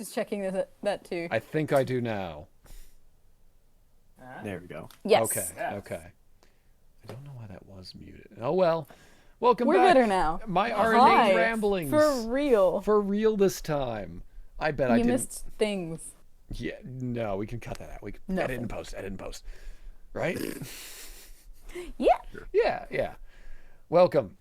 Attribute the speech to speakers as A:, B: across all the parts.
A: was checking that too.
B: I think I do now.
C: There we go.
A: Yes.
B: Okay,
C: Yes.
B: okay. I don't know why that was muted. Oh well. Welcome
A: We're
B: back.
A: better now.
B: My
A: Hi.
B: RNA ramblings.
A: For real.
B: For real this time. I bet I
A: You
B: didn't.
A: missed things.
B: Yeah, no, we can cut that out. We can
A: Nothing.
B: edit and post, edit and post. Right?
A: Yeah.
B: Yeah. Welcome.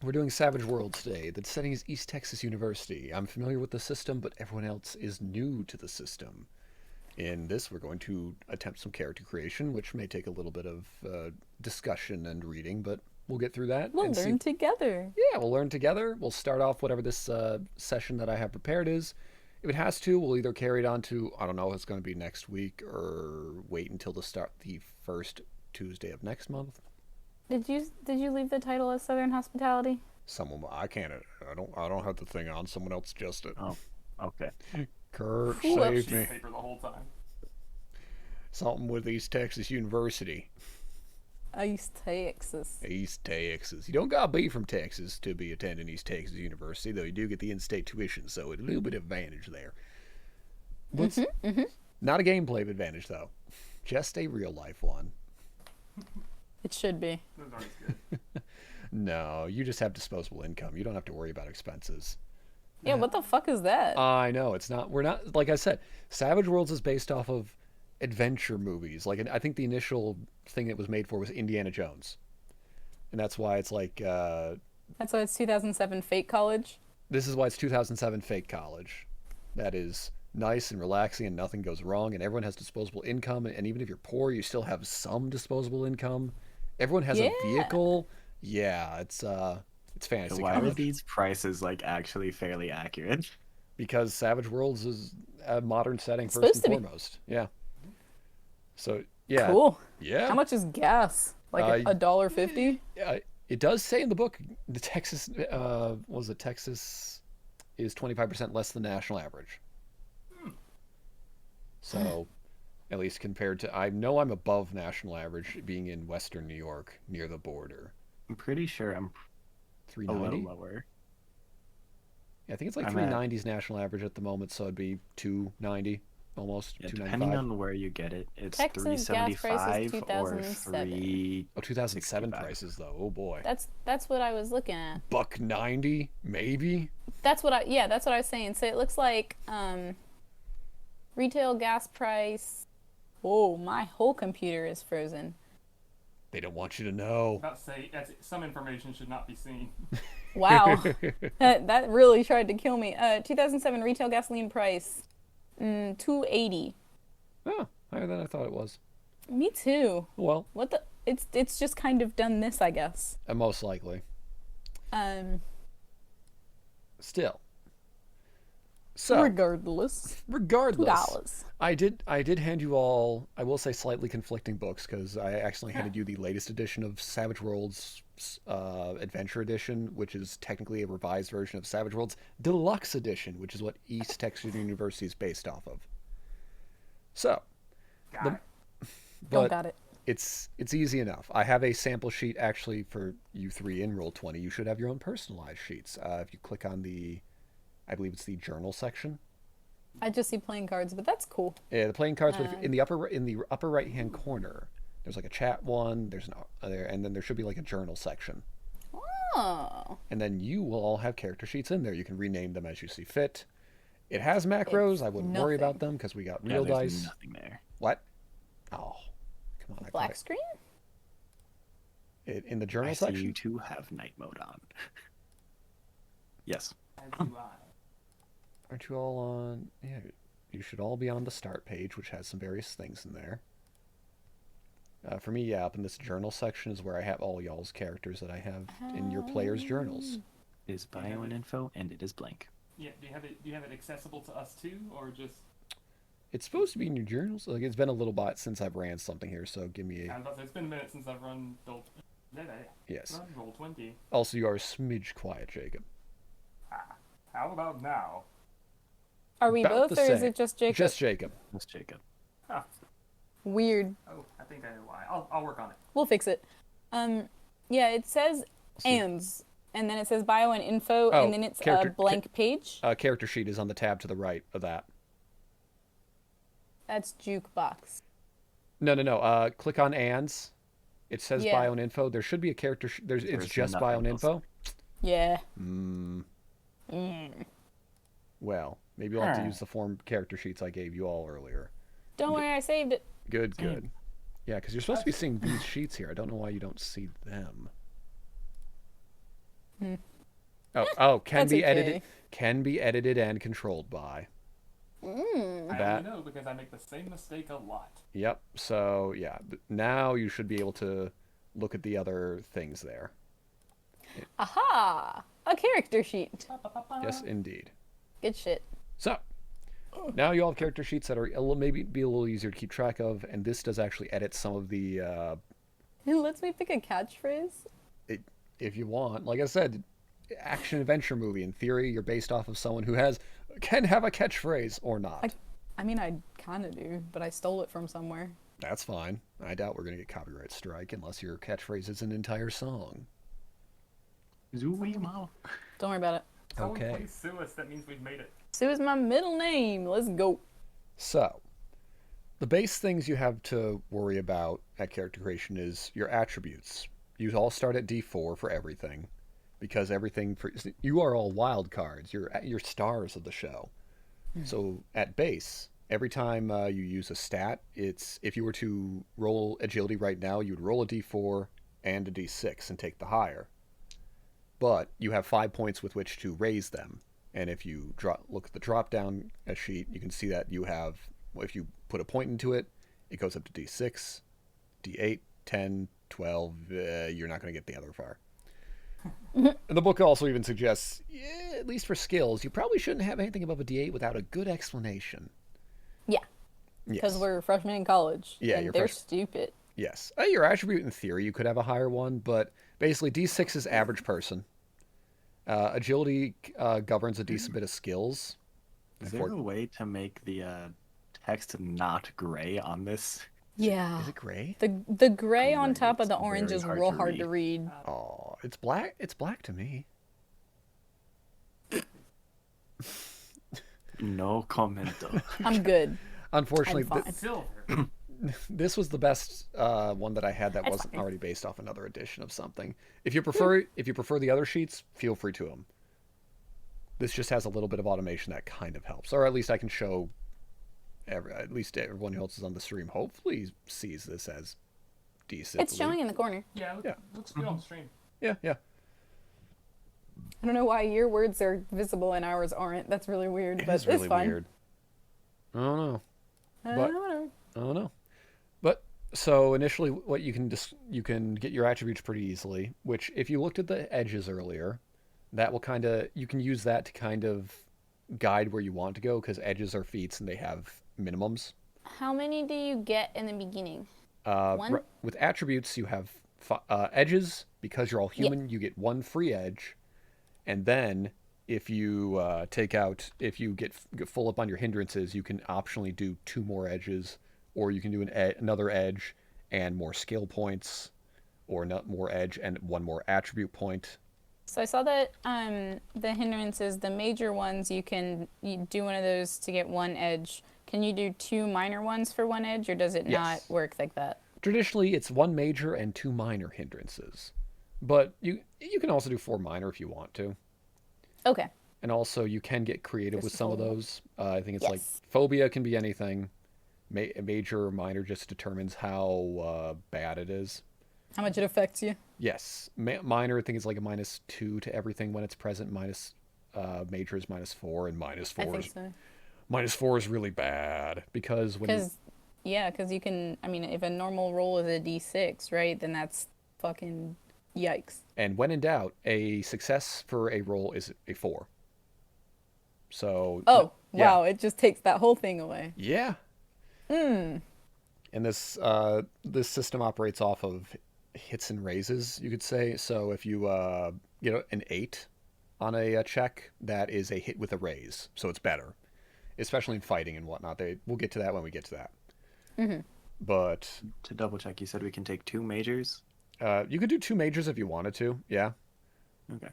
B: We're doing Savage Worlds today. The setting is East Texas University. I'm familiar with the system, but everyone else is new to the system. In this, we're going to attempt some character creation, which may take a little bit of discussion and reading, but we'll get through that.
A: We'll learn together.
B: Yeah, we'll learn together. We'll start off whatever this session that I have prepared is. If it has to, we'll either carry it on to, I don't know, it's going to be next week, or wait until the first Tuesday of next month.
A: Did you leave the title as Southern Hospitality?
B: I can't. I don't have the thing on. Someone else just it.
C: Oh, okay.
B: Kurt,
A: Cool.
B: save me.
C: Paper the whole time.
B: Something with East Texas University.
A: East Texas.
B: East Texas. You don't gotta be from Texas to be attending East Texas University, though you do get the in-state tuition, so a little bit of advantage there. But not a gameplay advantage, though. Just a real-life one.
A: It should be.
C: Those aren't as good.
B: No, you just have disposable income. You don't have to worry about expenses.
A: Yeah, what the fuck is that?
B: I know, it's not, we're not, like I said, Savage Worlds is based off of adventure movies. Like, I think the initial thing it was made for was Indiana Jones. And that's why it's like,
A: That's why it's 2007 Fake College.
B: this is why it's 2007 Fake College. That is nice and relaxing and nothing goes wrong and everyone has disposable income. And even if you're poor, you still have some disposable income. Everyone has a vehicle. Yeah, it's fantasy.
C: Why are
B: college.
C: these prices like actually fairly accurate?
B: Because Savage Worlds is a modern setting
A: It's
B: first and
A: supposed to be.
B: foremost. Yeah. So yeah.
A: Cool.
B: Yeah.
A: How much is gas? Like $1.50?
B: It does say in the book the Texas Texas is 25% less than the national average. So, at least compared to, I know I'm above national average being in Western New York near the border.
C: I'm pretty sure I'm a
B: 390.
C: little lower.
B: Yeah, I think it's like
C: I'm
B: 390 is national average at the moment, so it'd be 290 almost.
C: Yeah,
B: 295.
C: depending on where you get it, it's
A: Texas gas prices
C: 375 or
A: 2007.
C: 3.
B: Oh, 2007
C: 65.
B: prices though. Oh boy.
A: That's what I was looking at.
B: $1.90 maybe.
A: That's what I was saying. So it looks like retail gas price. Whoa, my whole computer is frozen.
B: They don't want you to know.
D: About to say, some information should not be seen.
A: Wow. that really tried to kill me. 2007 retail gasoline price, $2.80.
B: Oh, higher than I thought it was.
A: Me too.
B: Well,
A: What the? It's just kind of done this, I guess.
B: most likely. Still. So,
A: Regardless. $2.
B: I did hand you all, I will say, slightly conflicting books because I accidentally handed you the latest edition of Savage Worlds Adventure Edition, which is technically a revised version of Savage Worlds Deluxe Edition, which is what East Texas University is based off of. So,
A: Don't got it.
B: it's easy enough. I have a sample sheet actually for you three in Roll20. You should have your own personalized sheets. If you click on I believe it's the journal section.
A: I just see playing cards, but that's cool.
B: Yeah, the playing cards. But in the upper right hand corner, there's like a chat one. There's and then there should be like a journal section.
A: Oh.
B: And then you will all have character sheets in there. You can rename them as you see fit. It has macros. I wouldn't worry about them because we got real
C: there's
B: dice.
C: nothing there.
B: What? Oh, come on!
A: Black screen?
B: In the journal
C: I see
B: section.
C: you two have night mode on. Yes.
D: As do I.
B: Aren't you all on? Yeah, you should all be on the start page, which has some various things in there. For me, yeah, up in this journal section is where I have all y'all's characters that I have in your players' journals.
C: It is bio and info, and it is blank.
D: Yeah, do you have it accessible to us too, or just?
B: It's supposed to be in your journals. Like, it's been a little bit since I've ran something here, so give me
D: I
B: a.
D: was about to say, it's been a minute since I've run
B: Yes.
D: Roll20.
B: Also, you are a smidge quiet, Jacob.
D: How about now?
A: Are we
B: About
A: both,
B: the
A: or is
B: same.
A: it just Jacob?
B: Just Jacob.
C: That's Jacob.
D: Huh.
A: Weird.
D: Oh, I think I know why. I'll work on it.
A: We'll fix it. Yeah, it says ands and then it says bio and info,
B: Oh,
A: and then it's
B: character-
A: a blank page.
B: Character sheet is on the tab to the right of that.
A: That's jukebox.
B: No. Click on ands. It says
A: Yeah.
B: bio and info. There should be a character. It's
C: There's
B: just
C: nothing
B: bio and
C: else.
B: info.
A: Yeah.
B: Well, maybe you'll have to use the form character sheets I gave you all earlier.
A: Don't worry, I saved it.
B: Good. Yeah, because you're supposed to be seeing these sheets here. I don't know why you don't see them. Oh, can
A: That's
B: be
A: okay.
B: edited. Can be edited and controlled by.
D: I
B: That-
D: only know because I make the same mistake a lot.
B: Yep. So yeah, now you should be able to look at the other things there.
A: Aha! A character sheet.
B: Yes, indeed.
A: Good shit.
B: So now you all have character sheets that are maybe be a little easier to keep track of, and this does actually edit some of the.
A: It lets me pick a catchphrase.
B: If you want, like I said, action adventure movie. In theory, you're based off of someone who can have a catchphrase or not.
A: I mean, I kind of do, but I stole it from somewhere.
B: That's fine. I doubt we're gonna get copyright strike unless your catchphrase is an entire song.
C: Zooey mouth.
A: Don't worry about it.
D: Someone
B: Okay.
D: please sue us. That means we've made it.
A: Sue is my middle name. Let's go.
B: So, the base things you have to worry about at character creation is your attributes. You all start at D4 for everything, because you are all wild cards. You're stars of the show. So at base, every time you use a stat, if you were to roll agility right now, you would roll a D4 and a D6 and take the higher. But you have 5 points with which to raise them. And if you look at the drop down sheet, you can see that if you put a point into it, it goes up to D6, D8, 10, 12. You're not going to get the other far. And the book also even suggests, at least for skills, you probably shouldn't have anything above a D8 without a good explanation.
A: Yeah, because
B: Yes.
A: we're freshmen in college.
B: Yeah,
A: and
B: you're
A: they're
B: fresh-
A: stupid.
B: Yes. Your attribute, in theory, you could have a higher one, but basically D6 is average person. Agility governs a decent bit of skills.
C: Is there a way to make the text not gray on this?
A: Yeah.
B: Is it gray?
A: The gray on
C: Gray,
A: top of
C: it's
A: the orange
C: very
A: is
C: hard
A: real
C: to
A: hard
C: read.
A: to read.
B: Oh, it's black. It's black to me.
C: No commento.
A: I'm good.
B: Unfortunately,
A: I'm fine.
D: Silver.
B: this was the best one that I had that
A: That's
B: wasn't
A: fine.
B: already based off another edition of something. If you prefer the other sheets, feel free to them. This just has a little bit of automation that kind of helps, or at least I can show. At least everyone who else is on the stream hopefully sees this as decent.
A: It's showing in the corner.
D: Yeah,
B: Yeah.
D: looks good on the stream.
B: Yeah.
A: I don't know why your words are visible and ours aren't. That's really weird,
B: It
A: but
B: is really
A: it's fine.
B: weird. I don't know.
A: I
B: But-
A: don't know.
B: I don't know. But so initially, what you can get your attributes pretty easily. Which, if you looked at the edges earlier, that will you can use that to kind of guide where you want to go, because edges are feats and they have minimums.
A: How many do you get in the beginning? One?
B: With attributes, you have edges. Because you're all human, you get one free edge, and then if you if you get full up on your hindrances, you can optionally do 2 more edges, or you can do another edge and more skill points, or more edge and 1 more attribute point.
A: So I saw that the hindrances, the major ones, you do one of those to get 1 edge. Can you do 2 minor ones for 1 edge, or does it not
B: Yes.
A: work like that?
B: Traditionally, it's 1 major and 2 minor hindrances, but you can also do 4 minor if you want to.
A: Okay.
B: And also, you can get creative with some of
A: Christopher.
B: those. I think it's like
A: Yes.
B: phobia can be anything. Major or minor just determines how bad it is.
A: How much it affects you?
B: Yes, minor I think is like a -2 to everything when it's present. Major is -4, and
A: I think so.
B: -4 is really bad because
A: Because you can, I mean, if a normal roll is a d6, right, then that's fucking yikes.
B: and when in doubt, a success for a roll is a 4. So
A: Oh,
B: yeah.
A: wow, it just takes that whole thing away.
B: Yeah. And this system operates off of hits and raises, you could say. So if you get an 8 on a check, that is a hit with a raise, so it's better, especially in fighting and whatnot. We'll get to that when we get to that. But
C: To double check, you said we can take 2 majors.
B: you could do 2 majors if you wanted to. Yeah.
C: Okay.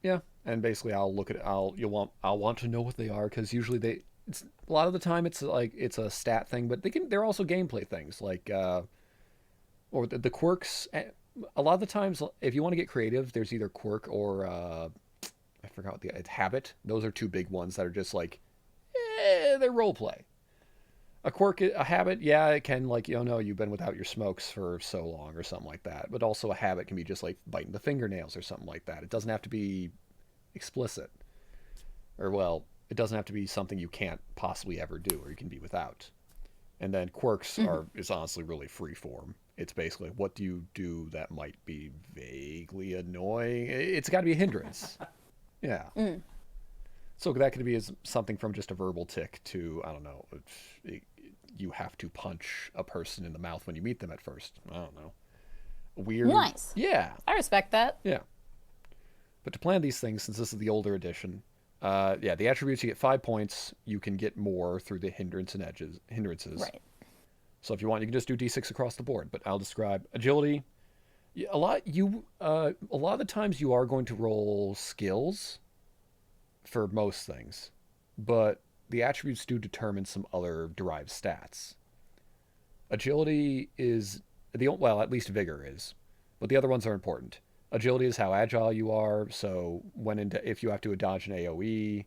B: Yeah, and basically I'll look at I'll want to know what they are because usually it's a lot of the time it's like it's a stat thing, but they're also gameplay things like or the quirks. A lot of the times, if you want to get creative, there's either quirk or I forgot what it's habit. Those are two big ones that are just like they're role play. A quirk, a habit, yeah, it can like you've been without your smokes for so long or something like that. But also a habit can be just like biting the fingernails or something like that. It doesn't have to be explicit, or well, it doesn't have to be something you can't possibly ever do or you can be without. And then quirks are is honestly really free form. It's basically what do you do that might be vaguely annoying. It's got to be a hindrance. Yeah. So that could be as something from just a verbal tick to I don't know. You have to punch a person in the mouth when you meet them at first. I don't know. Weird.
A: Nice.
B: Yeah.
A: I respect that.
B: Yeah. But to plan these things, since this is the older edition, yeah, the attributes you get 5 points. You can get more through the hindrances.
A: Right.
B: So if you want, you can just do d6 across the board. But I'll describe agility. A lot of the times you are going to roll skills for most things, but the attributes do determine some other derived stats. Agility is well, at least vigor is, but the other ones are important. Agility is how agile you are. So if you have to dodge an AOE,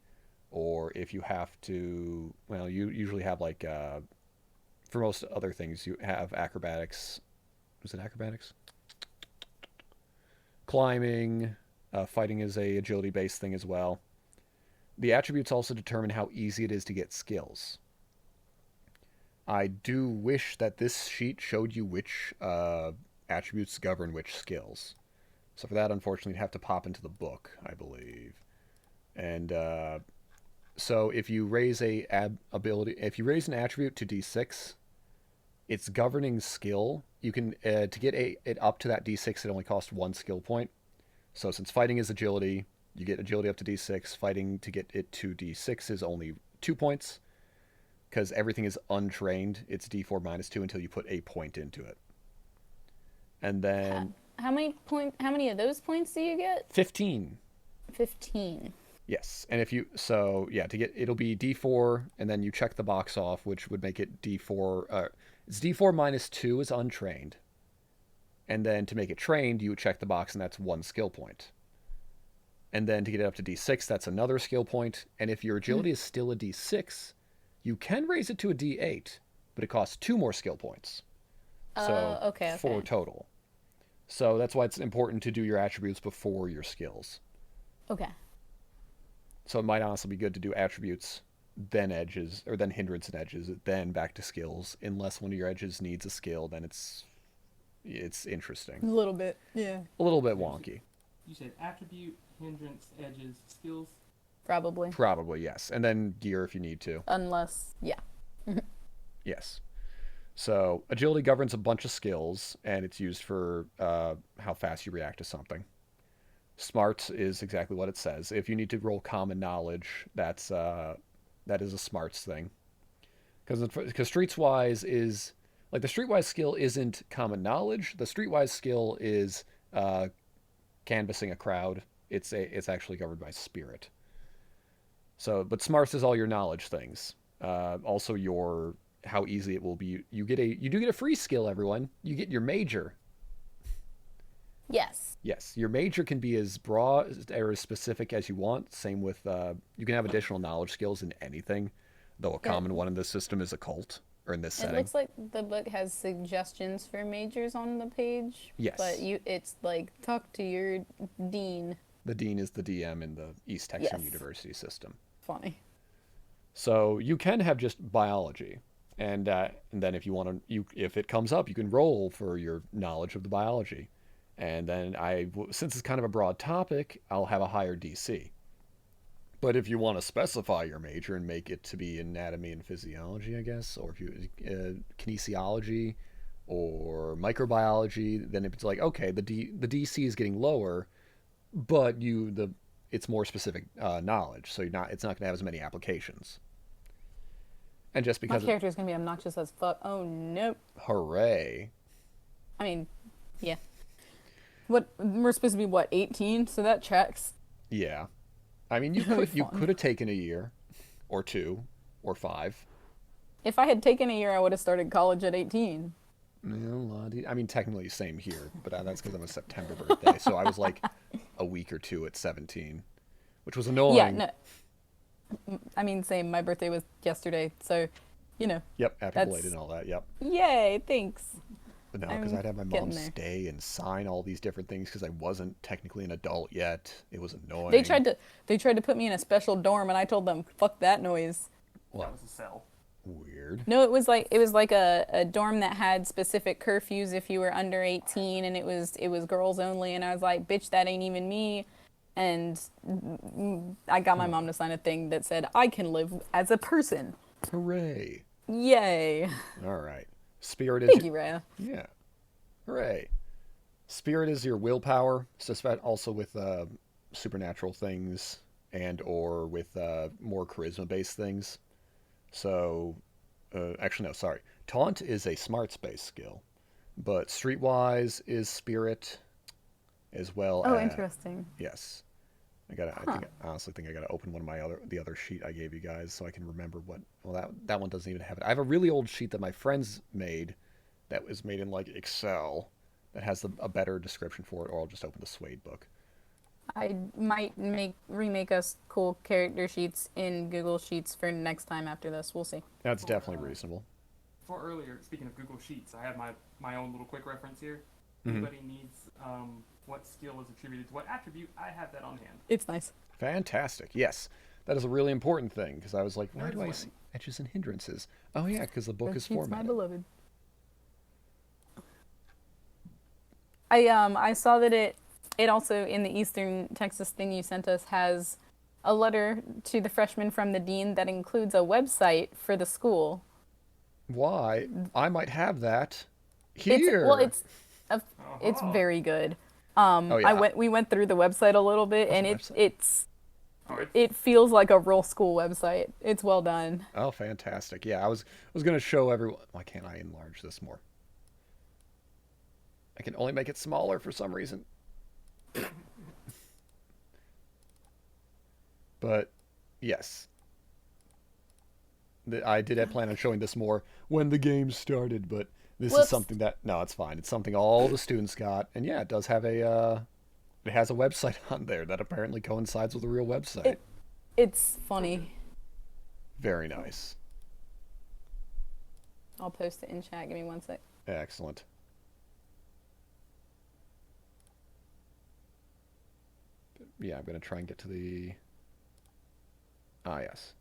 B: or if you have to, well, you usually have like for most other things you have acrobatics. Was it acrobatics? Climbing, fighting is a agility based thing as well. The attributes also determine how easy it is to get skills. I do wish that this sheet showed you which attributes govern which skills. So for that, unfortunately, you'd have to pop into the book, I believe. And so if you raise if you raise an attribute to D6, its governing skill, you can to get it up to that D6, it only costs 1 skill point. So since fighting is agility, you get agility up to D6. Fighting to get it to D6 is only 2 points. Because everything is untrained, it's D4 minus 2 until you put a point into it. And then
A: How many of those points do you get?
B: 15.
A: 15.
B: Yes. And if you to get it'll be D4 and then you check the box off, which would make it D4 it's D4 minus 2 is untrained. And then to make it trained, you would check the box and that's 1 skill point. And then to get it up to D6, that's another skill point. And if your agility is still a D6, you can raise it to a D8, but it costs 2 more skill points. So
A: okay.
B: 4 total. So that's why it's important to do your attributes before your skills.
A: Okay.
B: So it might honestly be good to do attributes, then edges, or then hindrance and edges, then back to skills. Unless one of your edges needs a skill, then it's interesting.
A: A little bit, yeah.
B: A little bit wonky.
D: You said attribute, hindrance, edges, skills.
A: Probably.
B: Probably, yes. And then gear if you need to.
A: Unless, yeah.
B: Yes. So agility governs a bunch of skills, and it's used for how fast you react to something. Smarts is exactly what it says. If you need to roll common knowledge, that is a smarts thing. Because streetwise is like the streetwise skill isn't common knowledge. The streetwise skill is canvassing a crowd. It's actually governed by spirit. So, but smarts is all your knowledge things. Also your how easy it will be. You do get a free skill, everyone. You get your major.
A: Yes.
B: Yes, your major can be as broad or as specific as you want. Same with you can have additional knowledge skills in anything, though a common one in this system is occult, or in this setting.
A: It looks like the book has suggestions for majors on the page.
B: Yes.
A: But it's like, talk to your dean.
B: The dean is the DM in the East Texan
A: Yes.
B: University system.
A: Funny.
B: So you can have just biology, and then if you want to, if it comes up, you can roll for your knowledge of the biology. And then since it's kind of a broad topic, I'll have a higher DC. But if you want to specify your major and make it to be anatomy and physiology, I guess, or if you kinesiology or microbiology, then it's like, okay, the DC is getting lower, but it's more specific knowledge, so it's not going to have as many applications. And just
A: My
B: because
A: character is going to be obnoxious as fuck. Oh, nope.
B: hooray.
A: I mean, yeah. What we're supposed to be, what, 18? So that checks.
B: Yeah. I mean, you
A: Really
B: could
A: fun.
B: have taken a year, or 2, or 5.
A: If I had taken a year, I would have started college at 18.
B: No, I mean, technically same here, but that's because I'm a September birthday. So I was like a week or 2 at 17, which was
A: Yeah,
B: annoying.
A: no, I mean, same. My birthday was yesterday, so, you know,
B: Yep, happy belated
A: that's
B: and all that. Yep.
A: yay, thanks.
B: But no, because
A: I'm
B: I'd have my mom
A: getting there.
B: stay and sign all these different things because I wasn't technically an adult yet. It was
A: They
B: annoying.
A: tried to they tried to put me in a special dorm, and I told them, "Fuck that noise."
D: That
B: Well,
D: was a cell.
B: weird.
A: No, it was like a dorm that had specific curfews if you were under 18, and it was girls only. And I was like, "Bitch, that ain't even me." And I got my
B: Huh.
A: mom to sign a thing that said I can live as a person.
B: Hooray.
A: Yay!
B: All right. Spirit is
A: Thank
B: your,
A: you, Raya.
B: yeah. Hooray. Spirit is your willpower, so also with supernatural things and or with more charisma-based things. So, actually, no, sorry. Taunt is a smarts-based skill, but Streetwise is spirit as well
A: Oh,
B: as
A: interesting.
B: yes.
A: Huh.
B: I honestly think I gotta open one of the other sheet I gave you guys so I can remember what. Well, that one doesn't even have it. I have a really old sheet that my friends made, that was made in like Excel, that has a better description for it, or I'll just open the Suede book.
A: I might remake us cool character sheets in Google Sheets for next time after this. We'll see.
B: That's
D: For
B: definitely reasonable.
D: for earlier, speaking of Google Sheets, I have my own little quick reference here.
B: Hmm.
D: Anybody needs what skill is attributed to what attribute? I have that on hand.
A: It's nice.
B: Fantastic. Yes, that is a really important thing because I was like, why
D: Nerds
B: do I
D: win.
B: see edges and hindrances? Oh yeah, because the book is
A: Sheets, my
B: formatted.
A: beloved. I saw that it also in the Eastern Texas thing you sent us has a letter to the freshmen from the dean that includes a website for the school.
B: Why? I might have that
A: It's well,
B: here.
A: a, it's
D: Oh,
A: very good.
B: Oh
A: I
B: yeah,
A: went we went through the website a little bit,
B: that's a
A: and
B: website.
D: oh, it's
A: it feels like a real school website. It's well done.
B: Oh, fantastic. Yeah, I was gonna show everyone. Why can't I enlarge this more? I can only make it smaller for some reason. But yes, I did plan on showing this more when the game started, but this is
A: Whoops.
B: something that no, it's fine. It's something all the students got, and yeah, it does have it has a website on there that apparently coincides with a real website.
A: It it's funny.
B: Very nice.
A: I'll post it in chat. Give me one sec.
B: Excellent. Yeah, I'm gonna try and get to the. Ah, yes.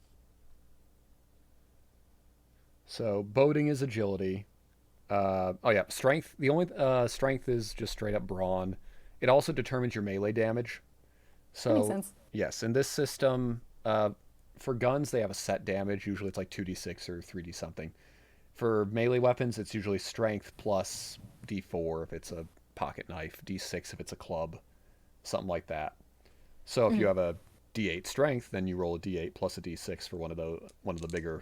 B: So boating is agility. Oh yeah, strength. The only strength is just straight up brawn. It also determines your melee damage.
A: That makes
B: So
A: sense.
B: yes, in this system, for guns they have a set damage. Usually it's like 2d6 or 3d something. For melee weapons, it's usually strength plus d4 if it's a pocket knife, d6 if it's a club, something like that. So if you
A: Mm.
B: have a d8 strength, then you roll a d8 plus a d6 for one of the bigger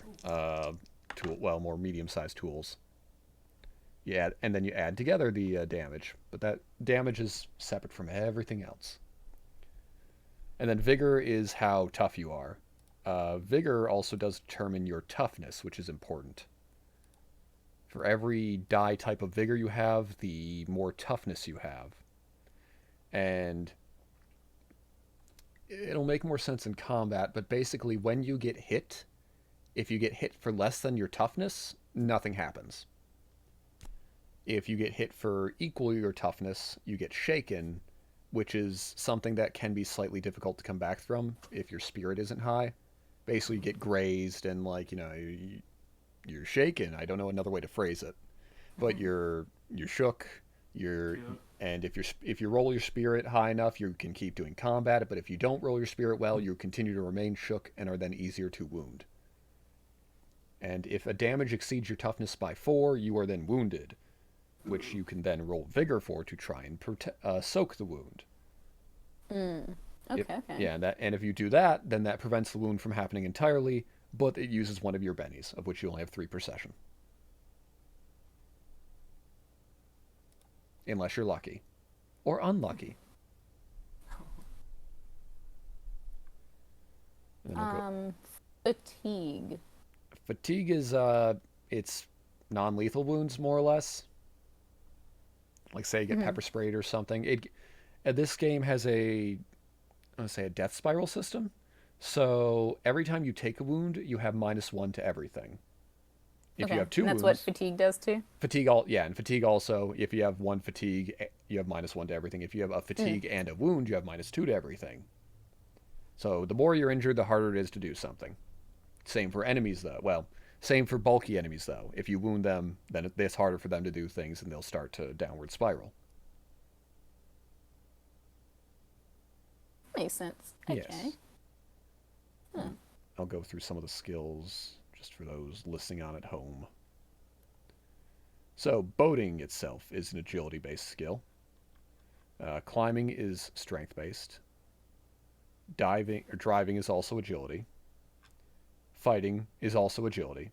B: more medium-sized tools. Yeah, and then you add together the damage, but that damage is separate from everything else. And then vigor is how tough you are. Vigor also does determine your toughness, which is important. For every die type of vigor you have, the more toughness you have. And it'll make more sense in combat, but basically when you get hit, if you get hit for less than your toughness, nothing happens. If you get hit for equal your toughness, you get shaken, which is something that can be slightly difficult to come back from if your spirit isn't high. Basically, you get grazed and you're shaken. I don't know another way to phrase it, but you're shook. You're
D: cute.
B: and if you roll your spirit high enough, you can keep doing combat. But if you don't roll your spirit well, you continue to remain shook and are then easier to wound. And if a damage exceeds your toughness by 4, you are then wounded, which you can then roll vigor for to try and soak the wound.
A: Mm.
B: If,
A: Okay. Okay.
B: yeah, and if you do that, then that prevents the wound from happening entirely, but it uses one of your bennies, of which you only have 3 per session. Unless you're lucky. or unlucky. And then I'll go.
A: Fatigue.
B: Fatigue is it's non-lethal wounds more or less. Like say you get pepper sprayed or something. This game has I'm gonna say a death spiral system. So every time you take a wound, you have -1 to everything. If you
A: Okay,
B: have two
A: and that's
B: wounds,
A: what fatigue does too.
B: and fatigue also. If you have one fatigue, you have -1 to everything. If you have a fatigue and a wound, you have -2 to everything. So the more you're injured, the harder it is to do something. Same for enemies, though. Well, same for bulky enemies, though. If you wound them, then it's harder for them to do things, and they'll start to downward spiral.
A: Makes sense. Okay.
B: Yes. I'll go through some of the skills just for those listening on at home. So, boating itself is an agility-based skill. Climbing is strength-based. Driving is also agility. Fighting is also agility.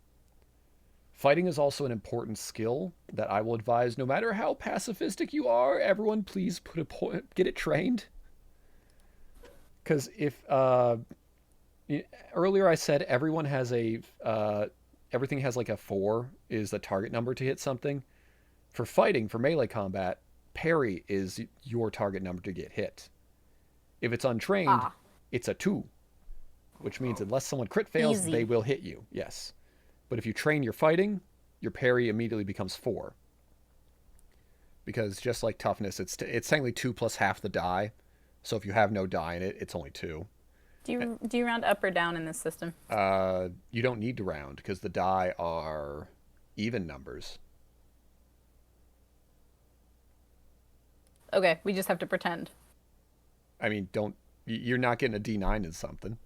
B: Fighting is also an important skill that I will advise no matter how pacifistic you are, everyone please get it trained. Because if earlier I said everything has like a 4 is the target number to hit something. For fighting, for melee combat, parry is your target number to get hit. If it's untrained, it's a 2, which means unless someone crit fails,
A: Easy.
B: they will hit you. Yes. But if you train your fighting, your parry immediately becomes 4. Because just like toughness, it's technically 2 plus half the die. So if you have no die in it, it's only 2.
A: Do you round up or down in this system?
B: You don't need to round because the die are even numbers.
A: Okay, we just have to pretend.
B: I mean, you're not getting a D9 in something.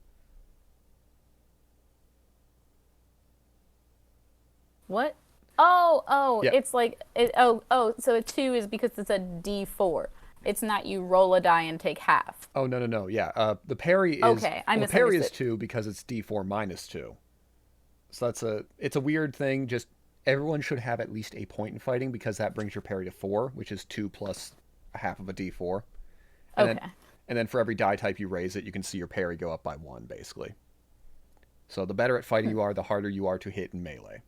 A: What? Oh,
B: Yeah.
A: it's like so a 2 is because it's a D4. It's not you roll a die and take half.
B: Oh no, yeah. The parry is
A: Okay, I
B: the parry is
A: misunderstood.
B: 2 because it's D4 -2. So it's a weird thing. Just everyone should have at least a point in fighting because that brings your parry to 4, which is 2 plus a half of a D4. And
A: Okay.
B: then for every die type you raise it, you can see your parry go up by 1, basically. So the better at fighting you are, the harder you are to hit in melee.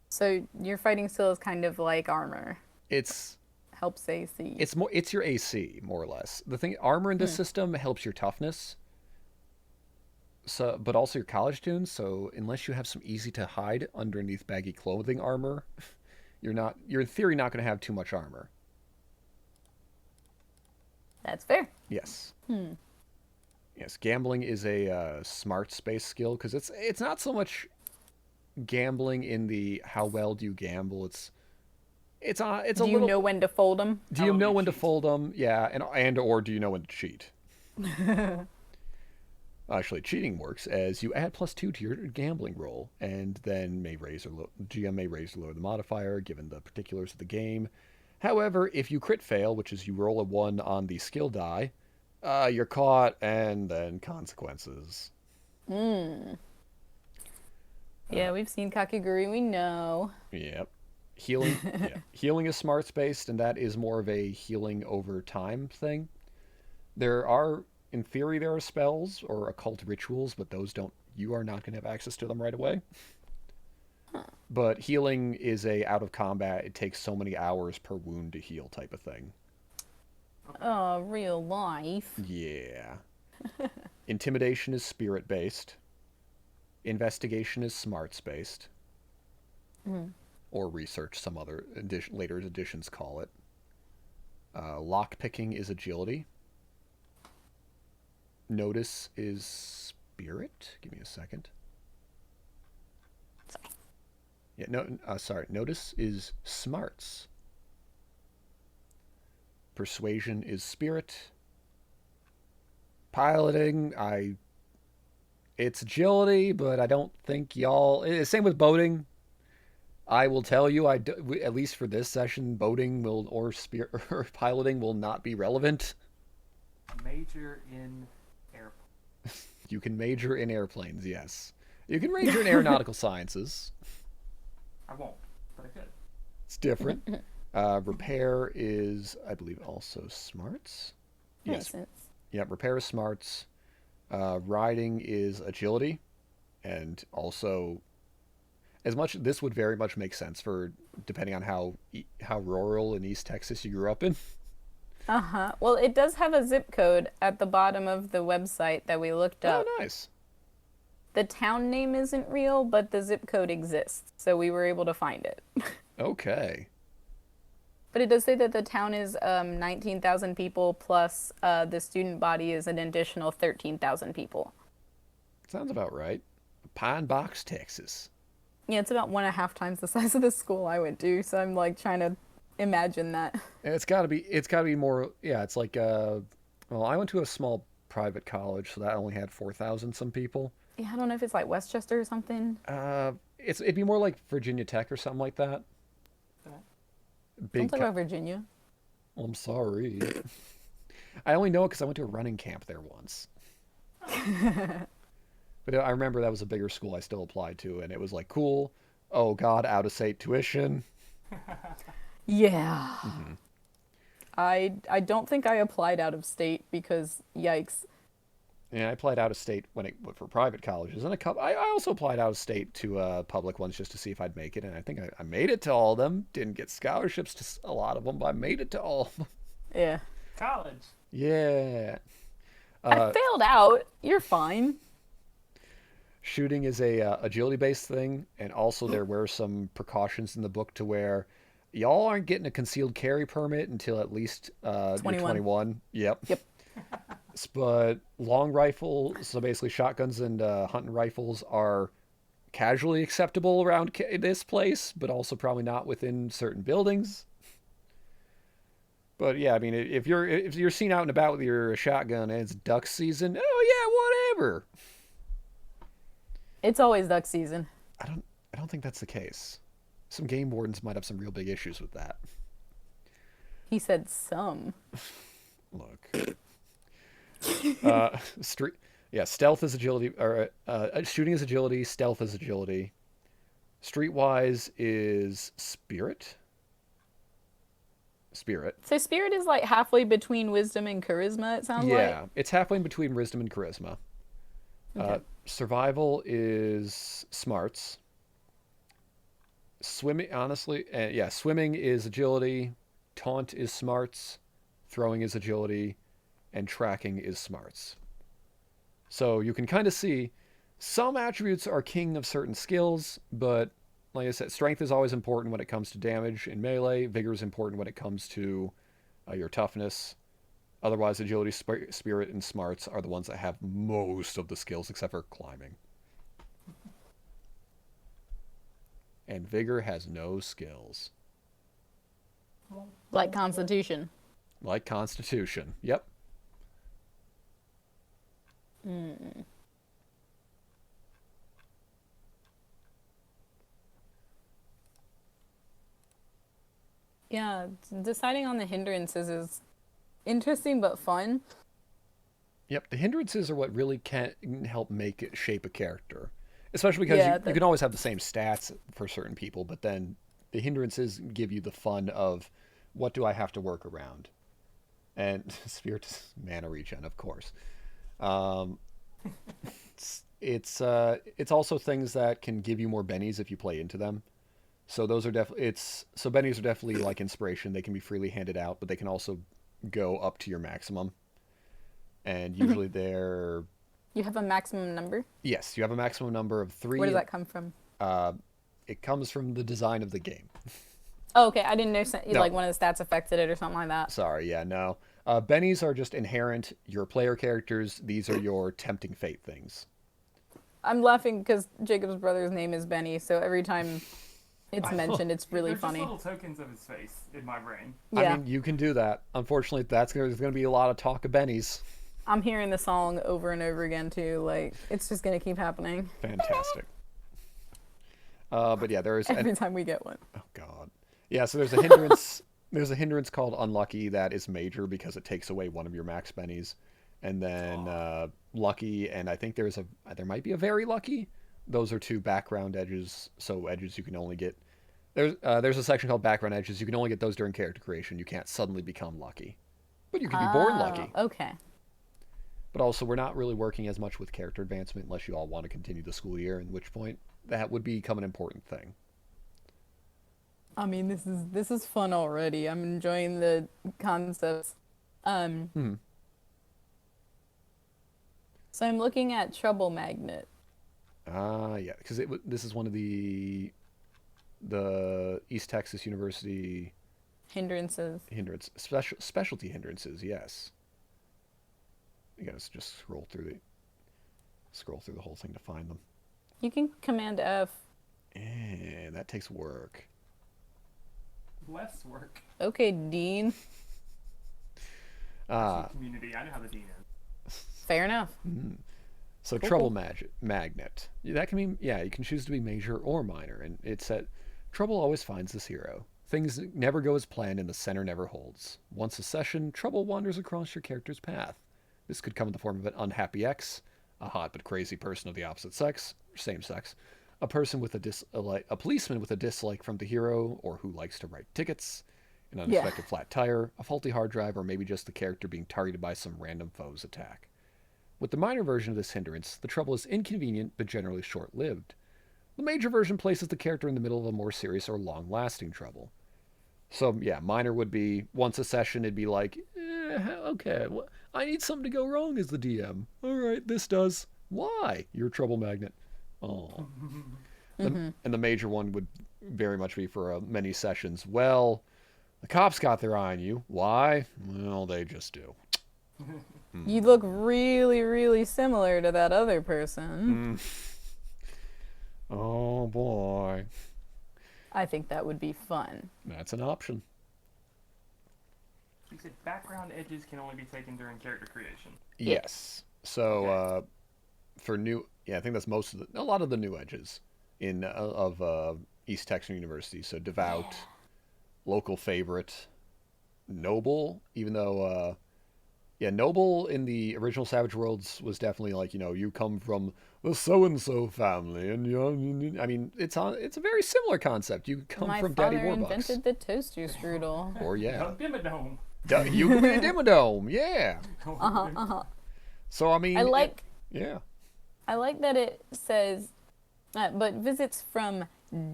A: So your fighting skill is kind of like armor.
B: It's
A: Helps AC.
B: it's your AC more or less. The thing armor in this system helps your toughness. So, but also your college tunes. So unless you have some easy to hide underneath baggy clothing armor, you're in theory not going to have too much armor.
A: That's fair.
B: Yes. Yes, gambling is a smart space skill because it's not so much gambling in the how well do you gamble. It's a
A: Do you
B: little.
A: know when to fold them?
B: Do you know when to fold them? Yeah, and or do you know when to cheat? Actually, cheating works as you add +2 to your gambling roll, and then GM may raise or lower the modifier given the particulars of the game. However, if you crit fail, which is you roll a 1 on the skill die, you're caught, and then consequences.
A: Yeah, we've seen Kakiguri, we know.
B: Yep. Healing, yeah. Healing is smarts based, and that is more of a healing over time thing. In theory, there are spells or occult rituals, but you are not going to have access to them right away. But healing is out of combat, it takes so many hours per wound to heal type of thing.
A: Oh, real life.
B: Yeah. Intimidation is spirit based. Investigation is smarts based. Or research, some other later editions call it. Lockpicking is agility. Notice is spirit. Give me a second.
A: Sorry.
B: Yeah, sorry. Notice is smarts. Persuasion is spirit. Piloting, it's agility, but I don't think y'all. Same with boating. I will tell you, at least for this session, boating or piloting will not be relevant.
D: Major in airplanes.
B: You can major in airplanes, yes. You can major in aeronautical sciences.
D: I won't, but I could.
B: It's different. Repair is, I believe, also smarts.
A: Makes
B: Yes.
A: sense.
B: Yep. Repair is smarts. Riding is agility, and also as much this would very much make sense for depending on how rural in East Texas you grew up in.
A: Uh-huh. Well, it does have a zip code at the bottom of the website that we looked
B: Oh,
A: up.
B: nice.
A: The town name isn't real, but the zip code exists, so we were able to find it.
B: Okay.
A: But it does say that the town is 19,000 people plus the student body is an additional 13,000 people.
B: Sounds about right. Pine Box, Texas.
A: Yeah, it's about 1.5 times the size of the school I went to, so I'm like trying to imagine that.
B: And it's gotta be more. Yeah, it's like well, I went to a small private college, so that only had 4,000 some people.
A: Yeah, I don't know if it's like Westchester or something.
B: It'd be more like Virginia Tech or something like that.
A: Don't
B: Big.
A: talk about Virginia.
B: Well, I'm sorry. I only know it because I went to a running camp there once. But I remember that was a bigger school I still applied to, and it was like cool. Oh God, out of state tuition.
A: Yeah. I don't think I applied out of state because yikes.
B: And I applied out of state for private colleges, and I also applied out of state to public ones just to see if I'd make it, and I think I made it to all of them. Didn't get scholarships to a lot of them, but I made it to all of them.
A: Yeah.
D: College.
B: Yeah.
A: I failed out. You're fine.
B: Shooting is a agility based thing, and also there were some precautions in the book to where y'all aren't getting a concealed carry permit until at least you're 21. Yep.
A: Yep.
B: But long rifles, so basically shotguns and hunting rifles, are casually acceptable around this place, but also probably not within certain buildings. But yeah, I mean, if you're seen out and about with your shotgun and it's duck season, oh yeah, whatever.
A: It's always duck season.
B: I don't think that's the case. Some game wardens might have some real big issues with that.
A: He said some.
B: Look. Street. Yeah, stealth is agility, or shooting is agility. Stealth is agility. Streetwise is spirit. Spirit.
A: So spirit is like halfway between wisdom and charisma, it sounds like.
B: Yeah, it's halfway in between wisdom and charisma.
A: Okay.
B: Survival is smarts. Swimming, honestly, yeah, swimming is agility. Taunt is smarts. Throwing is agility. And tracking is smarts. So you can kind of see some attributes are king of certain skills, but like I said, strength is always important when it comes to damage in melee. Vigor is important when it comes to your toughness. Otherwise, agility, spirit, and smarts are the ones that have most of the skills, except for climbing. And vigor has no skills.
A: Like constitution.
B: Like constitution. Yep.
A: Yeah, deciding on the hindrances is interesting but fun.
B: Yep, the hindrances are what really can help make it shape a character. Especially because
A: Yeah,
B: you can always have the same stats for certain people, but then the hindrances give you the fun of what do I have to work around? And spirit mana regen, of course. It's also things that can give you more bennies if you play into them. So those are so bennies are definitely like inspiration. They can be freely handed out, but they can also go up to your maximum. And usually they're
A: You have a maximum number?
B: yes, you have a maximum number of 3.
A: Where does that come from?
B: It comes from the design of the game.
A: Oh, okay. I didn't know
B: No.
A: like one of the stats affected it or something like that.
B: Sorry, yeah, no. Bennies are just inherent. Your player characters, these are your tempting fate things.
A: I'm laughing because Jacob's brother's name is Benny, so every time it's mentioned, it's really
D: They're
A: funny.
D: Just little tokens of his face in my brain.
A: Yeah,
B: I mean, you can do that. Unfortunately, there's going to be a lot of talk of bennies.
A: I'm hearing the song over and over again too. Like, it's just gonna keep happening
B: Fantastic. But yeah, there's
A: every time we get one.
B: oh god, yeah. So there's a hindrance. There's a hindrance called unlucky that is major because it takes away one of your max bennies, and then lucky, and I think there might be a very lucky. Those are two background edges, so edges you can only get There's a section called background edges. You can only get those during character creation. You can't suddenly become lucky, but you can be born lucky.
A: Okay.
B: But also, we're not really working as much with character advancement unless you all want to continue the school year. In which point, that would become an important thing.
A: I mean, this is fun already. I'm enjoying the concepts. So I'm looking at Trouble Magnet.
B: Yeah, because this is one of the East Texas University
A: Hindrances.
B: specialty hindrances. Yes. You gotta just scroll through the whole thing to find them.
A: You can Command F.
B: And that takes work.
D: Less work.
A: Okay, Dean.
D: Community. I know how the dean is.
A: Fair enough.
B: So
A: Cool,
B: trouble
A: cool.
B: magnet. That can be, yeah, you can choose to be major or minor, and it's that trouble always finds this hero. Things never go as planned and the center never holds. Once a session, trouble wanders across your character's path. This could come in the form of an unhappy ex, a hot but crazy person of the opposite sex, or same sex, a person with a policeman with a dislike from the hero, or who likes to write tickets, an unexpected flat tire, a faulty hard drive, or maybe just the character being targeted by some random foe's attack. With the minor version of this hindrance, the trouble is inconvenient but generally short-lived. The major version places the character in the middle of a more serious or long-lasting trouble. So, yeah, minor would be, once a session, it'd be like, okay, I need something to go wrong as the DM. All right, this does. Why? You're a trouble magnet. Oh. And the major one would very much be for many sessions. Well, the cops got their eye on you. Why? Well, they just do.
A: You look really, really similar to that other person.
B: Oh, boy.
A: I think that would be fun.
B: That's an option.
D: You said background edges can only be taken during character creation.
B: Yes. So, for new, I think that's a lot of the new edges of East Texas University. So devout, local favorite, noble. Even though, noble in the original Savage Worlds was definitely like, you come from the so and so family, and I mean, it's a very similar concept. You come
A: My
B: from
A: father
B: Daddy Warbucks,
A: invented the toaster strudel.
B: or
D: Dimmadome.
B: You can be a Dimmadome, yeah. So I mean,
A: I like that it says, but visits from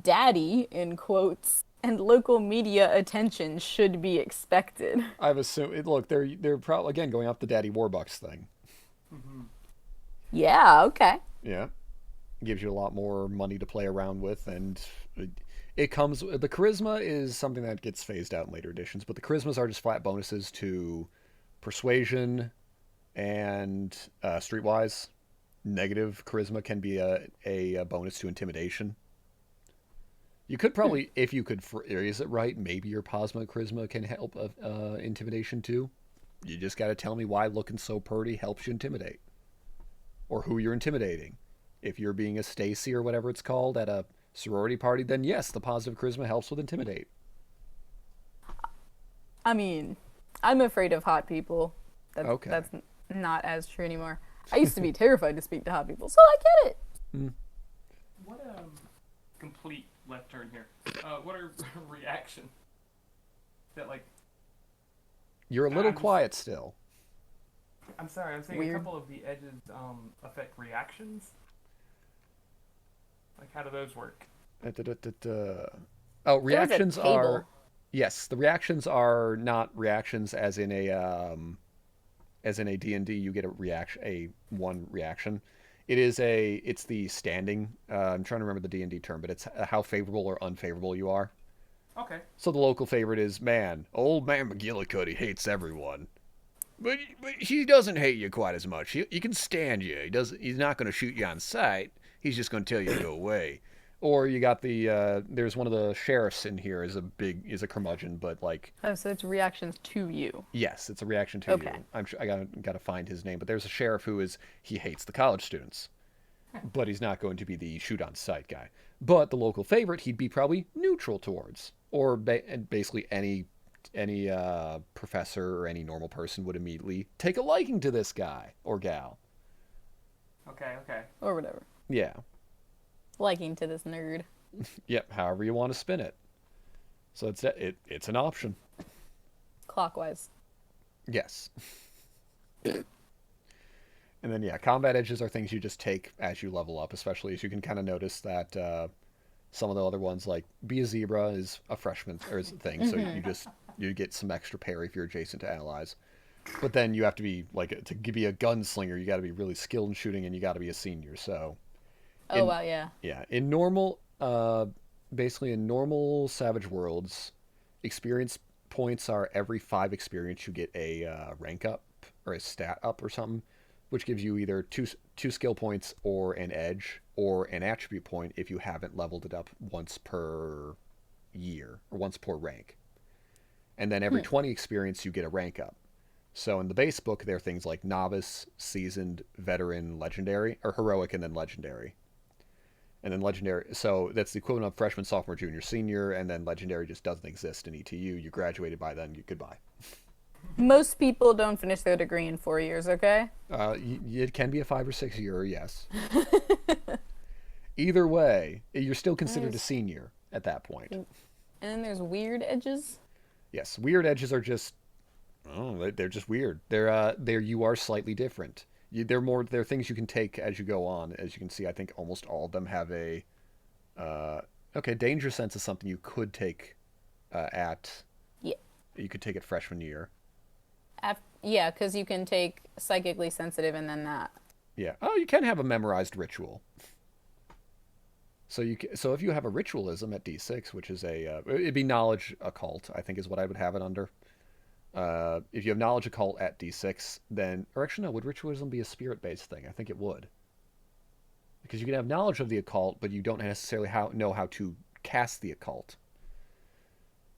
A: Daddy in quotes and local media attention should be expected.
B: I've assumed. Look, they're probably again going off the Daddy Warbucks thing.
A: Yeah. Okay.
B: Yeah, gives you a lot more money to play around with, and it comes. The charisma is something that gets phased out in later editions, but the charismas are just flat bonuses to persuasion and streetwise. Negative charisma can be a bonus to intimidation. You could probably, if you could phrase it right, maybe your Posma charisma can help intimidation too. You just got to tell me why looking so purty helps you intimidate. Or who you're intimidating. If you're being a Stacy or whatever it's called at a sorority party, then yes, the positive charisma helps with intimidate.
A: I mean, I'm afraid of hot people.
B: Okay.
A: That's not as true anymore. I used to be terrified to speak to hot people, so I get it.
D: What complete left turn here. What are reaction? That like
B: You're a little quiet still.
D: I'm sorry, I'm saying
A: Weird.
D: a couple of the edges affect reactions. Like how do those work?
B: Oh, reactions
A: table.
B: are yes. The reactions are not reactions as in a D&D. You get one reaction. It's the standing. I'm trying to remember the D&D term, but it's how favorable or unfavorable you are.
D: Okay.
B: So the local favorite is, man, old man McGillicuddy hates everyone. But he doesn't hate you quite as much. He can stand you. He's not going to shoot you on sight. He's just going to tell you to go away. Or you got there's one of the sheriffs in here is a curmudgeon, but like.
A: Oh, so it's reactions to you.
B: Yes, it's a reaction to
A: Okay.
B: you. I'm sure I got to find his name, but there's a sheriff he hates the college students, but he's not going to be the shoot on sight guy. But the local favorite, he'd be probably neutral towards, or basically any professor or any normal person would immediately take a liking to this guy or gal.
D: Okay.
A: Or whatever.
B: Yeah.
A: Liking to this nerd.
B: Yep. However you want to spin it. So it's an option.
A: Clockwise.
B: Yes. And then, yeah, combat edges are things you just take as you level up, especially as you can kind of notice that some of the other ones, like be a zebra, is a freshman or is a thing, so you get some extra parry if you're adjacent to allies. But then you have to be like to be a gunslinger, you got to be really skilled in shooting, and you got to be a senior. So,
A: Oh,
B: in
A: wow, yeah.
B: yeah, in normal, basically in normal Savage Worlds, experience points are every 5 experience you get a rank up or a stat up or something, which gives you either two skill points or an edge or an attribute point if you haven't leveled it up once per year or once per rank. And then every 20 experience you get a rank up. So in the base book, there are things like novice, seasoned, veteran, legendary, or heroic, and then legendary. And then legendary, so that's the equivalent of freshman, sophomore, junior, senior, and then legendary just doesn't exist in ETU. You graduated by then, goodbye.
A: Most people don't finish their degree in 4 years, okay?
B: It can be a 5 or 6 year, yes. Either way, you're still considered a senior at that point.
A: And then there's weird edges.
B: Yes, weird edges are just, oh, they're just weird. They're you are slightly different. They're things you can take as you go on. As you can see, I think almost all of them have a, okay, danger sense is something you could take at,
A: Yeah.
B: you could take it freshman year.
A: Yeah, because you can take psychically sensitive and then that.
B: Yeah. Oh, you can have a memorized ritual. So if you have a ritualism at D6, which is it'd be knowledge occult, I think is what I would have it under. If you have knowledge occult at D6, then, or actually no, would ritualism be a spirit-based thing? I think it would. Because you can have knowledge of the occult, but you don't necessarily know how to cast the occult.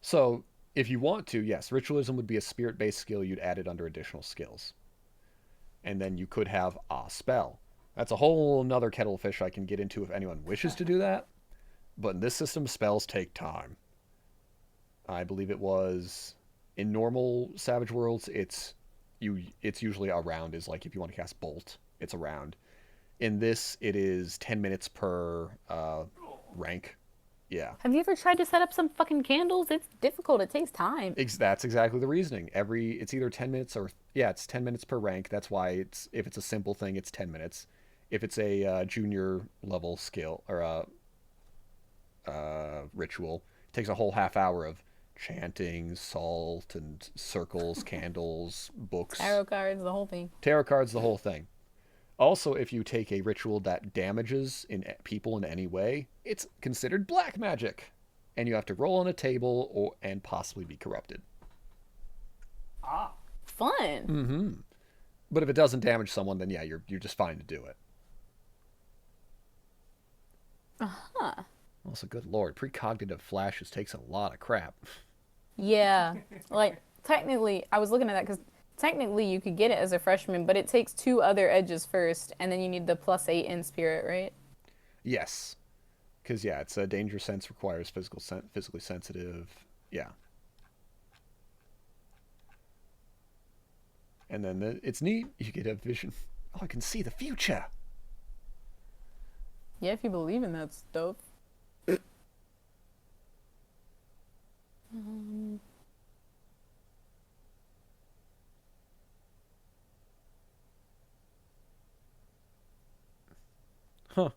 B: So if you want to, yes, ritualism would be a spirit-based skill. You'd add it under additional skills. And then you could have a spell. That's a whole nother kettle of fish I can get into if anyone wishes to do that. But in this system, spells take time. I believe it was in normal Savage Worlds, it's usually a round is like if you want to cast Bolt, it's a round. In this, it is 10 minutes per rank. Yeah.
A: Have you ever tried to set up some fucking candles? It's difficult. It takes time.
B: That's exactly the reasoning. It's either 10 minutes or it's 10 minutes per rank. That's why if it's a simple thing, it's 10 minutes. If it's a junior level skill or a ritual, it takes a whole half hour of chanting, salt, and circles, candles, books.
A: Tarot cards, the whole thing.
B: Tarot cards, the whole thing. Also, if you take a ritual that damages people in any way, it's considered black magic. And you have to roll on a table and possibly be corrupted.
D: Ah.
A: Fun.
B: Mm-hmm. But if it doesn't damage someone, then yeah, you're just fine to do it.
A: Uh-huh.
B: Also, good lord, precognitive flashes takes a lot of crap.
A: Yeah. Like, technically, I was looking at that because technically you could get it as a freshman, but it takes 2 other edges first, and then you need the +8 in spirit, right?
B: Yes. Because, yeah, it's a danger sense requires physically sensitive. Yeah. And then it's neat. You get a vision. Oh, I can see the future.
A: Yeah, if you believe in that stuff.
B: Huh.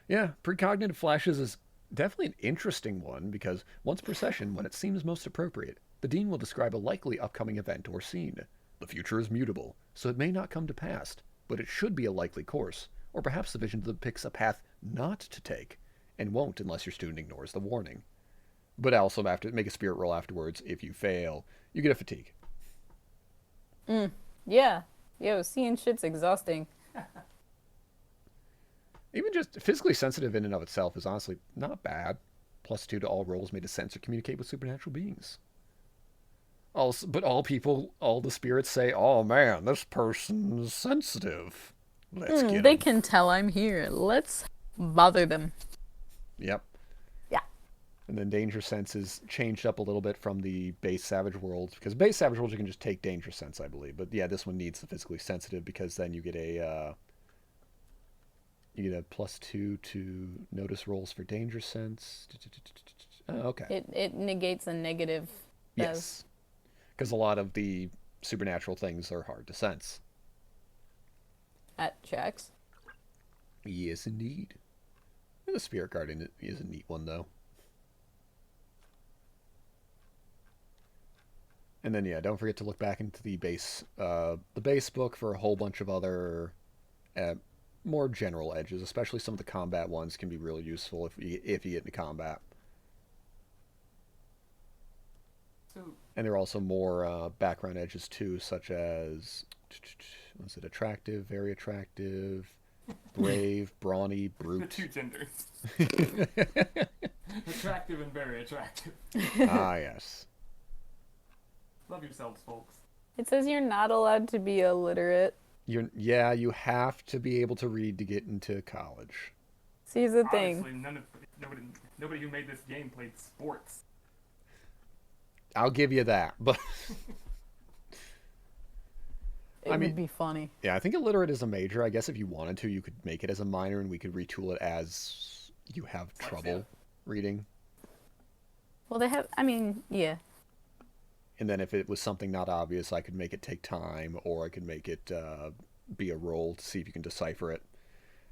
B: Yeah, precognitive flashes is definitely an interesting one because once per session, when it seems most appropriate, the dean will describe a likely upcoming event or scene. The future is mutable, so it may not come to pass, but it should be a likely course, or perhaps the vision depicts a path not to take, and won't unless your student ignores the warning. But also have to make a spirit roll afterwards. If you fail, you get a fatigue.
A: Yeah. Yo, seeing shit's exhausting.
B: Even just physically sensitive in and of itself is honestly not bad. +2 to all rolls made to sense or communicate with supernatural beings. But all the spirits say, "Oh man, this person's sensitive. Let's get
A: They
B: 'em."
A: can tell I'm here. Let's bother them.
B: Yep.
A: Yeah.
B: And then danger sense is changed up a little bit from the base Savage Worlds because base Savage Worlds you can just take danger sense, I believe. But yeah, this one needs the physically sensitive because then you get a +2 to notice rolls for danger sense. Oh, okay.
A: It negates a negative. Does.
B: Yes. Because a lot of the supernatural things are hard to sense.
A: At checks.
B: Yes, indeed. The Spirit Guardian is a neat one, though. And then, yeah, don't forget to look back into the base book for a whole bunch of other uh, more general edges. Especially some of the combat ones can be really useful if you get into combat.
D: So,
B: And there are also more background edges too, such as was it attractive, very attractive, brave, brawny,
D: the
B: brute.
D: two genders. Attractive and very attractive.
B: Ah, yes.
D: Love yourselves, folks.
A: It says you're not allowed to be illiterate.
B: You have to be able to read to get into college.
A: See, here's the thing.
D: Obviously, nobody who made this game played sports.
B: I'll give you that, but
A: It
B: I mean-
A: would be funny.
B: yeah, I think illiterate is a major. I guess if you wanted to, you could make it as a minor, and we could retool it as you have trouble reading.
A: Well, they have. I mean, yeah.
B: And then if it was something not obvious, I could make it take time, or I could make it be a roll to see if you can decipher it.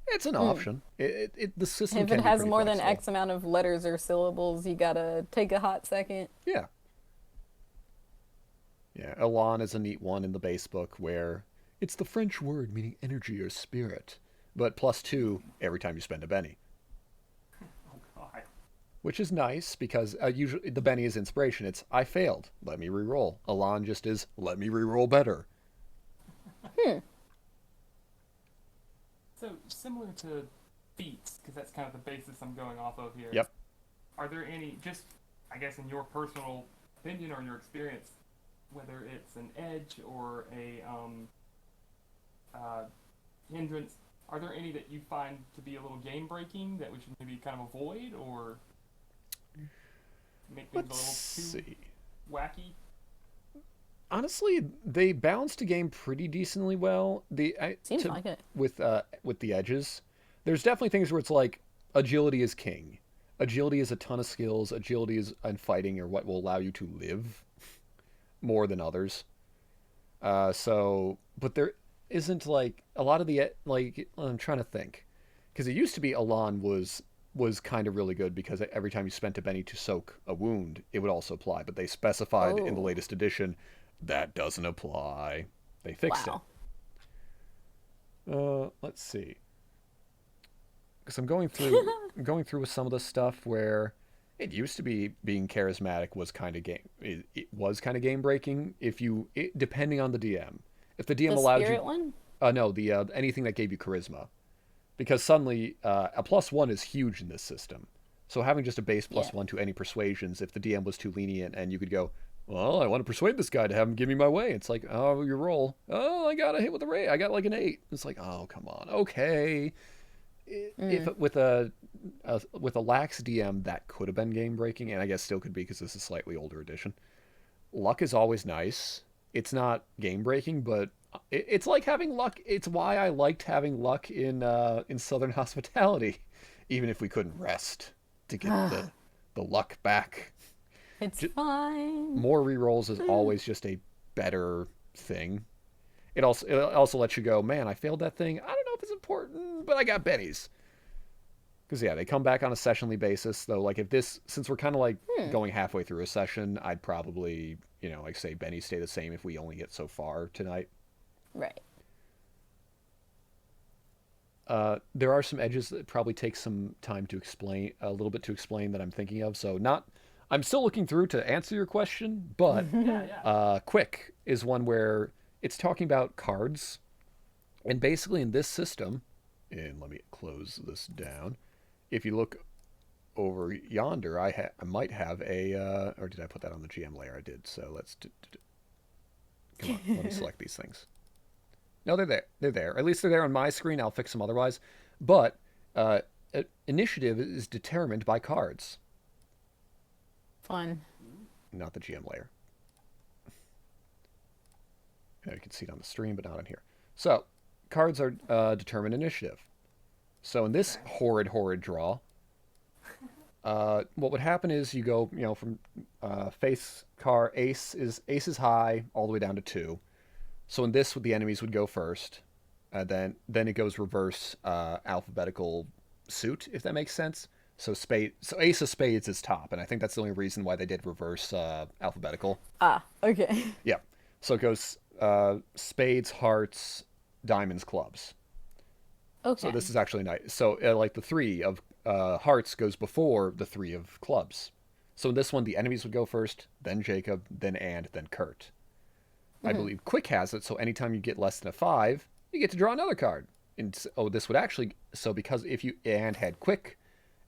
B: It's an option. The system
A: If
B: can
A: it
B: be
A: has
B: pretty
A: more than
B: flexible.
A: X amount of letters or syllables, you gotta take a hot second.
B: Yeah. Yeah, Elan is a neat one in the base book where it's the French word meaning energy or spirit, but +2 every time you spend a Benny,
D: Oh God.
B: which is nice because usually the Benny is inspiration. It's I failed, let me re-roll. Elan just is let me re-roll better.
D: So similar to feats, because that's kind of the basis I'm going off of here.
B: Yep.
D: Are there any, just I guess in your personal opinion or in your experience, whether it's an edge or a hindrance, are there any that you find to be a little game breaking that we should maybe kind of avoid or make things
B: Let's
D: a little too
B: see.
D: wacky?
B: Honestly, they balance the game pretty decently well.
A: Seems like it.
B: With the edges. There's definitely things where it's like agility is king. Agility is a ton of skills. Agility is and fighting are what will allow you to live more than others. But there isn't like a lot of the like I'm trying to think because it used to be Elan was kind of really good because every time you spent a Benny to soak a wound, it would also apply. But they specified in the
A: Oh.
B: latest edition that doesn't apply. They fixed
A: Wow.
B: it. Let's see. Because I'm going through with some of the stuff where it used to be being charismatic was kind of game. It was kind of game breaking depending on the DM. If the DM
A: The
B: allowed
A: spirit
B: you,
A: one?
B: no, the anything that gave you charisma, because suddenly a +1 is huge in this system. So having just a base
A: Yeah.
B: +1 to any persuasions, if the DM was too lenient and you could go, well, I want to persuade this guy to have him give me my way. It's like, oh, you roll. Oh, I got a hit with a ray. I got like an 8. It's like, oh, come on. Okay. If with a lax DM, that could have been game breaking, and I guess still could be because this is a slightly older edition. Luck is always nice. It's not game breaking, but it's like having luck. It's why I liked having luck in Southern Hospitality, even if we couldn't rest to get the luck back.
A: It's fine.
B: More rerolls is always just a better thing. It also lets you go, man, I failed that thing. I don't know if it's important, but I got bennies. Because yeah, they come back on a sessionally basis. Though, like since we're kind of like going halfway through a session, I'd probably like say bennies stay the same if we only get so far tonight.
A: Right.
B: There are some edges that probably take some time to explain, a little bit to explain that I'm thinking of. So I'm still looking through to answer your question, but
D: Yeah.
B: quick is one where it's talking about cards, and basically in this system, and let me close this down. If you look over yonder, I might have a, or did I put that on the GM layer? I did. So let's come on. Let me select these things. No, they're there. They're there. At least they're there on my screen. I'll fix them otherwise. But initiative is determined by cards,
A: Fun.
B: not the GM layer. You can see it on the stream, but not on here. So, cards are determine initiative. So in this horrid draw, What would happen is you go, from face car ace is high all the way down to 2. So in this, the enemies would go first. Then it goes reverse alphabetical suit, if that makes sense. So ace of spades is top, and I think that's the only reason why they did reverse alphabetical.
A: Ah, okay.
B: Yeah. So it goes spades, hearts, diamonds, clubs.
A: Okay.
B: So this is actually nice. So like the 3 of hearts goes before the 3 of clubs. So in this one, the enemies would go first, then Jacob, then And, then Kurt. I believe Quick has it, so anytime you get less than a 5, you get to draw another card. And this would actually, so because if you And had Quick,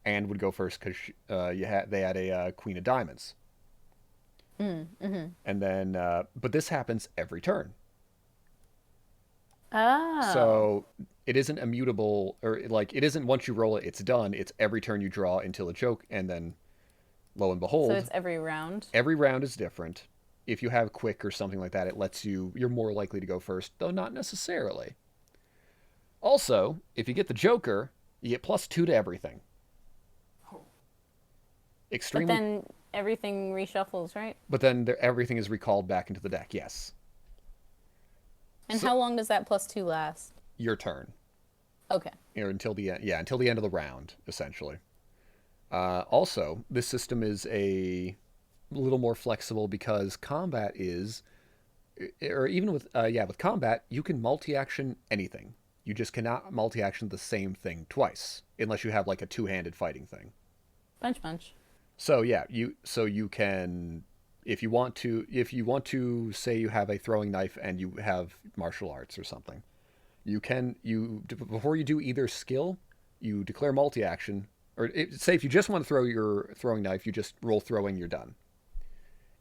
B: And would go first because they had a Queen of Diamonds.
A: Mm-hmm.
B: And then, but this happens every turn.
A: Oh.
B: So it isn't immutable, or like it isn't once you roll it, it's done. It's every turn you draw until a joke, and then lo and behold,
A: So it's every round?
B: every round is different. If you have Quick or something like that, it lets you're more likely to go first, though not necessarily. Also, if you get the Joker, you get +2 to everything.
D: Oh,
A: But
B: Extremely.
A: then everything reshuffles, right?
B: But then everything is recalled back into the deck. Yes,
A: And
B: So-
A: how long does that +2 last?
B: your turn.
A: Okay.
B: Or until the end. Yeah, until the end of the round, essentially. Also, this system is a little more flexible because combat is, or even with combat, you can multi-action anything. You just cannot multi-action the same thing twice, unless you have like a two-handed fighting thing.
A: Bunch.
B: So yeah, you can, if you want to say you have a throwing knife and you have martial arts or something, before you do either skill, you declare multi-action, or say if you just want to throw your throwing knife, you just roll throwing, you're done.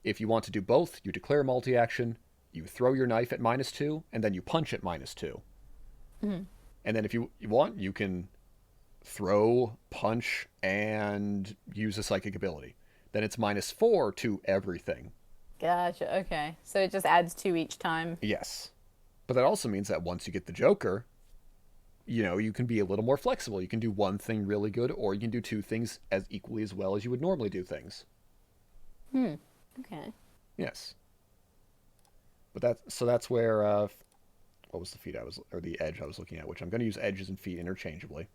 B: If you want to do both, you declare multi-action, you throw your knife at -2, and then you punch at -2.
A: Mm-hmm.
B: And then if you want, you can throw, punch, and use a psychic ability. Then it's -4 to everything.
A: Gotcha. Okay. So it just adds 2 each time.
B: Yes. But that also means that once you get the Joker, you can be a little more flexible. You can do one thing really good, or you can do 2 things as equally as well as you would normally do things.
A: Okay.
B: Yes. But that's where what was the feet or the edge I was looking at, which I'm going to use edges and feet interchangeably,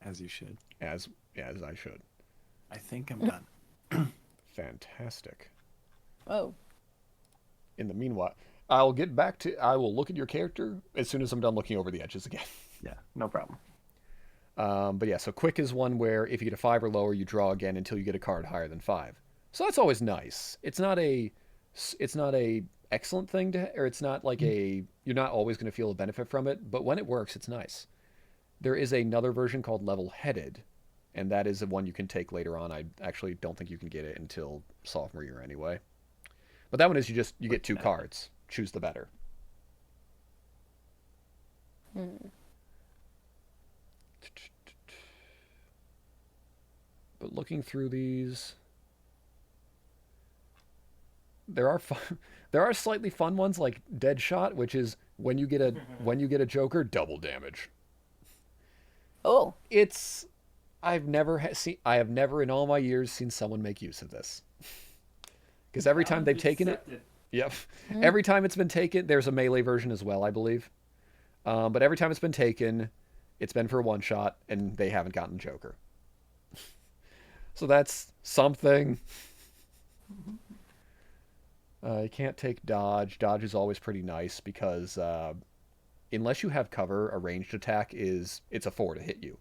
C: As you should.
B: as I should.
C: I think I'm done.
B: Fantastic.
A: Oh.
B: In the meanwhile, I will look at your character as soon as I'm done looking over the edges again.
C: Yeah, no problem.
B: But yeah, so quick is one where if you get a 5 or lower, you draw again until you get a card higher than 5. So that's always nice. It's not a excellent thing or it's not like you're not always going to feel a benefit from it, but when it works, it's nice. There is another version called level-headed, and that is the one you can take later on. I actually don't think you can get it until sophomore year anyway. But that one is you get 2 cards. Choose the better. But looking through these, there are slightly fun ones like Deadshot, which is when you get a Joker, double damage.
A: Oh.
B: I have never in all my years seen someone make use of this. Because every time they've taken it, yep. Every time it's been taken, there's a melee version as well, I believe. But every time it's been taken, it's been for a one shot, and they haven't gotten Joker. So that's something. You can't take dodge. Dodge is always pretty nice because unless you have cover, a ranged attack it's a 4 to hit you.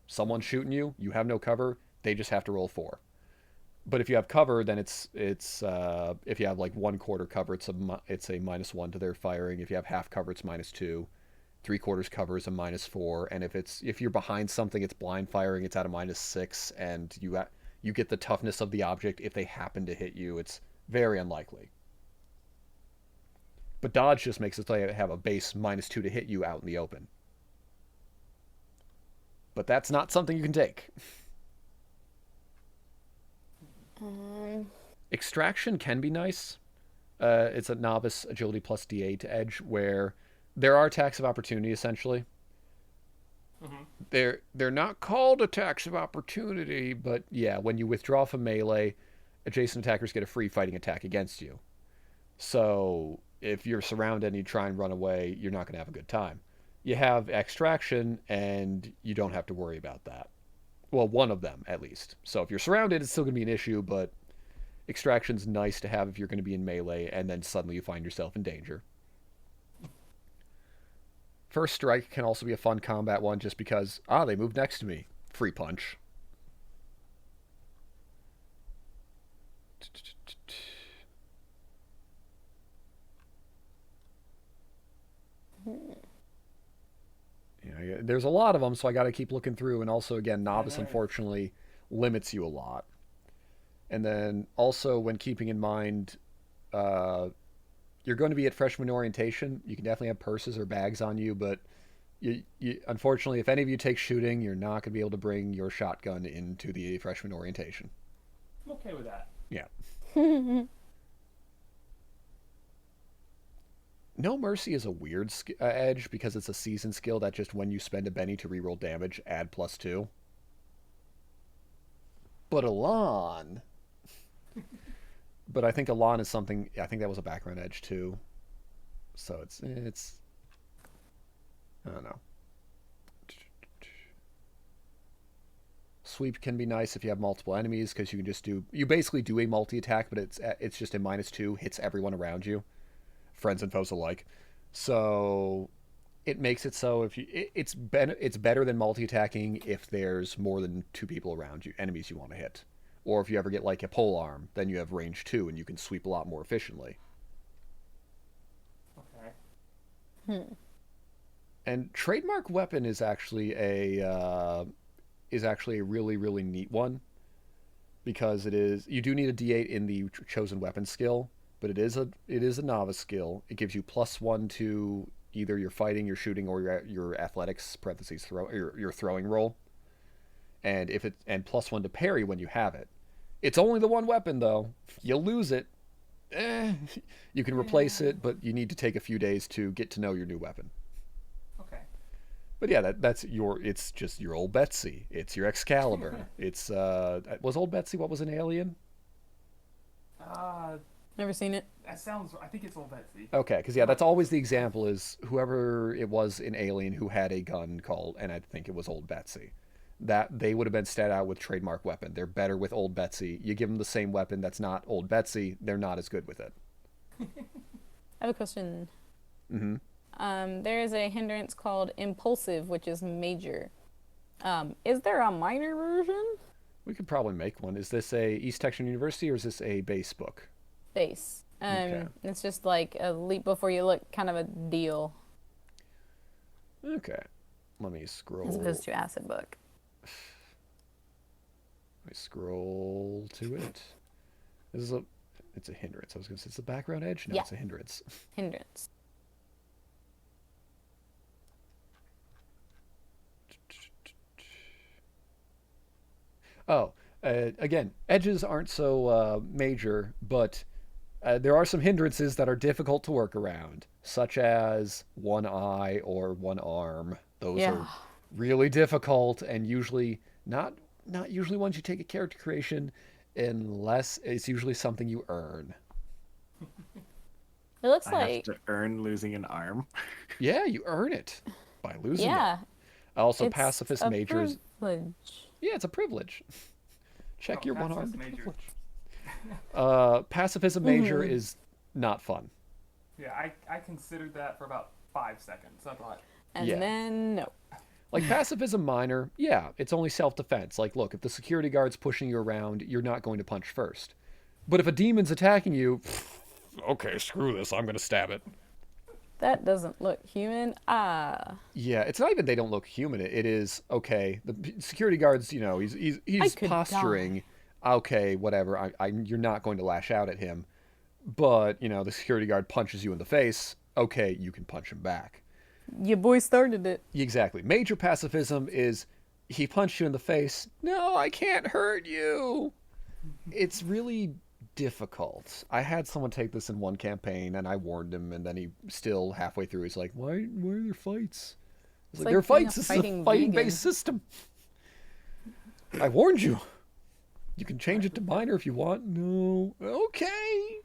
B: Someone's shooting you, you have no cover, they just have to roll 4. But if you have cover, then it's if you have like 1/4 cover, it's a -1 to their firing. If you have half cover, it's -2. 3/4 cover is a -4, and if you're behind something, it's blind firing. It's at a -6, and you get the toughness of the object. If they happen to hit you, it's very unlikely. But dodge just makes it so they have a base -2 to hit you out in the open. But that's not something you can take. Extraction can be nice. It's a novice agility plus D8 edge where there are attacks of opportunity essentially.
D: Mm-hmm.
B: They're not called attacks of opportunity, but yeah, when you withdraw from melee, adjacent attackers get a free fighting attack against you. So if you're surrounded and you try and run away, you're not going to have a good time. You have extraction, and you don't have to worry about that. Well, one of them at least. So if you're surrounded, it's still going to be an issue, but extraction's nice to have if you're going to be in melee, and then suddenly you find yourself in danger. First strike can also be a fun combat one, just because they moved next to me. Free punch. There's a lot of them, so I got to keep looking through. And also, again, novice unfortunately limits you a lot. And then also, when keeping in mind, you're going to be at freshman orientation, you can definitely have purses or bags on you, but unfortunately, if any of you take shooting, you're not going to be able to bring your shotgun into the freshman orientation.
D: I'm okay with that.
B: Yeah. No Mercy is a weird edge because it's a season skill that just when you spend a Benny to reroll damage, add +2. But Elan... But I think Elan is something... I think that was a background edge too. So it's I don't know. Sweep can be nice if you have multiple enemies because you can just do... You basically do a multi-attack, but it's just a -2, hits everyone around you. Friends and foes alike. So it makes it so if you it's better than multi-attacking if there's more than 2 people around you, enemies you want to hit. Or if you ever get like a pole arm, then you have range 2 and you can sweep a lot more efficiently.
D: Okay.
B: And trademark weapon is actually a really, really neat one, because you do need a D8 in the chosen weapon skill, but it is a novice skill. It gives you +1 to either your fighting, your shooting, or your athletics your throwing roll, and +1 to parry when you have it. It's only the one weapon though. You'll lose it. You can replace it, but you need to take a few days to get to know your new weapon.
D: Okay.
B: But yeah, it's just your old Betsy. It's your Excalibur. It's was old Betsy what was an alien?
A: Never seen it.
D: That sounds... I think it's Old Betsy.
B: Okay, because yeah, that's always the example, is whoever it was in Alien who had a gun called, and I think it was Old Betsy. That they would have been stat out with trademark weapon. They're better with Old Betsy. You give them the same weapon that's not Old Betsy, they're not as good with it.
A: I have a question.
B: Mm-hmm.
A: There is a hindrance called impulsive, which is major. Is there a minor version?
B: We could probably make one. Is this a East Texas University or is this a base book?
A: Base.
B: Okay.
A: It's just like a leap before you look kind of a deal.
B: Okay. Let me scroll.
A: As opposed to acid book.
B: I scroll to it. It's a hindrance. I was going to say it's a background edge. No,
A: Yeah.
B: It's a hindrance.
A: Hindrance.
B: Oh, again, edges aren't so major, but there are some hindrances that are difficult to work around, such as one eye or one arm. Those are really difficult, and usually not usually ones you take a character creation, unless it's usually something you earn.
A: It looks
C: I
A: like...
C: have to earn losing an arm.
B: Yeah, you earn it by losing
A: Yeah.
B: it. Also,
A: It's
B: pacifist
A: a
B: majors.
A: privilege.
B: Yeah, it's a privilege. Check your one arm.
D: Major.
B: Pacifism major is not fun.
D: Yeah, I considered that for about 5 seconds. I thought,
A: And
B: Yeah.
A: then, no.
B: Like pacifism minor, yeah, it's only self-defense. Like, look, if the security guard's pushing you around, you're not going to punch first. But if a demon's attacking you, okay, screw this, I'm going to stab it.
A: That doesn't look human.
B: Yeah, it's not even they don't look human. It is, okay, the security guard's, he's
A: could
B: posturing. Okay, whatever, you're not going to lash out at him. But, the security guard punches you in the face. Okay, you can punch him back.
A: Your boy started it.
B: Exactly. Major pacifism is he punched you in the face. No, I can't hurt you. It's really difficult. I had someone take this in one campaign, and I warned him, and then he still halfway through he's like, "Why are there fights?" It's
A: It's
B: like, there are
A: like being
B: fights.
A: a
B: This is a
A: fighting
B: fighting-based
A: vegan.
B: system. I warned you. You can change it to minor if you want. No. Okay.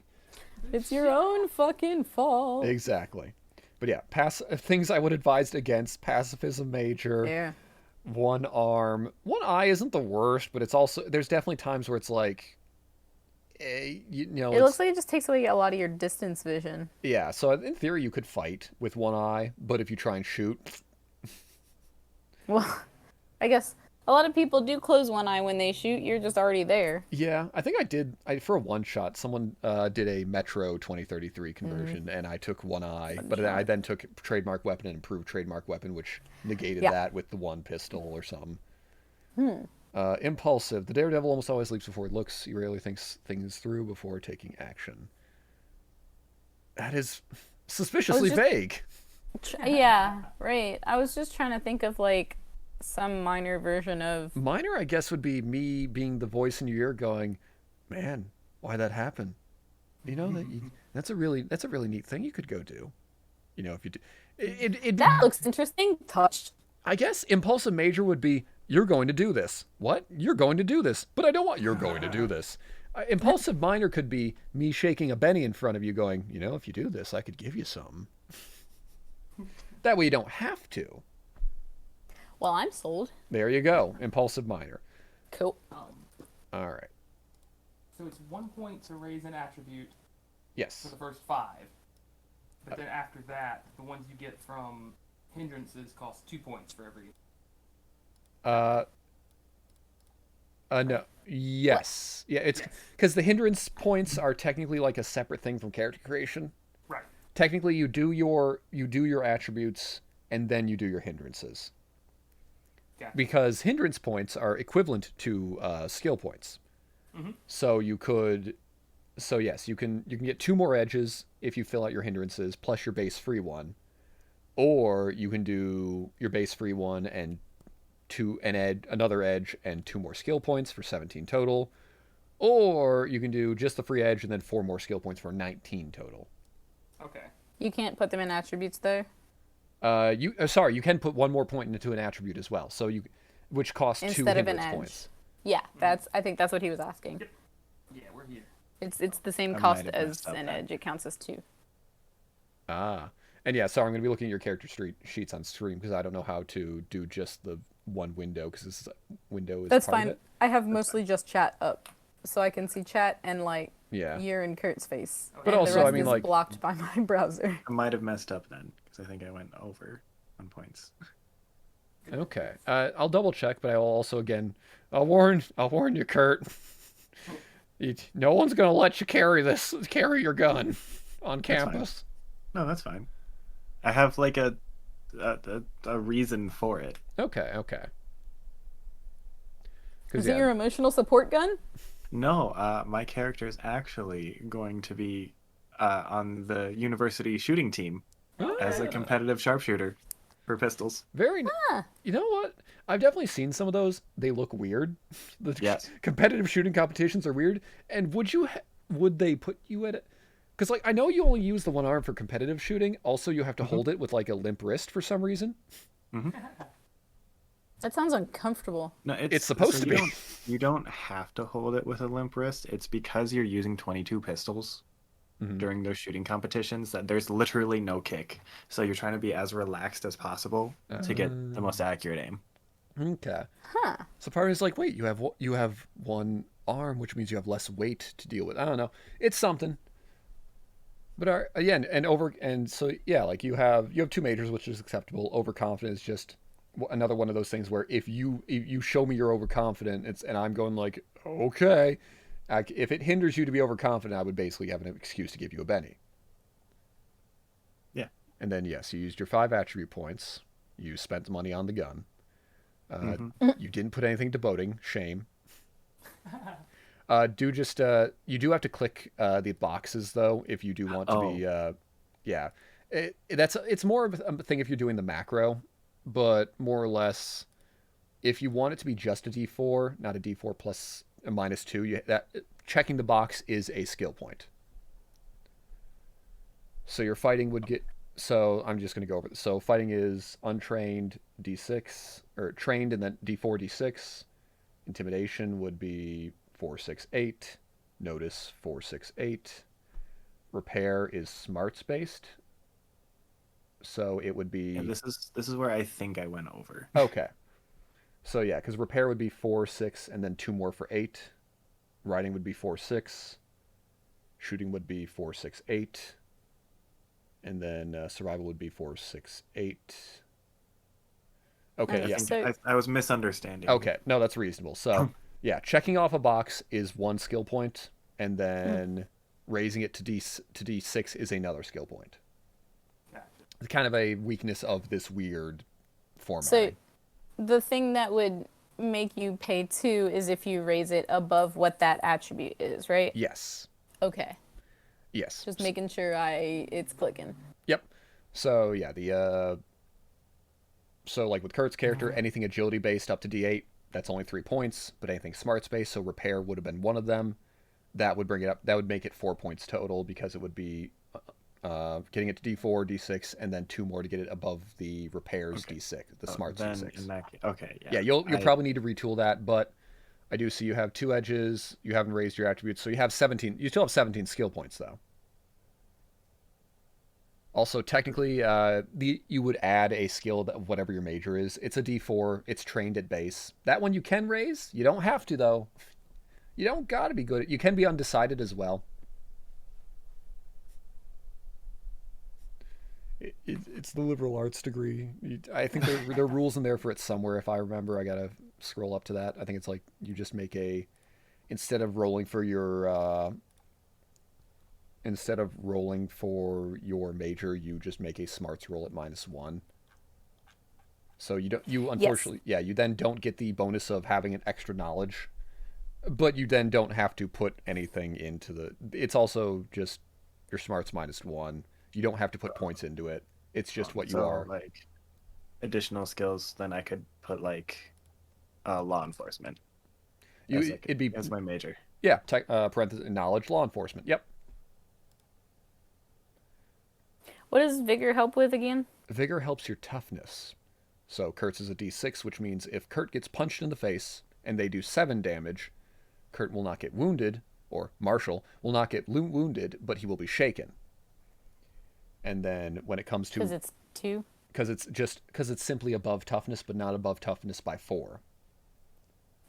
A: It's your own fucking fault.
B: Exactly. But yeah, things I would advise against: pacifism major,
A: Yeah.
B: one arm, one eye isn't the worst, but it's also there's definitely times where it's like, you know,
A: It looks
B: it's
A: like it just takes away a lot of your distance vision.
B: yeah. So in theory, you could fight with one eye, but if you try and shoot,
A: Well, I guess a lot of people do close one eye when they shoot. You're just already there.
B: yeah, I think I did. For a one shot, someone did a Metro 2033 conversion, and I took one eye, but I then took trademark weapon and improved trademark weapon, which negated
A: Yeah.
B: that with the one pistol or something. Impulsive. The daredevil almost always leaps before he looks. He rarely thinks things through before taking action. That is suspiciously
A: just-
B: vague.
A: Yeah, right. I was just trying to think of like some minor version of.
B: Minor, I guess, would be me being the voice in your ear going, man, why'd that happen? You know, that's a really neat thing you could go do. You know, if you do.
A: That looks interesting. Touched.
B: I guess impulsive major would be, you're going to do this. What? You're going to do this. But I don't want you're going to do this. Impulsive minor could be me shaking a Benny in front of you going, you know, if you do this, I could give you some. That way you don't have to.
A: Well, I'm sold.
B: There you go. Impulsive minor.
A: Cool.
B: All right.
D: So it's 1 point to raise an attribute for
B: Yes.
D: the first 5. But then after that, the ones you get from hindrances cost 2 points for every.
B: No. Yes. Yeah, it's because the hindrance points are technically like a separate thing from character creation.
D: Right.
B: Technically, you do your attributes and then you do your hindrances.
D: Gotcha.
B: Because hindrance points are equivalent to skill points.
D: Mhm.
B: So yes, you can get 2 more edges if you fill out your hindrances plus your base free one, or you can do your base free one and another edge and 2 more skill points for 17 total, or you can do just the free edge and then 4 more skill points for 19 total.
D: Okay.
A: You can't put them in attributes though.
B: You can put 1 more point into an attribute as well. So which costs 2
A: Instead of an
B: hindrance
A: edge.
B: points.
A: Yeah, I think that's what he was asking.
D: Yeah, we're here.
A: It's the same
C: I
A: cost
C: might have
A: as
C: messed up
A: an
C: then.
A: edge. It counts as 2.
B: Ah, and yeah, sorry, I'm going to be looking at your character sheets on stream because I don't know how to do just the one window because this window is
A: That's
B: part of
A: fine.
B: it.
A: I have mostly just chat up, so I can see chat and like
B: Yeah.
A: your and Kurt's face.
B: But
A: and
B: also,
A: the rest
B: I mean,
A: is
B: like-
A: blocked by my browser.
C: I might have messed up then because I think I went over on points.
B: Okay, I'll double check, but I will also I'll warn you, Kurt. No one's going to let you carry your gun on
C: fine.
B: campus.
C: No, that's fine. I have like a reason for it.
B: Okay.
A: Is it your emotional support gun?
C: No, my character is actually going to be on the university shooting team as a competitive sharpshooter for pistols.
B: Very. You know what? I've definitely seen some of those. They look weird. The
C: Yes.
B: competitive shooting competitions are weird. And would they put you at it? Because like I know you only use the one arm for competitive shooting. Also, you have to hold it with like a limp wrist for some reason.
A: That sounds uncomfortable.
C: No,
B: It's supposed to be.
C: You don't have to hold it with a limp wrist. It's because you're using 22 pistols during those shooting competitions that there's literally no kick. So you're trying to be as relaxed as possible to get the most accurate aim.
B: Okay. So part of it's like, wait, you have one arm, which means you have less weight to deal with. I don't know. It's something. But again, so yeah, like you have 2 majors, which is acceptable. Overconfident is just another one of those things where if you show me you're overconfident, and I'm going like, okay, if it hinders you to be overconfident, I would basically have an excuse to give you a Benny.
C: Yeah.
B: And then yes, you used your 5 attribute points. You spent the money on the gun. You didn't put anything to boating. Shame. You do have to click the boxes though if you do want to be. Yeah. It's more of a thing if you're doing the macro, but more or less, if you want it to be just a D4, not a D4 plus a -2, checking the box is a skill point. So your fighting would get So I'm just going to go over this. So fighting is untrained D6, or trained and then D4, D6. Intimidation would be 4, 6, 8. Notice 4, 6, 8. Repair is smarts based. So it would
C: Yeah,
B: be
C: this is where I think I went over.
B: okay. So yeah, because repair would be 4, 6, and then 2 more for 8. Riding would be 4, 6. Shooting would be 4, 6, 8. And then survival would be 4, 6, 8. Okay,
C: I
B: yeah.
C: think
A: So
C: I was misunderstanding.
B: Okay, no, that's reasonable. So yeah, checking off a box is one skill point, and then raising it to D6 is another skill point.
D: Gotcha.
B: It's kind of a weakness of this weird
A: so
B: formatting.
A: the thing that would make you pay 2 is if you raise it above what that attribute is, right?
B: Yes.
A: Okay.
B: Yes.
A: Just making sure it's clicking.
B: Yep. So yeah, so like with Kurt's character,
C: Mm-hmm.
B: anything agility based up to D8, that's only 3 points, but anything smarts based, so repair would have been one of them. That would bring it up. That would make it 4 points total because it would be getting it to D4, D6, and then 2 more to get it above the repairs
C: Okay.
B: D6, the
C: Oh,
B: smarts
C: then
B: D6.
C: in that case, okay, yeah.
B: Yeah, you'll probably need to retool that, but I do see you have 2 edges. You haven't raised your attributes, so you have 17. You still have 17 skill points though. Also, technically, you would add a skill of whatever your major is. It's a D4. It's trained at base. That one you can raise. You don't have to though. You don't got to be good at. You can be undecided as well. It's the liberal arts degree. I think there are rules in there for it somewhere. If I remember, I gotta scroll up to that. I think it's like you just make instead of rolling for your major, you just make a smarts roll at -1. So you unfortunately, yeah, you then don't get the bonus of having an extra knowledge, but you then don't have to put anything into it's also just your smarts -1. You don't have to put points into it. It's just what you
C: So,
B: are.
C: like additional skills, then I could put like law enforcement
B: It'd be
C: as my major.
B: yeah, parenthesis knowledge, law enforcement. Yep.
A: What does vigor help with again?
B: Vigor helps your toughness. So Kurt's is a D6, which means if Kurt gets punched in the face and they do 7 damage, Kurt will not get wounded, or Marshal will not get wounded, but he will be shaken. And then when it comes to
A: Because it's 2.
B: because it's simply above toughness, but not above toughness by 4.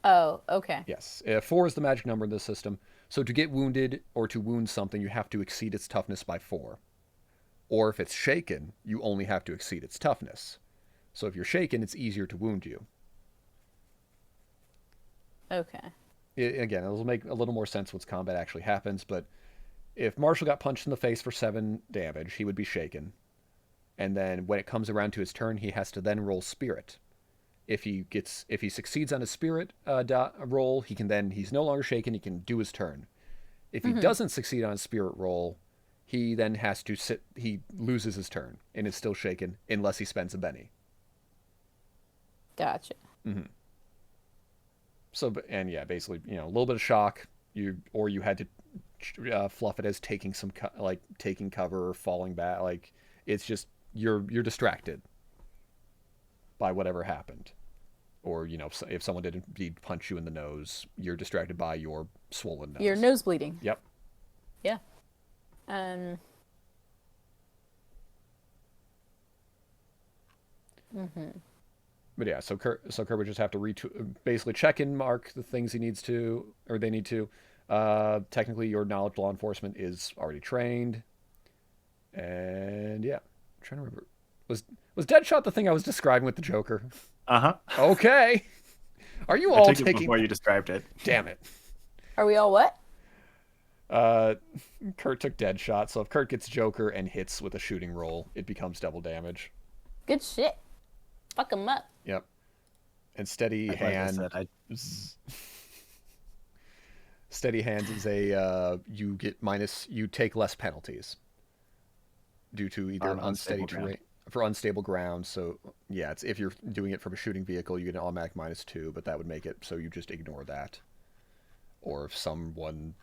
A: Oh, okay.
B: Yes, 4 is the magic number in this system. So to get wounded or to wound something, you have to exceed its toughness by 4. Or if it's shaken, you only have to exceed its toughness. So if you're shaken, it's easier to wound you.
A: Okay.
B: Again, it'll make a little more sense once combat actually happens, but if Marshall got punched in the face for 7 damage, he would be shaken. And then when it comes around to his turn, he has to then roll spirit. If he succeeds on his spirit roll, he's no longer shaken, he can do his turn. If he doesn't succeed on his spirit roll, he then has to he loses his turn and is still shaken unless he spends a Benny.
A: Gotcha.
B: So, and yeah, basically, a little bit of shock. You had to fluff it as taking taking cover or falling back. Like it's just you're distracted by whatever happened, or if someone did indeed punch you in the nose, you're distracted by your swollen nose.
A: Your nose bleeding.
B: Yep.
A: Yeah.
B: But yeah, so Kurt would just have to basically check and mark the things he needs to, or they need to. Technically, your knowledge law enforcement is already trained, and yeah, I'm trying to remember. Was Deadshot the thing I was describing with the Joker?
C: Uh-huh.
B: Okay. Are you
C: I
B: all
C: took it
B: taking?
C: before you described it.
B: Damn it.
A: Are we all what?
B: Kurt took Deadshot, so if Kurt gets Joker and hits with a shooting roll, it becomes double damage.
A: Good shit. Fuck him up.
B: Yep. And steady
C: Like
B: hand.
C: I said,
B: Steady hands is you take less penalties due to either
C: On
B: unsteady
C: unstable
B: terrain for unstable ground. So yeah, it's if you're doing it from a shooting vehicle, you get an automatic -2, but that would make it so you just ignore that. Or if someone,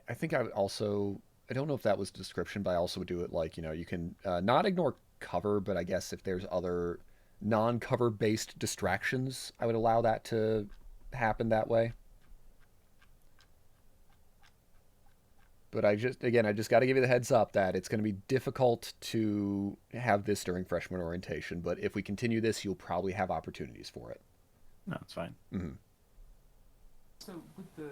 B: I think I would also I don't know if that was the description, but I also would do it like, you can not ignore cover, but I guess if there's other non-cover based distractions, I would allow that to happen that way. But I just got to give you the heads up that it's going to be difficult to have this during freshman orientation. But if we continue this, you'll probably have opportunities for it.
C: No, it's fine.
B: Mm-hmm.
D: So with the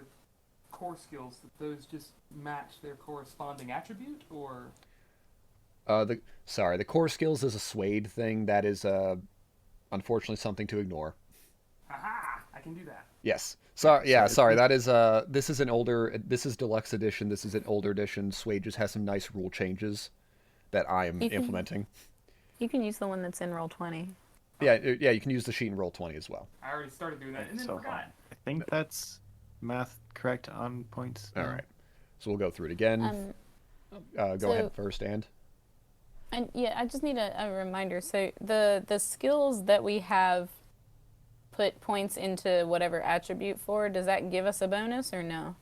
D: core skills, those just match their corresponding attribute, or?
B: The core skills is a Suede thing. That is unfortunately something to ignore.
D: Aha! I can do that.
B: Yes. Sorry. Yeah. Sorry. That is This is an older. This is deluxe edition. This is an older edition. Suede just has some nice rule changes that I am implementing.
A: You can use the one that's in Roll20.
B: Yeah. Yeah. You can use the sheet in Roll20 as well.
D: I already started doing that and then
C: So
D: forgot.
C: I think that's math correct on points.
B: All right. So we'll go through it again. Go ahead first, and
A: yeah, I just need a reminder. So the skills that we have put points into whatever attribute for, does that give us a bonus or no?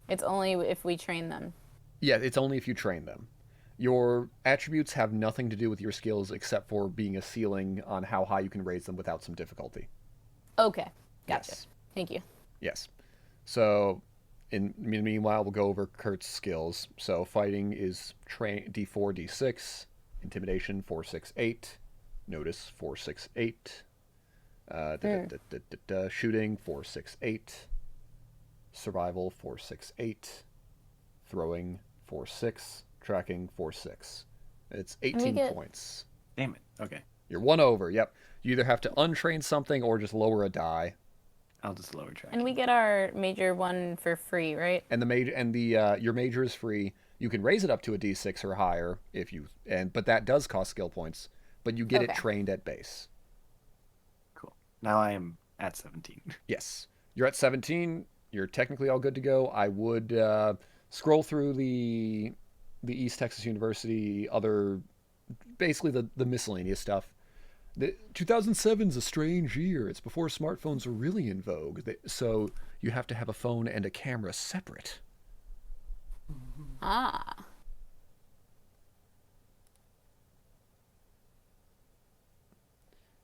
A: It's only if we train them.
B: Yeah, it's only if you train them. Your attributes have nothing to do with your skills except for being a ceiling on how high you can raise them without some difficulty.
A: Okay, gotcha.
B: Yes.
A: Thank you.
B: Yes. So, meanwhile, we'll go over Kurt's skills. So, fighting is D4, D6, intimidation 4, 6, 8, notice 4, 6, 8, shooting 4, 6, 8, survival 4, 6, 8, throwing 4, 6, tracking 4, 6. It's 18 points.
C: Damn it. Okay.
B: You're one over. Yep. You either have to untrain something or just lower a die.
C: I'll just lower track.
A: And we get our major one for free, right?
B: And your major is free. You can raise it up to a D6 or higher but that does cost skill points. But you get it trained at base.
C: Cool. Now I am at 17.
B: Yes, you're at 17. You're technically all good to go. I would scroll through the East Texas University basically the miscellaneous stuff. 2007 is a strange year. It's before smartphones were really in vogue. So you have to have a phone and a camera separate.
A: Ah.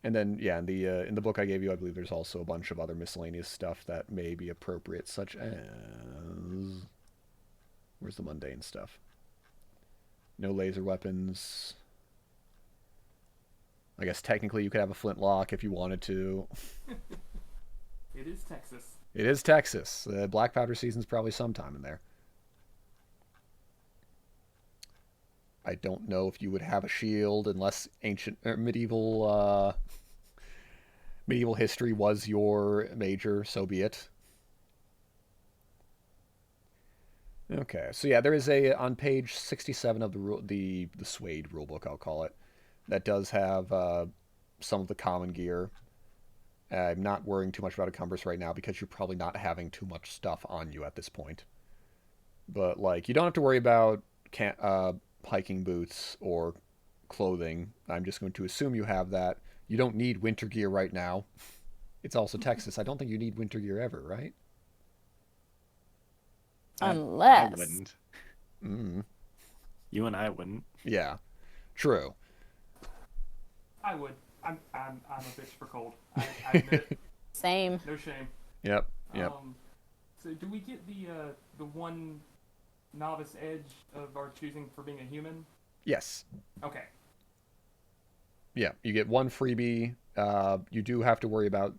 B: And then, yeah, in the book I gave you, I believe there's also a bunch of other miscellaneous stuff that may be appropriate, such as... Where's the mundane stuff? No laser weapons... I guess technically you could have a flintlock if you wanted to.
D: It is Texas.
B: It is Texas. Black powder season's probably sometime in there. I don't know if you would have a shield unless ancient or medieval history was your major. So be it. Okay, so yeah, there is on page 67 of the Suede rulebook, I'll call it. That does have some of the common gear. I'm not worrying too much about encumbrance right now because you're probably not having too much stuff on you at this point. But, you don't have to worry about hiking boots or clothing. I'm just going to assume you have that. You don't need winter gear right now. It's also Texas. I don't think you need winter gear ever, right?
A: Unless...
C: I wouldn't. You and I wouldn't.
B: Yeah, true.
D: I would. I'm a bitch for cold. I admit it.
A: Same.
D: No shame.
B: Yep.
D: So do we get the one novice edge of our choosing for being a human?
B: Yes.
D: Okay.
B: Yeah, you get one freebie. You do have to worry about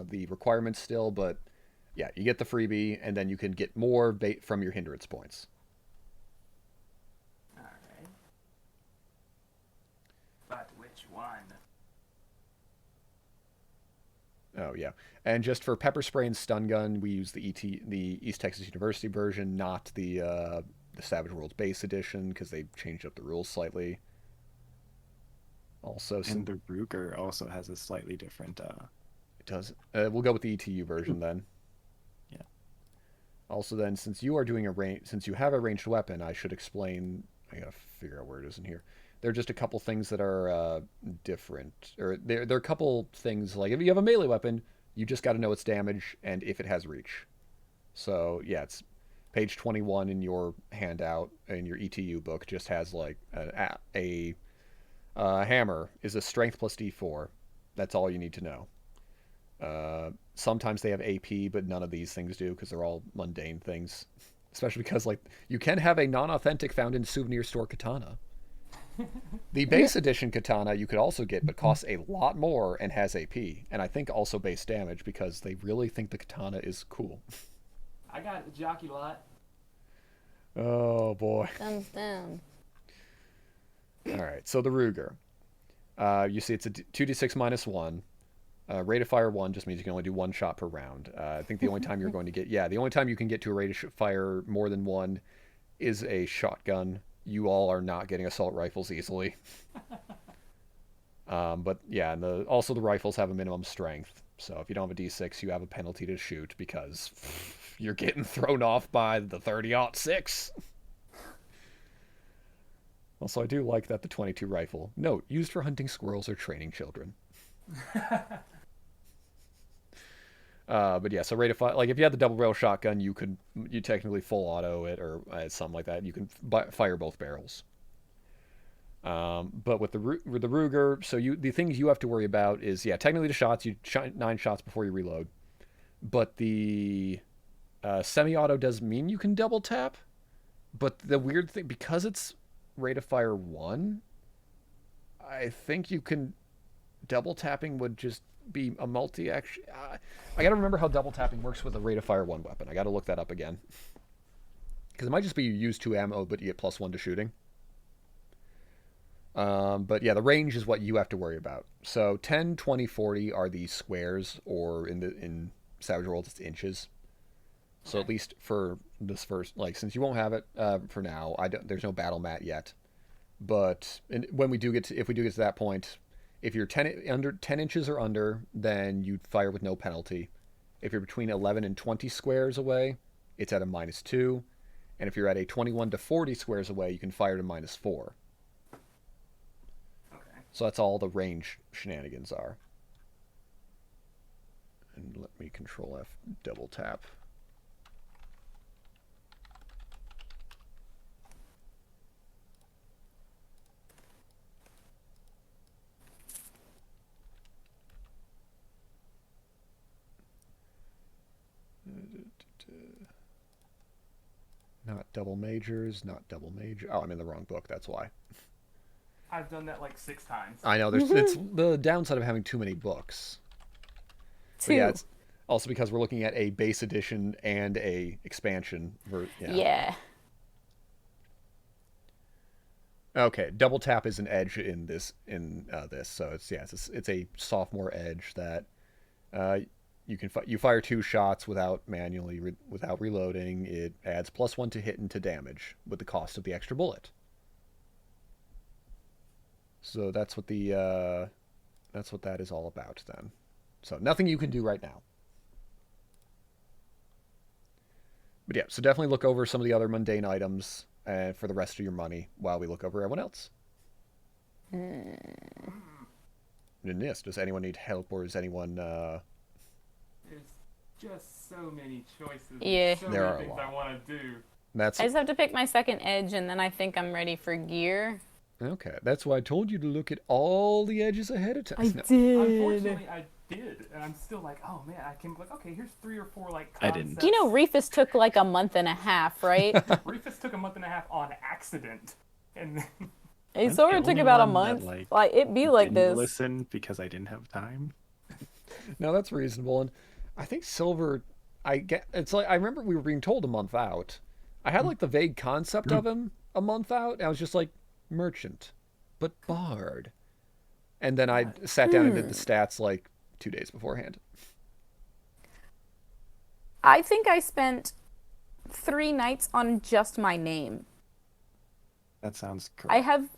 B: the requirements still, but yeah, you get the freebie, and then you can get more bait from your hindrance points.
D: All right. But which one?
B: Oh yeah, and just for pepper spray and stun gun, we use the East Texas University version, not the Savage Worlds base edition, because they changed up the rules slightly. Also,
C: and the Ruger also has a slightly different.
B: It does. We'll go with the ETU version then.
C: Yeah.
B: Also, then, since you have a ranged weapon, I should explain. I gotta figure out where it is in here. There are just a couple things that are different, or there are a couple things like if you have a melee weapon, you just got to know its damage and if it has reach. So yeah, Page 21 in your handout, in your ETU book, just has like a hammer is a strength plus D4. That's all you need to know. Sometimes they have AP, but none of these things do because they're all mundane things. Especially because like you can have a non-authentic found in souvenir store katana. The base edition katana you could also get, but costs a lot more and has AP, and I think also base damage because they really think the katana is cool.
D: I got a jockey lot.
B: Oh boy.
A: Thumbs down.
B: All right, so the Ruger. You see it's a 2d6 minus 1. Rate of fire 1 just means you can only do one shot per round. I think the only time you're going to get, the only time you can get to a rate of fire more than 1 is a shotgun. You all are not getting assault rifles easily. But yeah, and also the rifles have a minimum strength. So if you don't have a D6, you have a penalty to shoot because you're getting thrown off by the 30-06. Also, I do like that the 22 rifle. Note, used for hunting squirrels or training children. But yeah, so rate of fire, like if you had the double barrel shotgun, you technically full auto it or something like that. You can fire both barrels. But with the Ruger, so the things you have to worry about is technically the shots. You 9 shots before you reload, but the semi-auto does mean you can double tap. But the weird thing, because it's rate of fire 1, I think you can double tapping would just be a multi-action. I gotta remember how double tapping works with a rate of fire 1 weapon. I gotta look that up again. Because it might just be you use 2 ammo, but you get +1 to shooting. But yeah, the range is what you have to worry about. So 10, 20, 40 are the squares, or in Savage Worlds it's inches. So at least for this first, like, since you won't have it for now, there's no battle mat yet. But when we do get to, if we do get to that point, if you're 10 inches or under, then you fire with no penalty. If you're between 11 and 20 squares away, it's at a -2. And if you're at a 21 to 40 squares away, you can fire to -4.
D: Okay.
B: So that's all the range shenanigans are. And let me Control F double tap. Not double majors, not double major. Oh, I'm in the wrong book. That's why.
D: I've done that like 6 times.
B: I know. It's the downside of having too many books. But yeah, it's also because we're looking at a base edition and a expansion.
A: Yeah.
B: Okay, double tap is an edge in this. So it's a sophomore edge that you fire 2 shots without without reloading. It adds +1 to hit and to damage with the cost of the extra bullet. So that's what that is all about then. So nothing you can do right now. But yeah, so definitely look over some of the other mundane items for the rest of your money while we look over everyone else. In this, does anyone need help, or is anyone...
D: There's just so many choices.
A: Yeah.
D: So
B: There
D: many
B: are a
D: things
B: lot.
D: I want to do.
A: I just have to pick my second edge, and then I think I'm ready for gear.
B: Okay, that's why I told you to look at all the edges ahead of time. No.
D: Unfortunately, I did, and I'm still like, oh man, I can like, okay, here's 3 or 4 like
C: I
D: concepts.
C: didn't.
A: You know, Reefus took like a month and a half, right?
D: Reefus took a month and a half on accident, and then
A: It
C: I'm
A: sort
C: the
A: of took
C: only
A: about a
C: one that,
A: month. Like it be like
C: didn't
A: this.
C: listen because I didn't have time.
B: No, that's reasonable. And I think Silver, it's like, I remember we were being told a month out. I had like the vague concept of him a month out, and I was just like, merchant, but bard. And then I sat down and did the stats like 2 days beforehand.
A: I think I spent 3 nights on just my name.
C: That sounds correct.
A: I have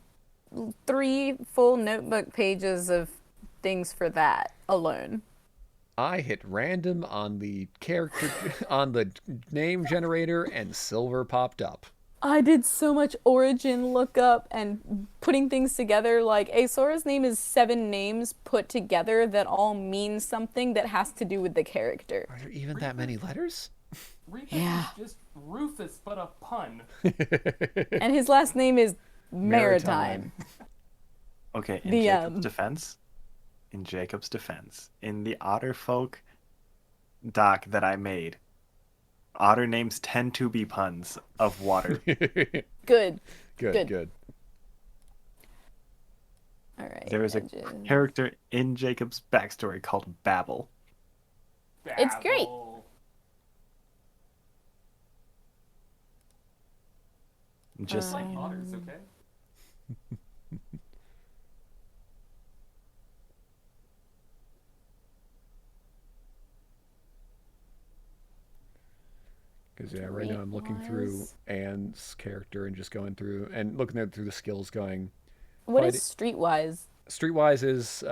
A: 3 full notebook pages of things for that alone.
B: I hit random on the character, on the name generator, and Silver popped up.
A: I did so much origin lookup and putting things together. Like, Asora's name is 7 names put together that all mean something that has to do with the character.
B: Are there even that many letters?
D: Rufus
A: Yeah.
D: is just Rufus, but a pun.
A: And his last name is Maritime.
C: Okay, in
A: The,
C: Jacob's defense, in the otter folk doc that I made, otter names tend to be puns of water.
A: Good.
B: Good.
A: All right.
C: There is a character in Jacob's backstory called Babel.
A: It's great.
D: Babble.
C: Just
D: Like otters, okay?
B: Because right now I'm looking through Anne's character and just going through and looking through the skills going.
A: What is Streetwise?
B: Streetwise is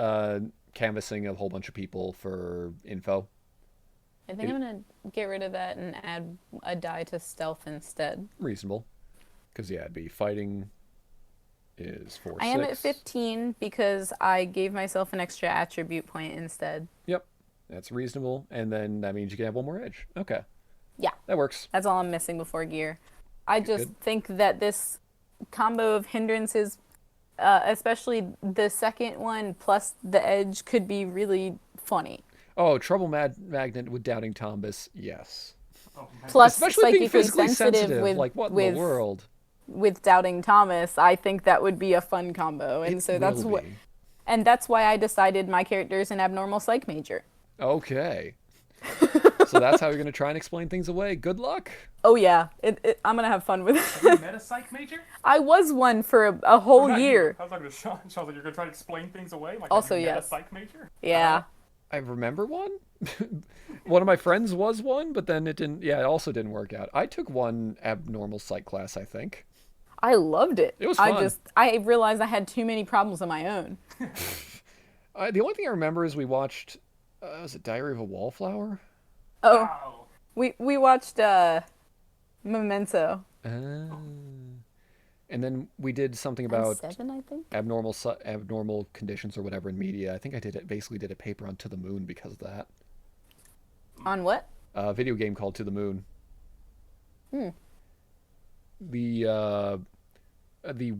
B: canvassing a whole bunch of people for info.
A: I think I'm going to get rid of that and add a die to stealth instead.
B: Reasonable. Because, yeah, it'd be fighting is 4,
A: I
B: 6.
A: am at 15 because I gave myself an extra attribute point instead.
B: Yep. That's reasonable. And then that means you can have one more edge. Okay.
A: Yeah.
B: That works.
A: That's all I'm missing before gear. I just think that this combo of hindrances, especially the second one plus the edge, could be really funny.
B: Oh, Trouble Magnet with Doubting Thomas, yes.
D: Oh, man.
A: Plus,
B: Especially being
A: psychically
B: physically sensitive,
A: with,
B: like what in
A: with,
B: the world?
A: with Doubting Thomas, I think that would be a fun combo. And so that's
B: will
A: what,
B: be.
A: and that's why I decided my character is an abnormal psych major.
B: Okay. So that's how you're going to try and explain things away. Good luck.
A: Oh yeah, I'm gonna have fun with
D: Have you
A: it.
D: met a psych major?
A: I was one for a whole
D: Not you.
A: year.
D: I was talking to Sean. Sean's like, you're gonna try to explain things away? Like,
A: Also,
D: have you met
A: yes.
D: a psych major?
A: Yeah.
B: I remember one. One of my friends was one, but then it didn't. Yeah, it also didn't work out. I took one abnormal psych class, I think.
A: I loved it.
B: It was fun.
A: I realized I had too many problems of my own.
B: The only thing I remember is we watched. Was it Diary of a Wallflower?
A: Oh,
D: Wow.
A: we watched Memento.
B: And then we did something
A: And
B: about
A: 7, I think.
B: abnormal conditions or whatever in media. I think I basically did a paper on To the Moon because of that.
A: On what?
B: A video game called To the Moon. The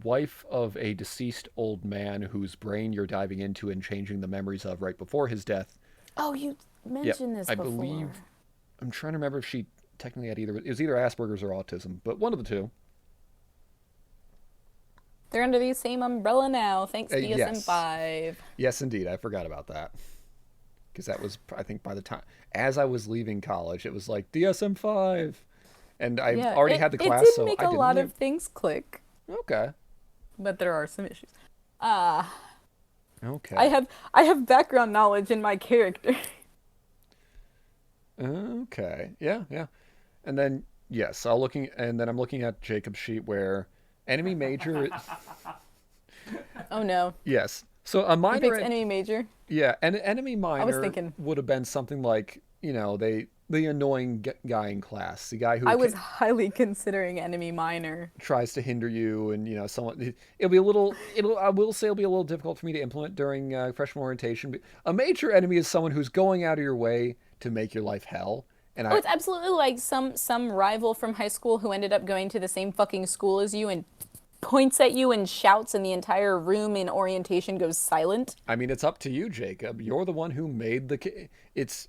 B: wife of a deceased old man whose brain you're diving into and changing the memories of right before his death.
A: Oh, you mentioned this
B: I
A: before.
B: believe. I'm trying to remember if she technically had either. It was either Asperger's or autism, but one of the two.
A: They're under the same umbrella now, thanks
B: Yes.
A: DSM-5.
B: Yes, indeed. I forgot about that. Because that was, I think, by the time, as I was leaving college, it was like DSM-5. And I already had the class, so I didn't.
A: It did make a lot of things click,
B: Okay.
A: but there are some issues.
B: Okay.
A: I have background knowledge in my character.
B: Okay. Yeah, yeah. And then, yes, I'm looking at Jacob's sheet where enemy major.
A: Oh no.
B: Yes. So a
A: He
B: minor.
A: picks enemy major.
B: Yeah, an enemy minor
A: thinking-
B: would have been something like, the annoying guy in class, the guy who
A: I was highly considering enemy minor.
B: tries to hinder you, and someone. It'll be a little. I will say it'll be a little difficult for me to implement during freshman orientation. But a major enemy is someone who's going out of your way to make your life hell. And
A: Oh, it's absolutely like some rival from high school who ended up going to the same fucking school as you and points at you and shouts, and the entire room in orientation goes silent.
B: I mean, it's up to you, Jacob. You're the one who made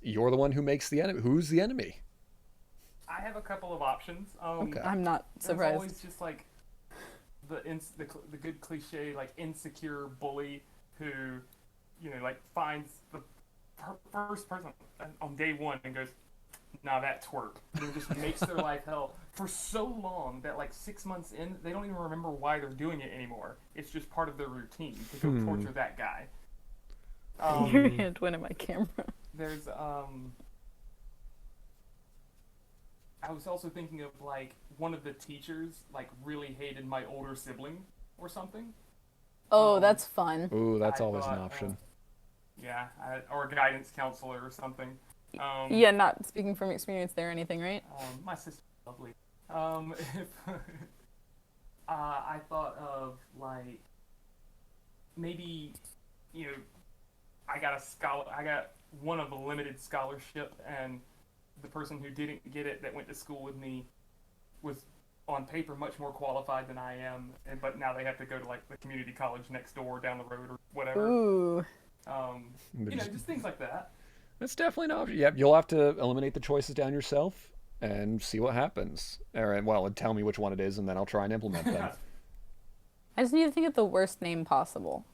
B: you're the one who makes the enemy. Who's the enemy?
D: I have a couple of options.
B: Okay.
A: I'm not
D: There's
A: surprised.
D: always just like the good cliche like insecure bully who, like finds the first person on day one and goes, "Nah, that twerp," and just makes their life hell for so long that like 6 months in, they don't even remember why they're doing it anymore. It's just part of their routine to go torture that guy.
A: Your hand went in my camera.
D: There's I was also thinking of like one of the teachers like really hated my older sibling or something.
A: Oh, that's fun.
B: Ooh, that's
D: I
B: always an
D: thought,
B: option.
D: Or a guidance counselor or something.
A: Yeah, not speaking from experience there or anything, right?
D: My sister's lovely. If, I thought of like maybe I got one of a limited scholarship, and the person who didn't get it that went to school with me was on paper much more qualified than I am, but now they have to go to like the community college next door down the road or whatever.
A: Ooh.
D: Just things like that.
B: That's definitely an option. Yeah, you'll have to eliminate the choices down yourself and see what happens. And tell me which one it is, and then I'll try and implement them.
A: I just need to think of the worst name possible.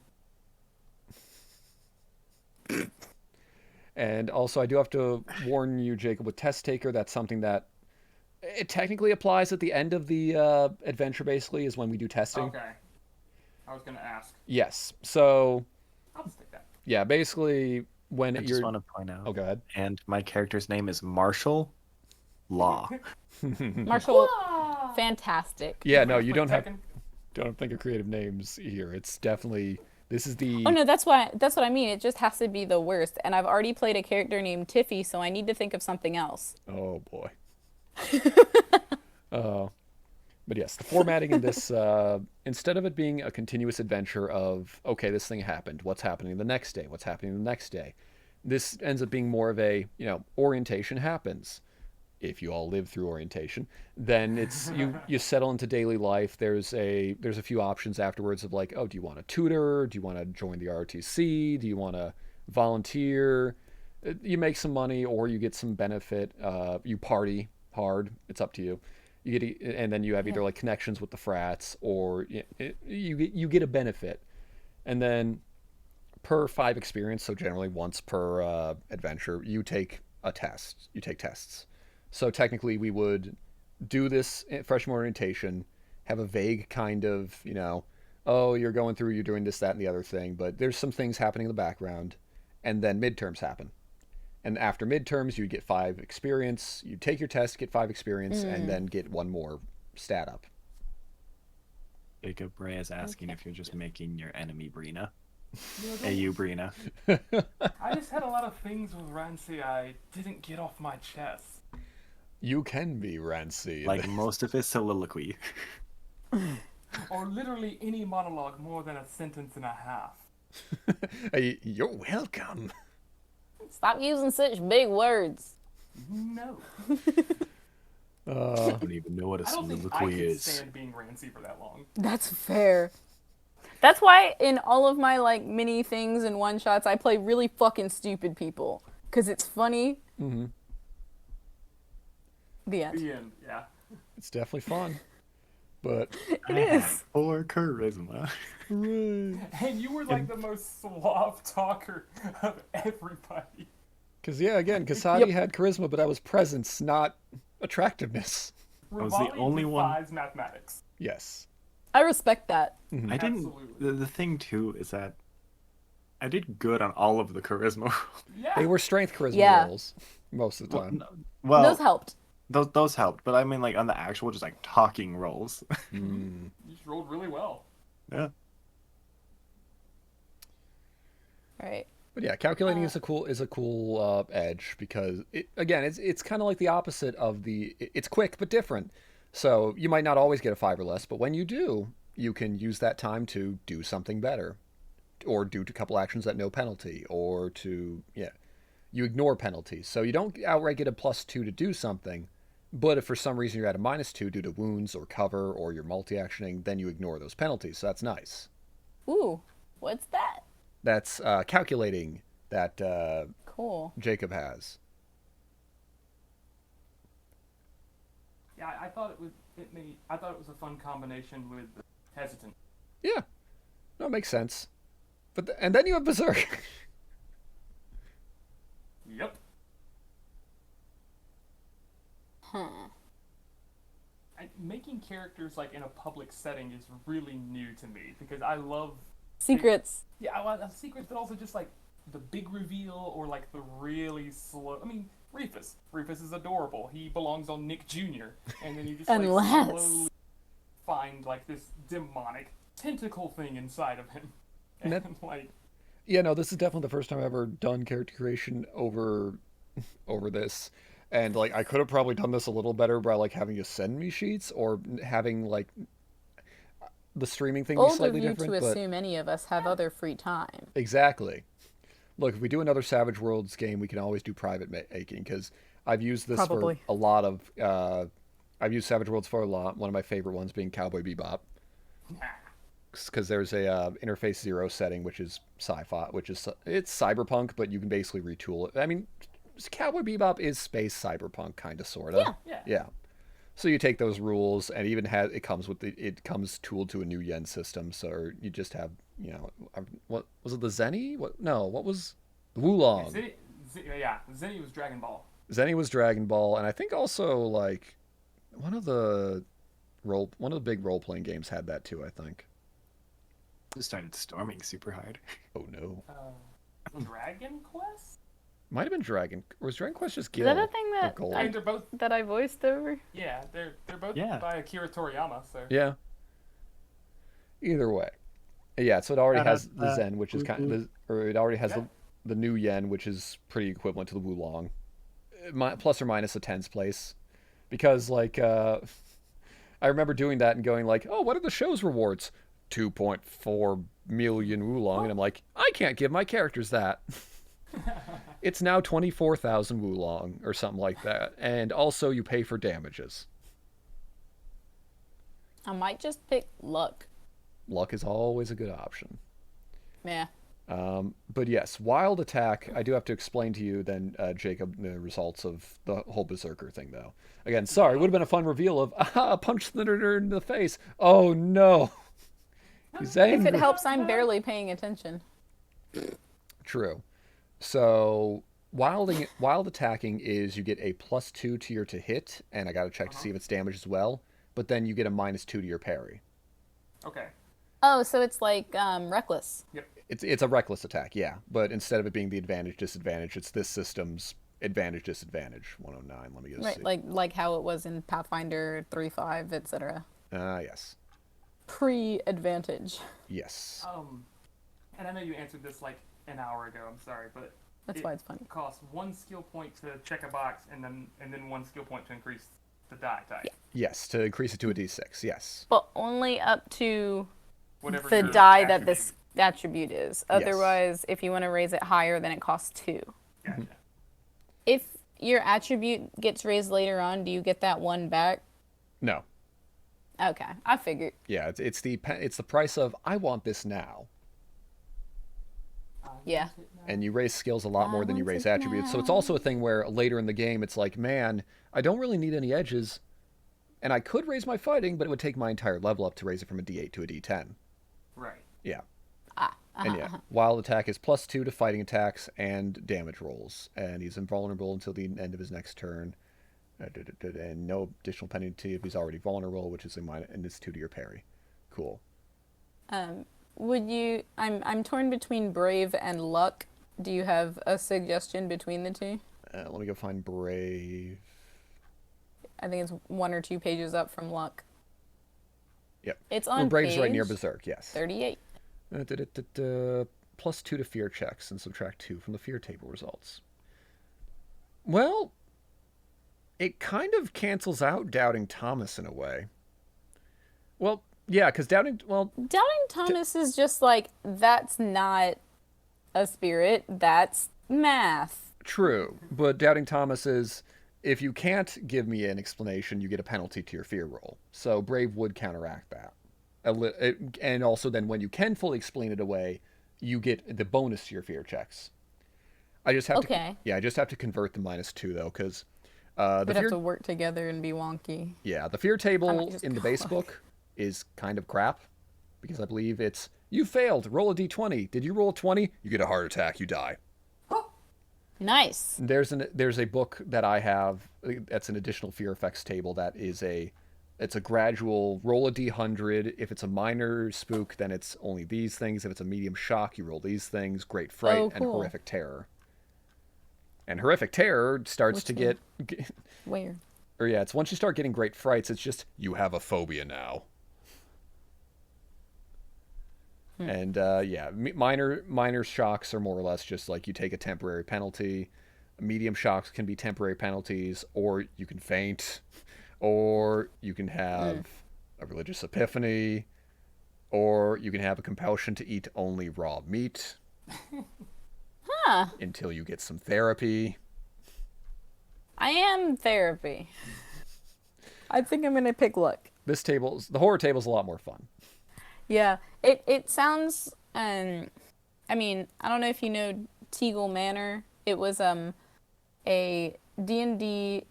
B: And also, I do have to warn you, Jacob, with Test Taker, that's something that it technically applies at the end of the adventure, basically, is when we do testing.
D: Okay. I was going to ask.
B: Yes. So,
D: I'll just take that.
B: yeah, basically, when
C: I
B: you're...
C: just want to point out.
B: Oh, go ahead.
C: And my character's name is Marshal Law.
A: Marshal, fantastic.
B: Yeah, no, you
D: Like
B: don't have...
D: Tekken.
B: Don't think of creative names here. It's definitely... This is the...
A: Oh no, that's what I mean. It just has to be the worst. And I've already played a character named Tiffy, so I need to think of something else.
B: Oh, boy. But yes, the formatting in this, instead of it being a continuous adventure of, okay, this thing happened, what's happening the next day, what's happening the next day, this ends up being more of a, orientation happens. If you all live through orientation, then it's you settle into daily life. There's a few options afterwards of like, oh, do you want to tutor? Do you want to join the ROTC? Do you want to volunteer? You make some money or you get some benefit. You party hard. It's up to you. And then you have either like connections with the frats or you get a benefit. And then per 5 experience, so generally once per adventure, you take a test. You take tests. So technically we would do this freshman orientation, have a vague kind of, oh, you're going through, you're doing this, that, and the other thing, but there's some things happening in the background, and then midterms happen. And after midterms, you get 5 experience, you take your test, get 5 experience, and then get 1 more stat up.
C: Jacob Ray is asking if you're just making your enemy Brina. Hey, you, Brina.
D: I just had a lot of things with Rancy I didn't get off my chest.
B: You can be Rancy.
C: Like most of his soliloquy.
D: Or literally any monologue more than a sentence and a half.
B: Hey, you're welcome.
A: Stop using such big words.
D: No.
C: I don't even know what a
D: I don't think I
C: soliloquy
D: could
C: is.
D: stand being Rancy for that long.
A: That's fair. That's why in all of my like mini things and one shots, I play really fucking stupid people because it's funny.
B: Mm-hmm.
A: The end.
D: The end, yeah.
B: It's definitely fun. But
A: It is.
C: 4 charisma.
D: And you were like the most suave talker of everybody.
B: Because, again, Kasadi had charisma, but that was presence, not attractiveness.
C: I was the only one-
D: defies mathematics.
B: Yes.
A: I respect that.
C: I didn't.
D: Absolutely.
C: The thing too is that I did good on all of the charisma.
D: Yeah.
B: They were strength charisma
A: Yeah.
B: rolls most of the time.
C: Well,
A: Those helped.
C: those helped, but I mean like on the actual just like talking rolls.
D: You just rolled really well.
C: Yeah.
A: Right.
B: But yeah, calculating is a cool edge because it's kind of like the opposite of it's quick but different. So you might not always get a 5 or less, but when you do, you can use that time to do something better, or do a couple actions at no penalty, or you ignore penalties. So you don't outright get a +2 to do something, but if for some reason you're at a -2 due to wounds or cover or you're multi-actioning, then you ignore those penalties. So that's nice.
A: Ooh, what's that?
B: That's calculating that
A: Cool.
B: Jacob has.
D: Yeah, I thought it was a fun combination with hesitant.
B: Yeah, no, it makes sense. But and then you have Berserk.
D: Yep. Making characters like in a public setting is really new to me because I love
A: Secrets.
D: Yeah, I love secrets, but also just like the big reveal or like the really slow. I mean, Rufus. Rufus is adorable. He belongs on Nick Jr. And then you just like
A: Unless-
D: slowly find like this demonic tentacle thing inside of him, and like.
B: Yeah, no, this is definitely the first time I've ever done character creation over this. And like I could have probably done this a little better by like having you send me sheets or having like the streaming thing be
A: Bold of
B: slightly
A: you
B: different.
A: to
B: But
A: assume any of us have other free time.
B: exactly. Look, if we do another Savage Worlds game, we can always do private making because I've used this
A: Probably.
B: for a lot of. I've used Savage Worlds for a lot. One of my favorite ones being Cowboy Bebop, because there's a interface 0 setting, which is sci-fi, which is it's cyberpunk, but you can basically retool it. I mean, Cowboy Bebop is space cyberpunk, kind of, sorta.
D: Yeah.
B: So you take those rules, and even it comes tooled to a new yen system. So you just have, what was it, the Zenny? What was Wulong?
D: Zenny was Dragon Ball.
B: Zenny was Dragon Ball, and I think also like one of the big role playing games had that too. I think.
C: Just started storming super hard.
B: Oh no.
D: Dragon Quest?
B: Might have been Dragon. Or was Dragon Quest just
A: Is
B: Gil?
A: that a thing
B: or Gold?
D: I mean, they're both.
A: that I voiced over?
D: Yeah, they're both
C: Yeah.
D: by Akira Toriyama. So.
B: Yeah. Either way. Yeah, so it already has the Zen, which is it already has the new yen, which is pretty equivalent to the Wulong, plus or minus a tens place, because like I remember doing that and going like, oh, what are the show's rewards? 2.4 million Wulong, and I'm like, I can't give my characters that. It's now 24,000 Wulong or something like that, and also you pay for damages.
A: I might just pick luck.
B: Luck is always a good option.
A: Yeah.
B: But yes, Wild Attack, I do have to explain to you then, Jacob, the results of the whole Berserker thing, though. Again, sorry, it would have been a fun reveal of, punch the nerd in the face. Oh, no. He's angry.
A: If it helps, I'm barely paying attention.
B: True. So, wild attacking is you get a +2 to your to hit, and I got to check to see if it's damage as well, but then you get a -2 to your parry.
D: Okay.
A: Oh, so it's like reckless.
D: Yep.
B: It's a reckless attack, yeah. But instead of it being the advantage disadvantage, it's this system's advantage disadvantage 109. Let me just see.
A: Like how it was in Pathfinder 3.5, etc.
B: Yes.
A: Pre-advantage.
B: Yes.
D: And I know you answered this like an hour ago. I'm sorry, but
A: That's why it's funny.
D: It costs 1 skill point to check a box, and then 1 skill point to increase the die type.
A: Yeah.
B: Yes, to increase it to a d6. Yes.
A: But only up to
D: Whatever
A: the
D: your
A: die that
D: attribute.
A: this attribute is. Otherwise, if you want to raise it higher, then it costs 2.
D: Gotcha.
A: If your attribute gets raised later on, do you get that 1 back?
B: No.
A: Okay, I figured.
B: Yeah, it's the price of I want this now.
A: Yeah.
B: And you raise skills a lot more than you raise attributes. So it's also a thing where later in the game it's like, man, I don't really need any edges, and I could raise my fighting, but it would take my entire level up to raise it from a d8 to a d10.
D: Right.
B: Yeah. And yeah, Wild Attack is +2 to fighting attacks and damage rolls, and he's invulnerable until the end of his next turn. And no additional penalty if he's already vulnerable, which is and it's 2 to your parry. Cool.
A: Would you? I'm torn between brave and luck. Do you have a suggestion between the two?
B: Let me go find Brave.
A: I think it's 1 or 2 pages up from luck.
B: Yep.
A: It's on
B: Brave's
A: page
B: right near Berserk, yes.
A: 38.
B: +2 to fear checks and subtract 2 from the fear table results. Well, it kind of cancels out Doubting Thomas in a way. Well, yeah, because Doubting
A: Thomas is just like, that's not a spirit, that's math.
B: True, but Doubting Thomas is, if you can't give me an explanation, you get a penalty to your fear roll. So Brave would counteract that. And also then when you can fully explain it away, you get the bonus to your fear checks. I just have to convert the -2 though, because
A: We'd have to work together and be wonky.
B: Yeah, the fear table in the base book is kind of crap, because I believe it's, you failed, roll a d20. Did you roll a 20? You get a heart attack, you die.
A: Nice.
B: There's a book that I have that's an additional fear effects table that is it's a gradual roll a d100. If it's a minor spook, then it's only these things. If it's a medium shock, you roll these things. Great fright and horrific terror. And horrific terror starts to get
A: where?
B: Or yeah, it's once you start getting great frights, it's just you have a phobia now. And minor shocks are more or less just like you take a temporary penalty. Medium shocks can be temporary penalties, or you can faint, or you can have a religious epiphany, or you can have a compulsion to eat only raw meat until you get some therapy.
A: I am therapy. I think I'm gonna pick luck.
B: The horror table's a lot more fun.
A: Yeah, it sounds. I mean, I don't know if you know Teagle Manor. It was a D&D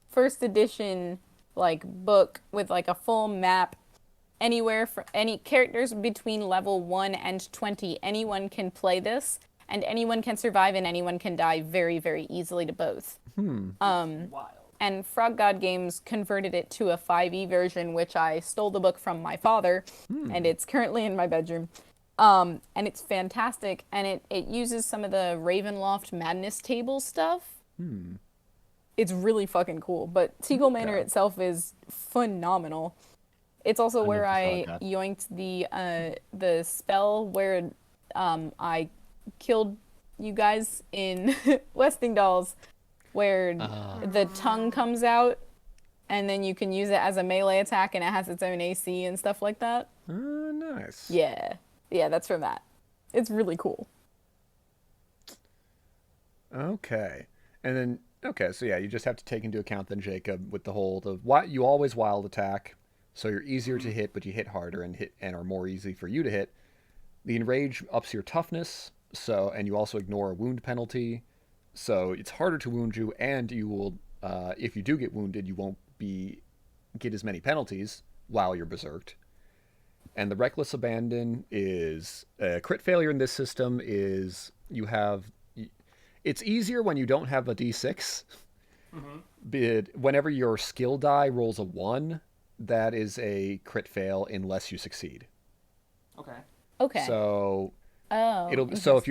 A: first edition like book with like a full map. Anywhere for any characters between level 1 and 20, anyone can play this, and anyone can survive and anyone can die very, very easily to both.
D: Wild.
A: And Frog God Games converted it to a 5e version, which I stole the book from my father, and it's currently in my bedroom. And it's fantastic, and it uses some of the Ravenloft Madness table stuff. It's really fucking cool, but Teagle Manor itself is phenomenal. It's also where I yoinked the spell where I killed you guys in Westingdalls, where the tongue comes out, and then you can use it as a melee attack, and it has its own AC and stuff like that.
B: Nice.
A: Yeah, that's from that. It's really cool.
B: Okay. And then, so yeah, you just have to take into account then, Jacob, with you always wild attack, so you're easier to hit, but you hit harder and are more easy for you to hit. The enrage ups your toughness, and you also ignore a wound penalty, so it's harder to wound you, and you will, if you do get wounded, you won't get as many penalties while you're berserked. And the reckless abandon is crit failure in this system is it's easier when you don't have a d6. But whenever your skill die rolls a 1, that is a crit fail unless you succeed.
A: Okay.
B: So if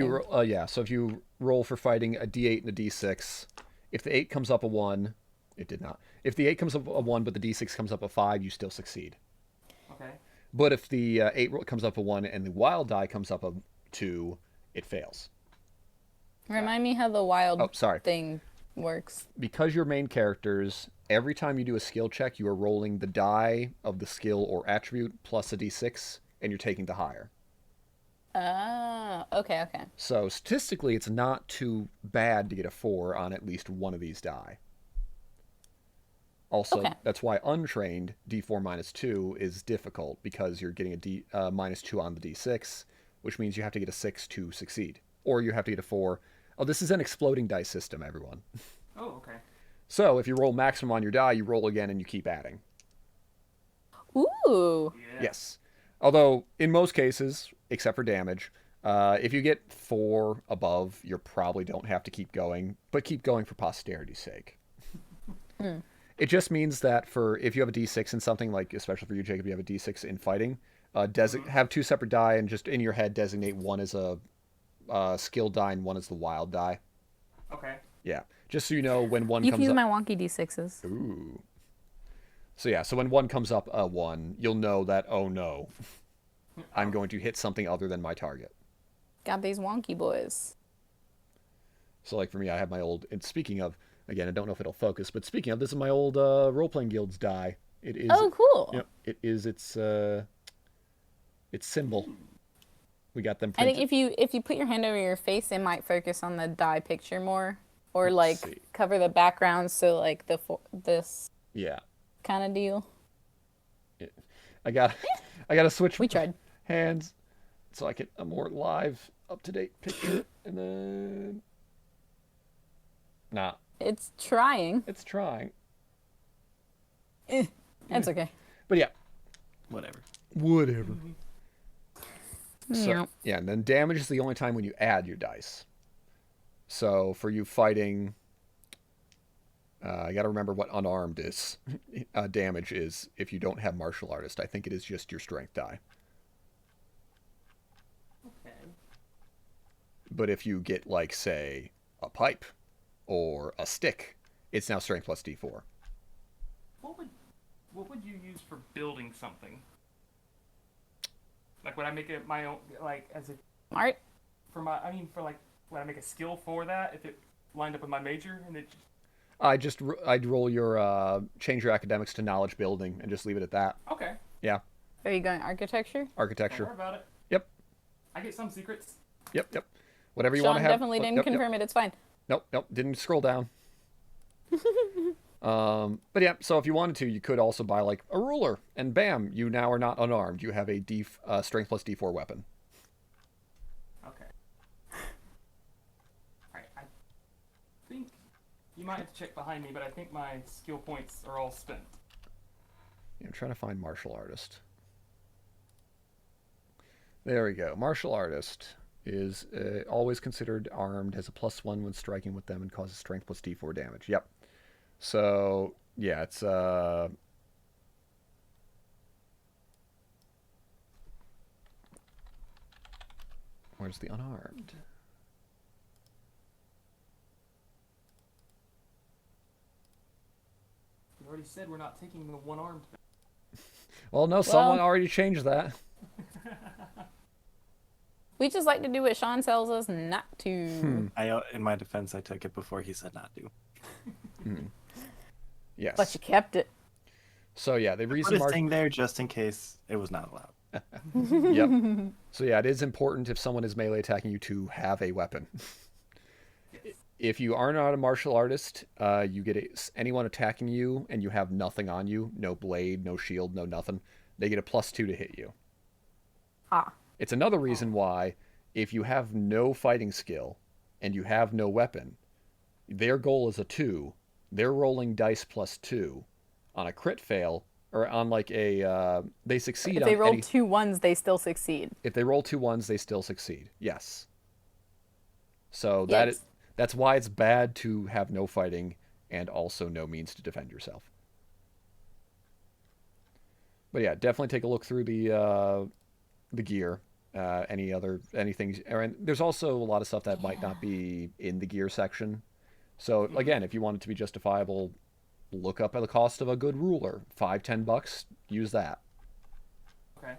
B: you roll for fighting a d8 and a d6, if the 8 comes up a 1, it did not. If the 8 comes up a 1 but the d6 comes up a 5, you still succeed.
D: Okay.
B: But if the 8 comes up a 1 and the wild die comes up a 2, it fails.
A: Remind me how the wild thing works.
B: Because you're main characters, every time you do a skill check, you are rolling the die of the skill or attribute plus a d6, and you're taking the higher.
A: Okay.
B: So statistically, it's not too bad to get a 4 on at least one of these die. Also, that's why untrained d4 minus 2 is difficult, because you're getting a minus 2 on the d6, which means you have to get a 6 to succeed. Or you have to get a 4. Oh, this is an exploding dice system, everyone.
D: Oh, okay.
B: So if you roll maximum on your die, you roll again and you keep adding.
A: Ooh.
D: Yeah.
B: Yes. Although, in most cases, except for damage, if you get 4 above, you probably don't have to keep going, but keep going for posterity's sake. It just means that if you have a d6 in something, like especially for you, Jacob, you have a d6 in fighting, have 2 separate die and just in your head designate one as a skill die and one as the wild die.
D: Okay.
B: Yeah. Just so you know when one
A: You
B: comes
A: can use
B: up.
A: my wonky d6s.
B: Ooh. So when one comes up a 1, you'll know that, oh no, I'm going to hit something other than my target.
A: Got these wonky boys.
B: So like for me, I have my old, and speaking of, again, I don't know if it'll focus, but speaking of, this is my old role-playing guild's die. It is.
A: Oh, cool.
B: Yep. It is its symbol. We got them
A: I
B: printed.
A: think if you put your hand over your face, it might focus on the die picture more, or
B: Let's see.
A: cover the background, so like this
B: Yeah.
A: kind of deal.
B: I got to switch
A: We tried.
B: hands so I get a more live, up-to-date picture, and then nah.
A: It's trying.
B: It's trying.
A: That's okay.
B: But yeah.
C: Whatever.
B: So, yeah, and then damage is the only time when you add your dice. So for you fighting, I got to remember what unarmed is. Damage is if you don't have martial artist. I think it is just your strength die.
D: Okay.
B: But if you get, like, say, a pipe or a stick, it's now strength plus d4.
D: What would you use for building something? Like, would I make it my own, like, as a
A: Art?
D: for my? I mean, for like, would I make a skill for that if it lined up with my major and it?
B: I'd roll your change your academics to knowledge building and just leave it at that.
D: Okay.
B: Yeah.
A: Are you going architecture?
D: Don't
B: Architecture.
D: worry about it.
B: Yep.
D: I get some secrets.
B: Yep. Whatever you want
A: Sean
B: to have.
A: definitely didn't confirm it. It's fine.
B: Nope. Didn't scroll down. But yeah, so if you wanted to, you could also buy like a ruler, and bam, you now are not unarmed. You have a strength plus D4 weapon.
D: Okay. Alright, I think you might have to check behind me, but I think my skill points are all spent.
B: Yeah, I'm trying to find martial artist. There we go. Martial artist is always considered armed, has a +1 when striking with them, and causes strength plus D4 damage. Yep. So yeah, it's where's the unarmed?
D: You already said we're not taking the one-armed.
B: Well, no, someone already changed that.
A: We just like to do what Sean tells us not to.
C: In my defense, I took it before he said not to.
B: Yes.
A: But you kept it.
B: So yeah, the reason
C: Put a thing there just in case it was not allowed.
B: Yep. So yeah, it is important if someone is melee attacking you to have a weapon. If you are not a martial artist, you get anyone attacking you and you have nothing on you, no blade, no shield, no nothing, they get a +2 to hit you.
A: Ah.
B: It's another reason why if you have no fighting skill and you have no weapon, their goal is a 2, they're rolling dice +2 on a crit fail, or on like a they succeed.
A: If they roll 2 1s, they still succeed.
B: If they roll 2 1s, they still succeed. Yes. So
A: Yes.
B: that's why it's bad to have no fighting and also no means to defend yourself. But yeah, definitely take a look through the gear. Anything. And there's also a lot of stuff that might not be in the gear section. So again, if you want it to be justifiable, look up at the cost of a good ruler. $5-10. Use that.
D: Okay.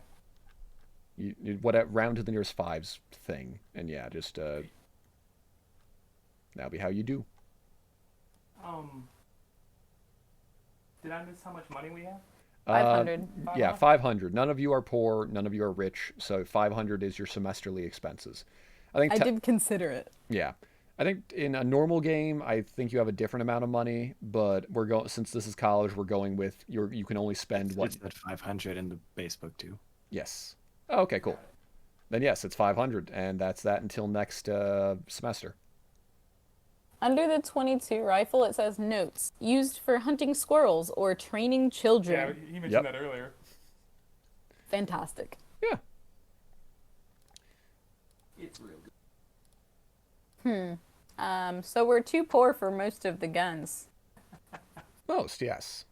B: Round to the nearest 5s thing, and yeah, just that'll be how you do.
D: Did I miss how much money we have?
A: 500.
B: Yeah, 500. None of you are poor. None of you are rich. So 500 is your semesterly expenses. I
A: did consider it.
B: Yeah. I think in a normal game, I think you have a different amount of money, but since this is college, we're going with you can only spend what?
C: It's at 500 in the base book too.
B: Yes. Oh, okay, cool. Then yes, it's 500, and that's that until next semester.
A: Under the 22 rifle, it says notes used for hunting squirrels or training children.
D: Yeah, he mentioned that earlier.
A: Fantastic.
B: Yeah.
D: It's real good.
A: So we're too poor for most of the guns.
B: Most, yes.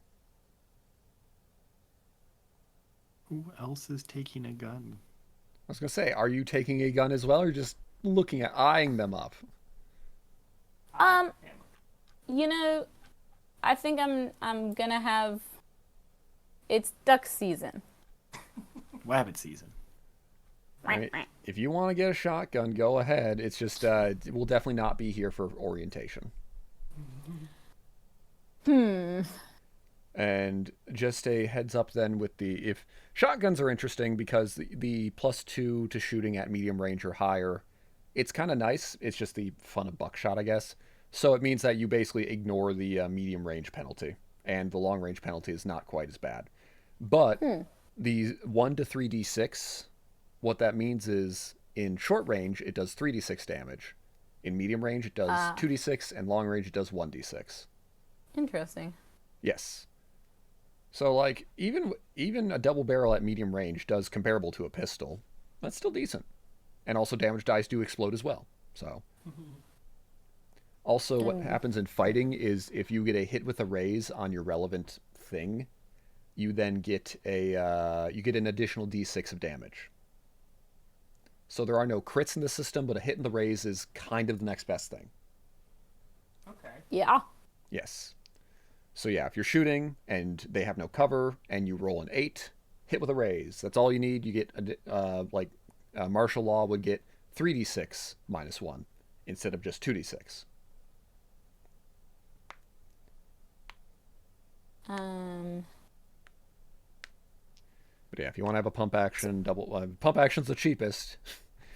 C: Who else is taking a gun?
B: I was gonna say, are you taking a gun as well, or just eyeing them up?
A: I think I'm gonna have. It's duck season.
C: Rabbit season.
B: I mean, if you want to get a shotgun, go ahead. It's just we'll definitely not be here for orientation. And just a heads up then if shotguns are interesting because the +2 to shooting at medium range or higher, it's kind of nice. It's just the fun of buckshot, I guess. So it means that you basically ignore the medium range penalty, and the long range penalty is not quite as bad. But the 1 to 3d6, what that means is in short range it does 3d6 damage, in medium range it does 2d6, and long range it does 1d6.
A: Interesting.
B: Yes. So like even a double barrel at medium range does comparable to a pistol. That's still decent. And also damage dice do explode as well. So also what happens in fighting is if you get a hit with a raise on your relevant thing, you then get an additional d6 of damage. So there are no crits in the system, but a hit in the raise is kind of the next best thing.
D: Okay.
A: Yeah.
B: Yes. So yeah, if you're shooting and they have no cover and you roll an 8, hit with a raise. That's all you need. You get martial law would get 3d6 -1 instead of just 2d6. But yeah, if you want to have a pump action, pump action's the cheapest.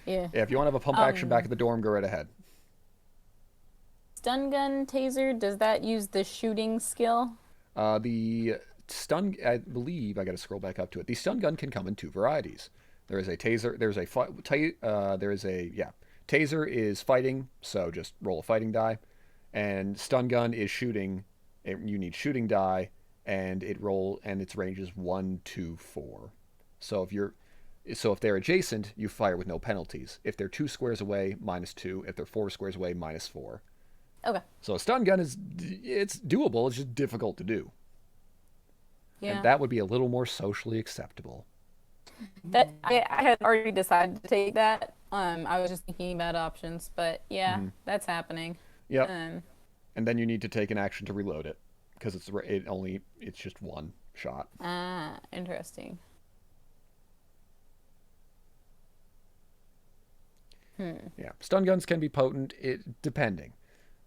A: Yeah.
B: Yeah, if you want to have a pump action back at the dorm, go right ahead.
A: stun gun taser, does that use the shooting skill?
B: The stun, I believe, I got to scroll back up to it. The stun gun can come in two varieties. There is a taser. Taser is fighting, so just roll a fighting die, and stun gun is shooting. You need shooting die, and its range is 1, 2, 4. So if they're adjacent, you fire with no penalties. If they're 2 squares away, -2. If they're 4 squares away, -4.
A: Okay.
B: So a stun gun it's doable. It's just difficult to do.
A: Yeah.
B: And that would be a little more socially acceptable.
A: That I had already decided to take that. I was just thinking about options, but yeah, that's happening.
B: Yep. And then you need to take an action to reload it because it's just one shot.
A: Ah, interesting.
B: Yeah, stun guns can be potent, depending.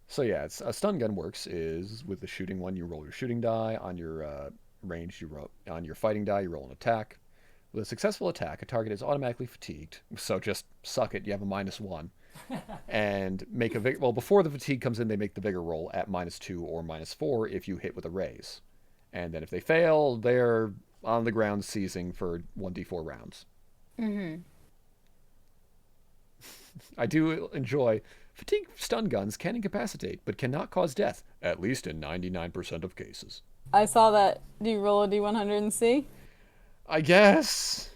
B: So yeah, a stun gun works is with the shooting one, you roll your shooting die. On your range, on your fighting die, you roll an attack. With a successful attack, a target is automatically fatigued. So just suck it. You have a -1, and before the fatigue comes in, they make the bigger roll at -2 or -4 if you hit with a raise, and then if they fail, they're on the ground seizing for 1d4 rounds. I do enjoy fatigue stun guns can incapacitate, but cannot cause death, at least in 99% of cases.
A: I saw that. Do you roll a D100 and see?
B: I guess.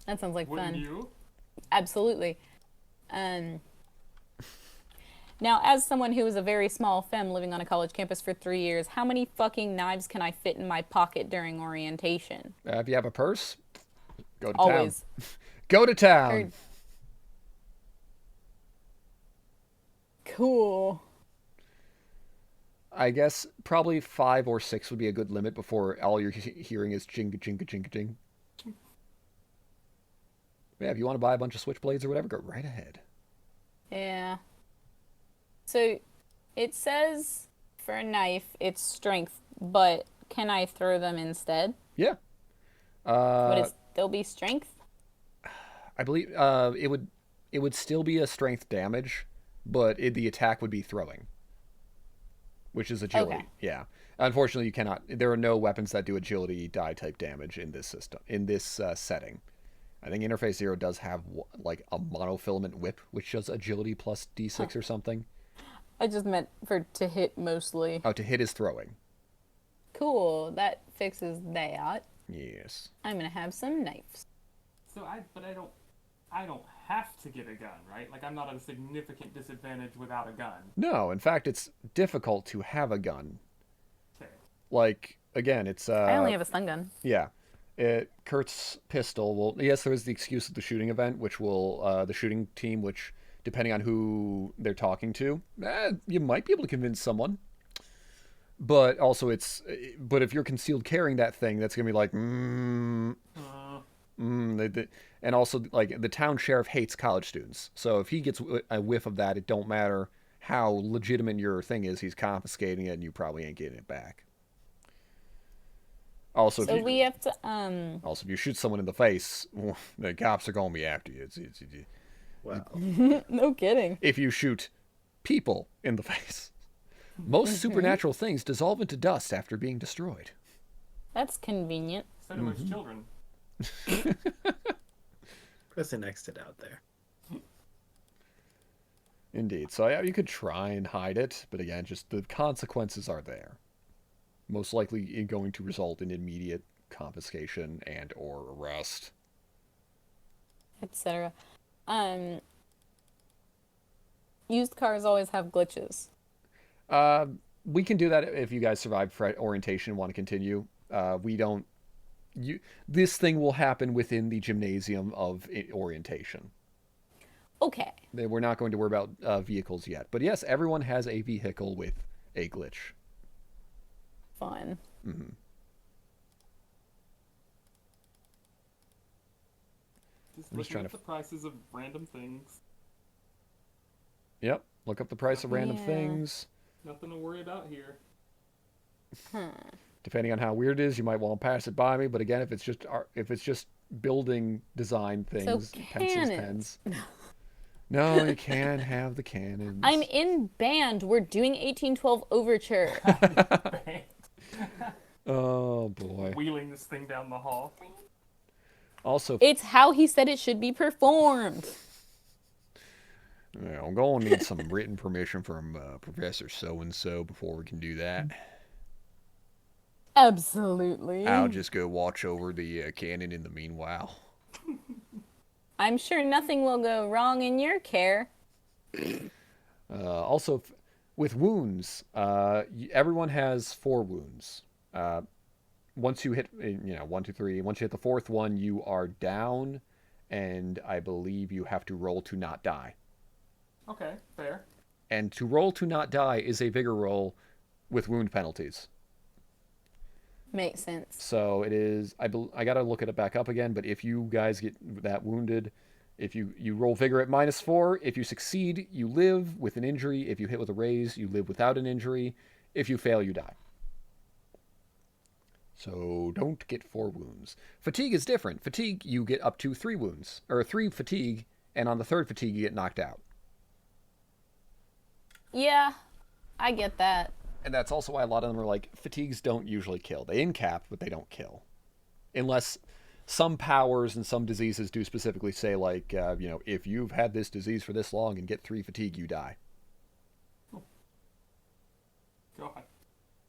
A: That sounds like
D: Wouldn't
A: fun.
D: you?
A: Absolutely. Now, as someone who is a very small femme living on a college campus for 3 years, how many fucking knives can I fit in my pocket during orientation?
B: If you have a purse, go to
A: Always.
B: town. Go to town.
A: Heard. Cool.
B: I guess probably 5 or 6 would be a good limit before all you're hearing is jinga jinga jinga jing. Yeah, if you want to buy a bunch of switchblades or whatever, go right ahead.
A: Yeah. So it says for a knife it's strength, but can I throw them instead?
B: Yeah.
A: Would it still be strength?
B: I believe it would still be a strength damage, but the attack would be throwing, which is agility.
A: Okay.
B: Yeah. Unfortunately, you cannot. There are no weapons that do agility die type damage in this system, in this setting. I think Interface Zero does have like a monofilament whip, which does agility plus D6 or something.
A: I just meant to hit mostly.
B: Oh, to hit is throwing.
A: Cool. That fixes that.
B: Yes.
A: I'm gonna have some knives.
D: So I don't have to get a gun, right? Like I'm not at a significant disadvantage without a gun.
B: No, in fact, it's difficult to have a gun.
D: Okay.
B: Like again, it's
A: I only have a stun gun.
B: Yeah. Kurt's pistol will, yes, there is the excuse of the shooting event, which will, the shooting team, which, depending on who they're talking to, you might be able to convince someone. But also but if you're concealed carrying that thing, that's going to be like, and also, like, the town sheriff hates college students. So if he gets a whiff of that, it don't matter how legitimate your thing is, he's confiscating it and you probably ain't getting it back. Also,
A: So we have to
B: Also, if you shoot someone in the face, the cops are going to be after you.
C: Wow.
A: no kidding.
B: If you shoot people in the face, most supernatural things dissolve into dust after being destroyed.
A: That's convenient.
D: So do most children.
C: Pressing next it out there.
B: Indeed. So yeah, you could try and hide it, but again, just the consequences are there. Most likely going to result in immediate confiscation and or arrest.
A: Etc. Used cars always have glitches.
B: We can do that if you guys survive orientation and want to continue. We don't. This thing will happen within the gymnasium of orientation.
A: Okay.
B: We're not going to worry about vehicles yet. But yes, everyone has a vehicle with a glitch.
A: Fun.
B: Mm-hmm.
D: Just
B: I'm just
D: looking
B: trying
D: at
B: to
D: the prices of random things.
B: Yep. Look up the price of random
A: Yeah.
B: things.
D: Nothing to worry about here.
B: Depending on how weird it is, you might want to pass it by me. But again, if it's just building design things, pencils,
A: cannons.
B: pens. No, you can't have the cannons.
A: I'm in band. We're doing 1812 Overture.
B: Oh boy.
D: Wheeling this thing down the hall.
B: Also,
A: It's how he said it should be performed.
B: I'm going to need some written permission from Professor So-and-so before we can do that.
A: Absolutely.
B: I'll just go watch over the cannon in the meanwhile.
A: I'm sure nothing will go wrong in your care.
B: Also, with wounds, everyone has 4 wounds. Once you hit, 1, 2, 3. Once you hit the 4th one, you are down, and I believe you have to roll to not die.
D: Okay, fair.
B: And to roll to not die is a vigor roll with wound penalties.
A: Makes sense.
B: So it is. I gotta look it back up again. But if you guys get that wounded, if you roll vigor at -4, if you succeed, you live with an injury. If you hit with a raise, you live without an injury. If you fail, you die. So don't get 4 wounds. Fatigue is different. Fatigue, you get up to 3 wounds, or 3 fatigue, and on the 3rd fatigue, you get knocked out.
A: Yeah, I get that.
B: And that's also why a lot of them are like, fatigues don't usually kill. They incap, but they don't kill. Unless some powers and some diseases do specifically say, like, if you've had this disease for this long and get 3 fatigue, you die.
D: God.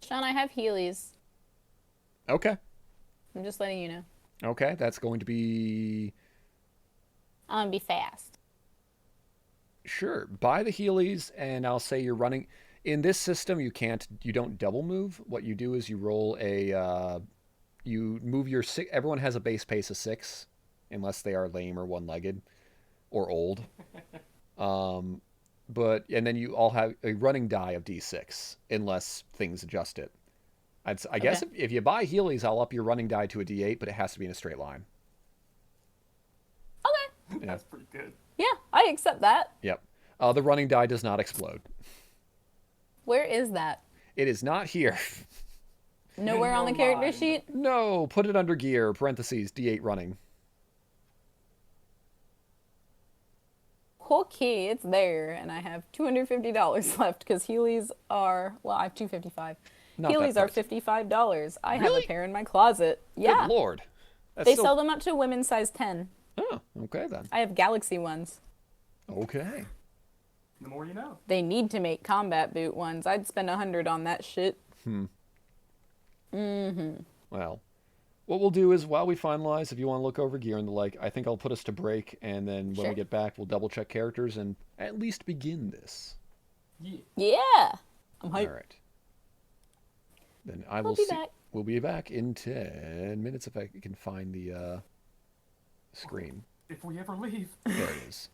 A: Sean, I have Heelys.
B: Okay.
A: I'm just letting you know.
B: Okay, that's going to be...
A: I'm gonna be fast.
B: Sure. Buy the Heelys, and I'll say you're running... In this system, you don't double move. What you do is you roll you move your everyone has a base pace of 6, unless they are lame or one-legged or old. And then you all have a running die of D6, unless things adjust it. I guess if you buy Heelys, I'll up your running die to a D8, but it has to be in a straight line.
A: Okay.
B: Yeah.
D: That's pretty good.
A: Yeah, I accept that.
B: Yep. The running die does not explode.
A: Where is that?
B: It is not here.
A: Nowhere on the character sheet?
B: No, put it under gear, parentheses, D8 running.
A: Okay, it's there, and I have $250 left because Heelys are, well, I have $255.
B: Not
A: Heelys
B: that
A: are
B: pricey.
A: $55. I have
B: Really?
A: a pair in my closet. Yeah.
B: Good Lord. That's
A: They
B: still...
A: sell them up to women's size 10.
B: Oh, okay then.
A: I have Galaxy ones.
B: Okay.
D: The more you know.
A: They need to make combat boot ones. I'd spend $100 on that shit.
B: Well, what we'll do is while we finalize, if you want to look over gear and the like, I think I'll put us to break, and then when
A: Sure.
B: we get back, we'll double check characters and at least begin this.
D: Yeah.
A: Yeah. I'm hyped.
B: All right. Then I
A: We'll
B: will
A: be
B: see.
A: back.
B: We'll be back in 10 minutes if I can find the screen.
D: If we ever leave.
B: There it is.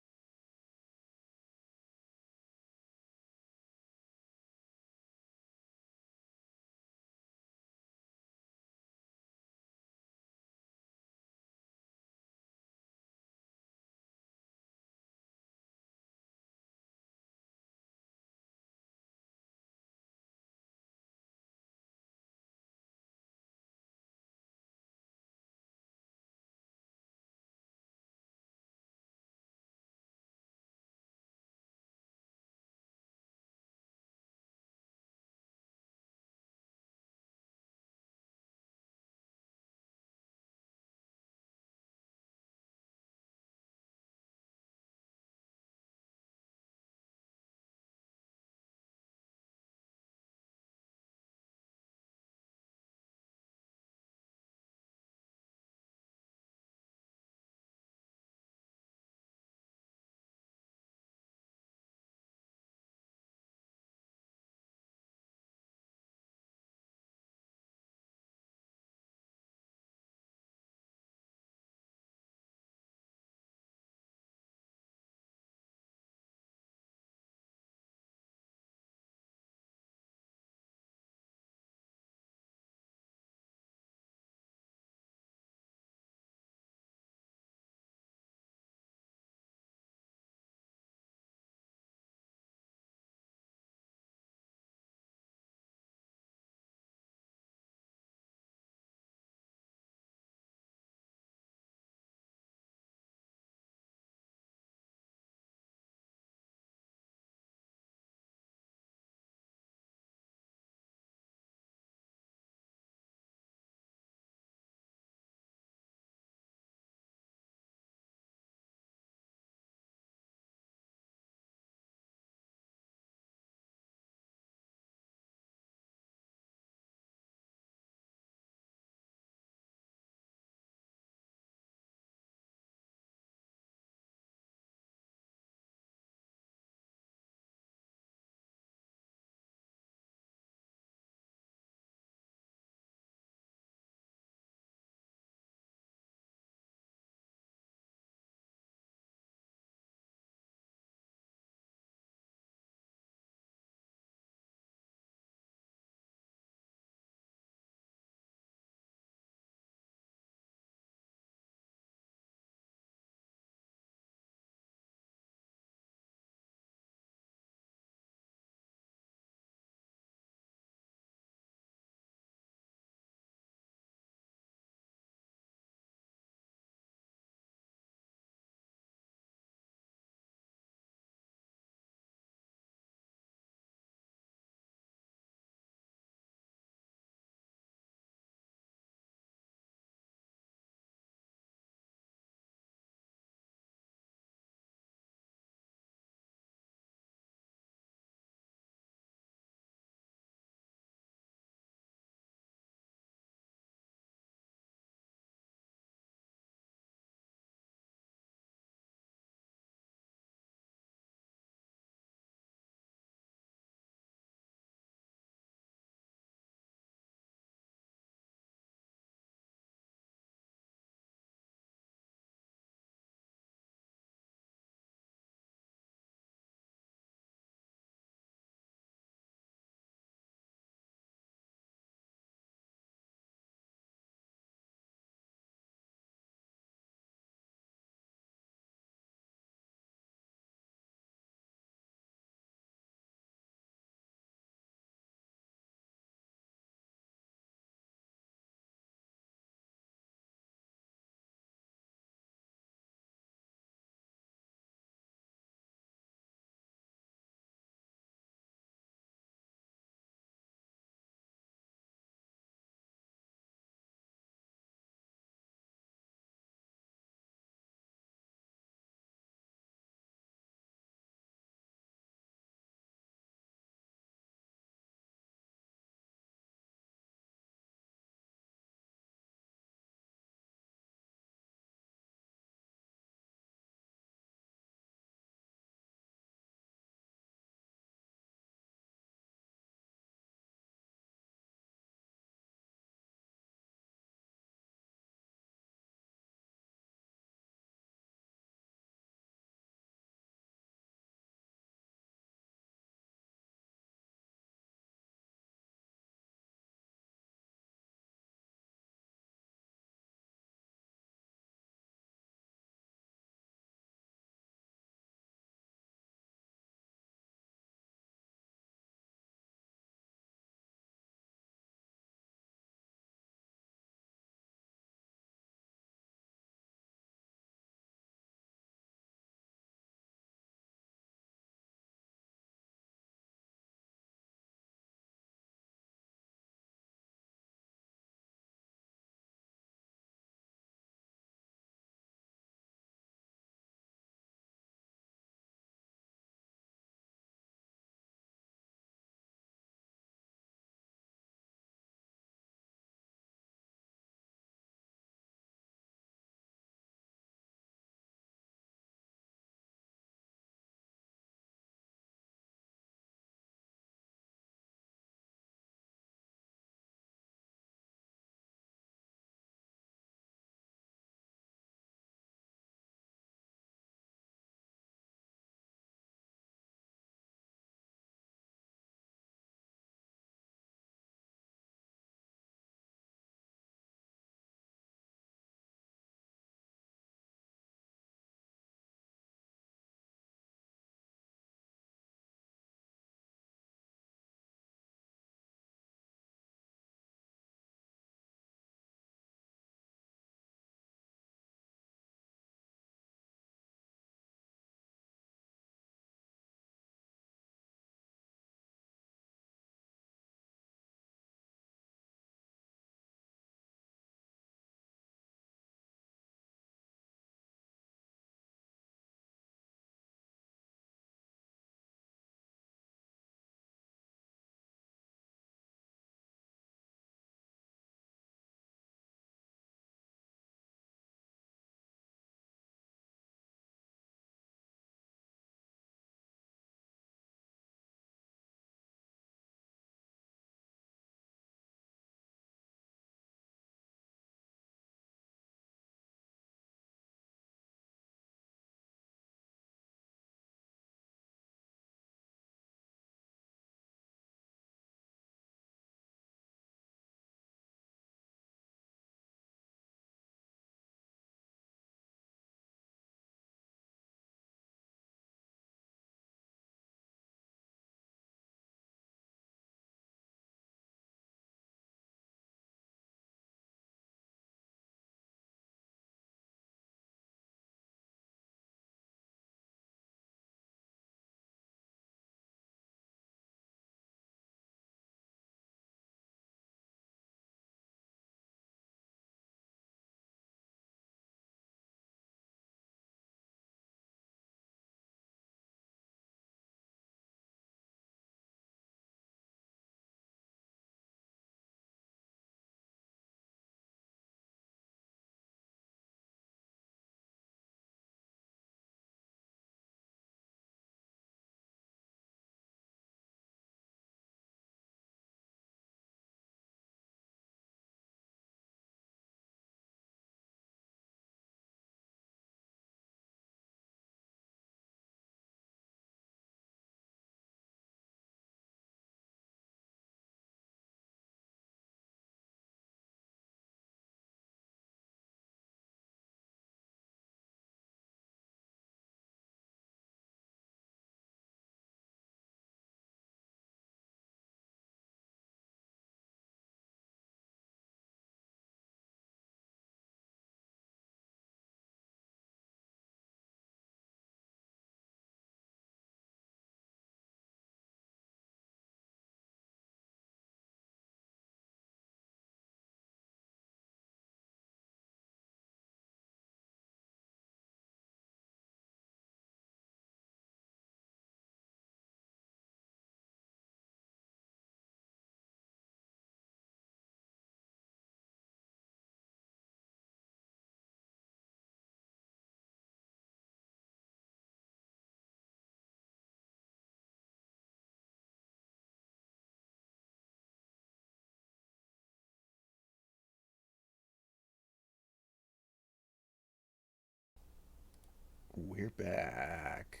B: we're back.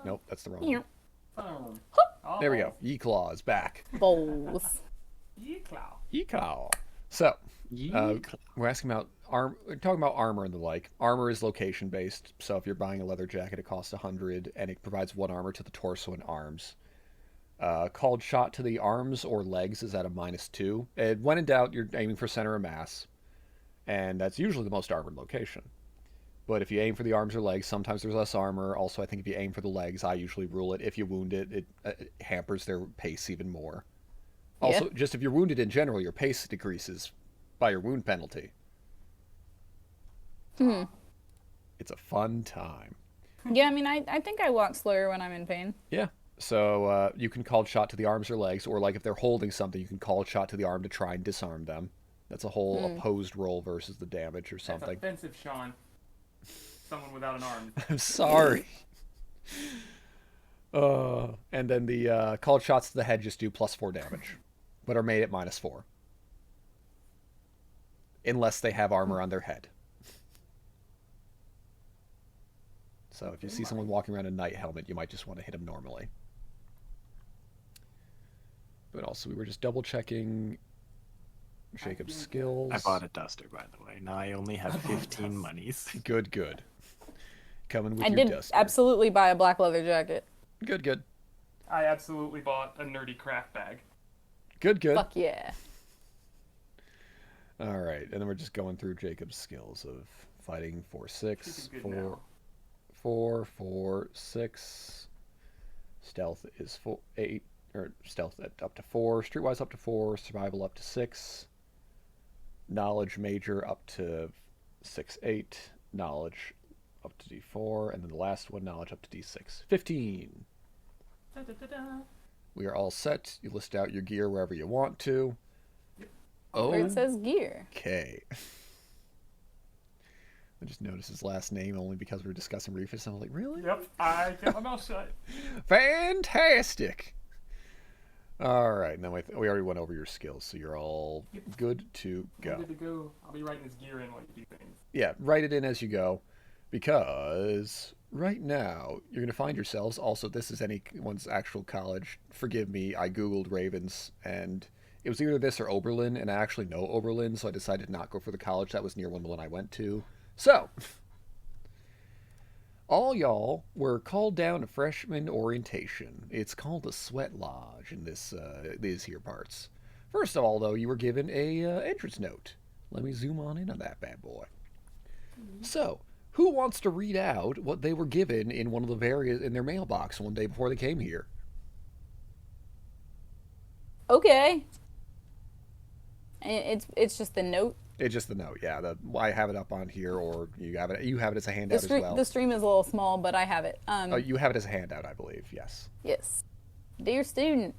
B: Nope, that's the wrong
A: Meow.
B: one.
D: Oh,
B: There we go. Yeeclaw is back.
A: Bowls.
D: Yeeclaw.
B: Yeecaw. So,
C: Yeeclaw.
B: we're asking about we're talking about armor and the like. Armor is location based, so if you're buying a leather jacket, it costs 100, and it provides 1 armor to the torso and arms. Called shot to the arms or legs is at a -2. And when in doubt, you're aiming for center of mass, and that's usually the most armored location. But if you aim for the arms or legs, sometimes there's less armor. Also, I think if you aim for the legs, I usually rule it. If you wound it, it hampers their pace even more. Also, just if you're wounded in general, your pace decreases by your wound penalty. It's a fun time.
A: Yeah, I mean, I think I walk slower when I'm in pain.
B: Yeah. So you can call shot to the arms or legs, or like if they're holding something, you can call shot to the arm to try and disarm them. That's a whole opposed roll versus the damage or
D: That's
B: something.
D: offensive, Sean. Someone without an arm.
B: I'm sorry. And then the called shots to the head just do +4 damage, but are made at -4. Unless they have armor on their head. So if you see someone walking around in a knight helmet, you might just want to hit them normally. But also, we were just double checking Jacob's skills.
C: I bought a duster, by the way. Now I only have 15 monies.
B: Good, good. Coming with
A: I
B: your
A: did
B: duster.
A: absolutely buy a black leather jacket.
B: Good, good.
D: I absolutely bought a nerdy craft bag.
B: Good, good.
A: Fuck yeah.
B: All right, and then we're just going through Jacob's skills of fighting 4-6,
D: Should be good
B: 4,
D: now.
B: 4, 4, 6. Stealth is 8, or stealth up to 4. Streetwise up to 4. Survival up to 6. Knowledge major up to 6, 8. Knowledge up to D4, and then the last one, knowledge up to D6. 15.
D: Da-da-da-da.
B: We are all set. You list out your gear wherever you want to.
A: Where it says gear.
B: Okay. I just noticed his last name only because we were discussing Reefus. I'm like, really?
D: Yep, I kept my mouth shut.
B: Fantastic. All right, now we already went over your skills, so you're all good to
D: I'm
B: go.
D: good to go. I'll be writing this gear in while you do things.
B: Yeah, write it in as you go, because right now you're going to find yourselves. Also, this is anyone's actual college. Forgive me, I googled Ravens, and it was either this or Oberlin, and I actually know Oberlin, so I decided not to go for the college that was near one I went to. So, all y'all were called down to freshman orientation. It's called the Sweat Lodge in these here parts. First of all, though, you were given a entrance note. Let me zoom on in on that bad boy. So, who wants to read out what they were given in one of the in their mailbox one day before they came here?
A: Okay. It's just the note.
B: It's just the note, yeah. I have it up on here, or you have it. You have it as a handout as well.
A: The stream is a little small, but I have it.
B: Oh, you have it as a handout, I believe. Yes.
A: Yes. Dear student,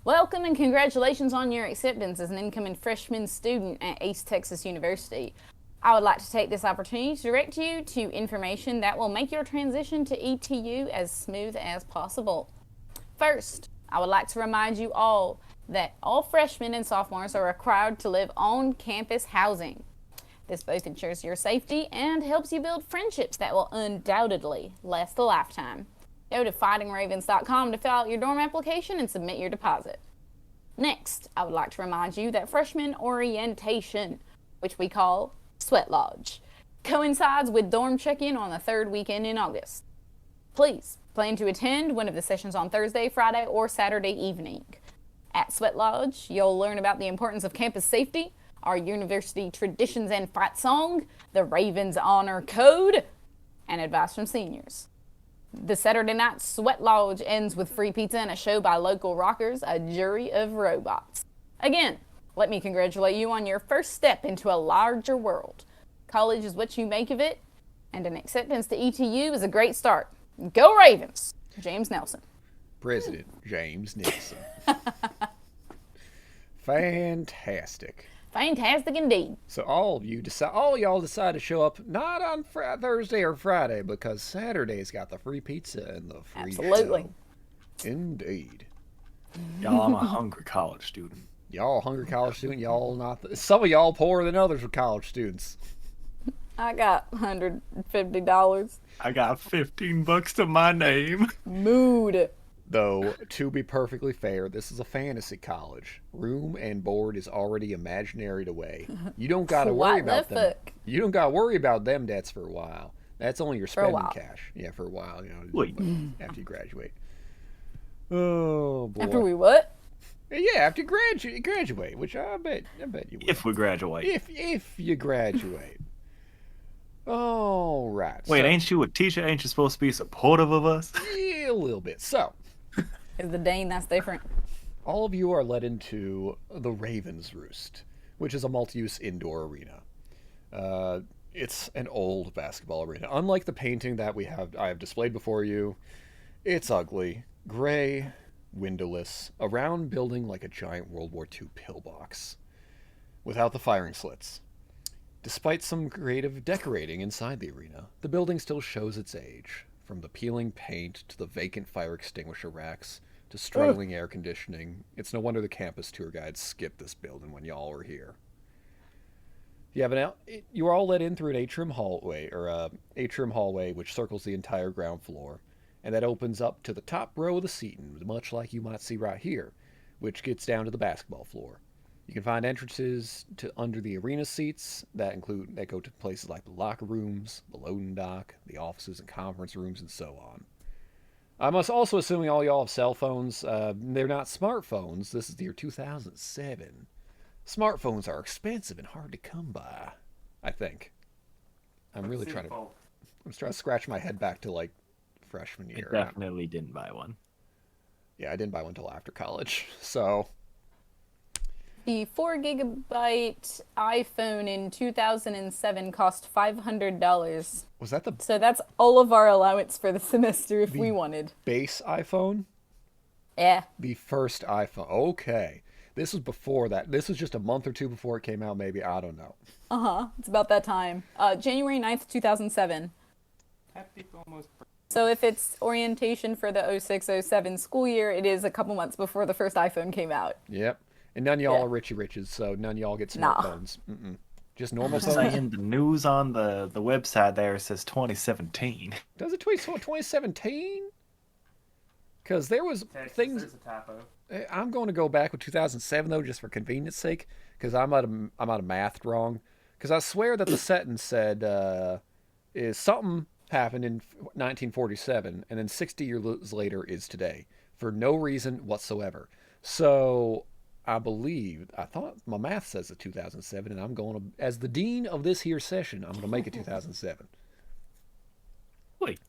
A: welcome and congratulations on your acceptance as an incoming freshman student at East Texas University. I would like to take this opportunity to direct you to information that will make your transition to ETU as smooth as possible. First, I would like to remind you all that all freshmen and sophomores are required to live on campus housing. This both ensures your safety and helps you build friendships that will undoubtedly last a lifetime. Go to fightingravens.com to fill out your dorm application and submit your deposit. Next, I would like to remind you that freshman orientation, which we call Sweat Lodge, coincides with dorm check-in on the 3rd weekend in August. Please plan to attend one of the sessions on Thursday, Friday, or Saturday evening. At Sweat Lodge, you'll learn about the importance of campus safety, our university traditions and fight song, the Ravens Honor Code, and advice from seniors. The Saturday night Sweat Lodge ends with free pizza and a show by local rockers, a jury of robots. Again, let me congratulate you on your first step into a larger world. College is what you make of it, and an acceptance to ETU is a great start. Go Ravens! James Nelson.
B: President James Nelson. Fantastic.
A: Fantastic indeed.
B: So all y'all decide to show up not on Thursday or Friday because Saturday's got the free pizza and the free
A: Absolutely.
B: show. Indeed.
C: Y'all, I'm a hungry college student.
B: Y'all hungry college student. Y'all not. Some of y'all poorer than others are college students.
A: I got $150.
C: I got $15 to my name.
A: Mood.
B: Though, to be perfectly fair, this is a fantasy college. Room and board is already imaginaried away. You don't gotta worry
A: What the
B: about them.
A: fuck?
B: You don't gotta worry about them debts for a while. That's only your
A: a
B: spending
A: while.
B: cash. Yeah, for a while,
C: Wait.
B: after you graduate. Oh boy.
A: After we what?
B: Yeah, after you graduate, which I bet you will.
C: If we graduate.
B: If you graduate. All right.
C: Wait,
B: so,
C: ain't you a teacher? Ain't you supposed to be supportive of us?
B: yeah, a little bit. So,
A: Is the Dane that's different?
B: all of you are led into the Raven's Roost, which is a multi-use indoor arena. It's an old basketball arena. Unlike the painting that I have displayed before you, it's ugly, gray, windowless, a round building like a giant World War II pillbox, without the firing slits. Despite some creative decorating inside the arena, the building still shows its age, from the peeling paint to the vacant fire extinguisher racks to struggling air conditioning. It's no wonder the campus tour guides skipped this building when y'all were here. You are all led in through an atrium hallway, which circles the entire ground floor, and that opens up to the top row of the seating, much like you might see right here, which gets down to the basketball floor. You can find entrances to under the arena seats that go to places like the locker rooms, the loading dock, the offices and conference rooms, and so on. I'm also assuming all y'all have cell phones. They're not smartphones. This is the year 2007. Smartphones are expensive and hard to come by, I think. I'm trying to scratch my head back to like freshman year.
C: I definitely didn't buy one.
B: Yeah, I didn't buy one until after college. So
A: The 4 GB iPhone in 2007 cost $500.
B: was that the
A: So that's all of our allowance for the semester if we wanted.
B: base iPhone?
A: Yeah.
B: The first iPhone. Okay. This was before that. This was just a month or two before it came out, maybe. I don't know.
A: It's about that time. January 9th, 2007.
D: Happy almost.
A: So if it's orientation for the 06-07 school year, it is a couple months before the first iPhone came out.
B: Yep. And none of y'all
A: Yeah.
B: are Richie Riches, so none of y'all get
A: Nah.
B: smartphones. Just normal
C: I'm
B: phones.
C: saying the news on the website there says 2017.
B: Does it tweet 2017? Because there was
D: Texas,
B: things.
D: there's a typo.
B: I'm going to go back with 2007 though, just for convenience sake, because I might have mathed wrong. Because I swear that the sentence said is something happened in 1947, and then 60 years later is today, for no reason whatsoever. So I thought my math says it's 2007, and I'm going to, as the dean of this here session, I'm going to make it 2007.
C: Wait.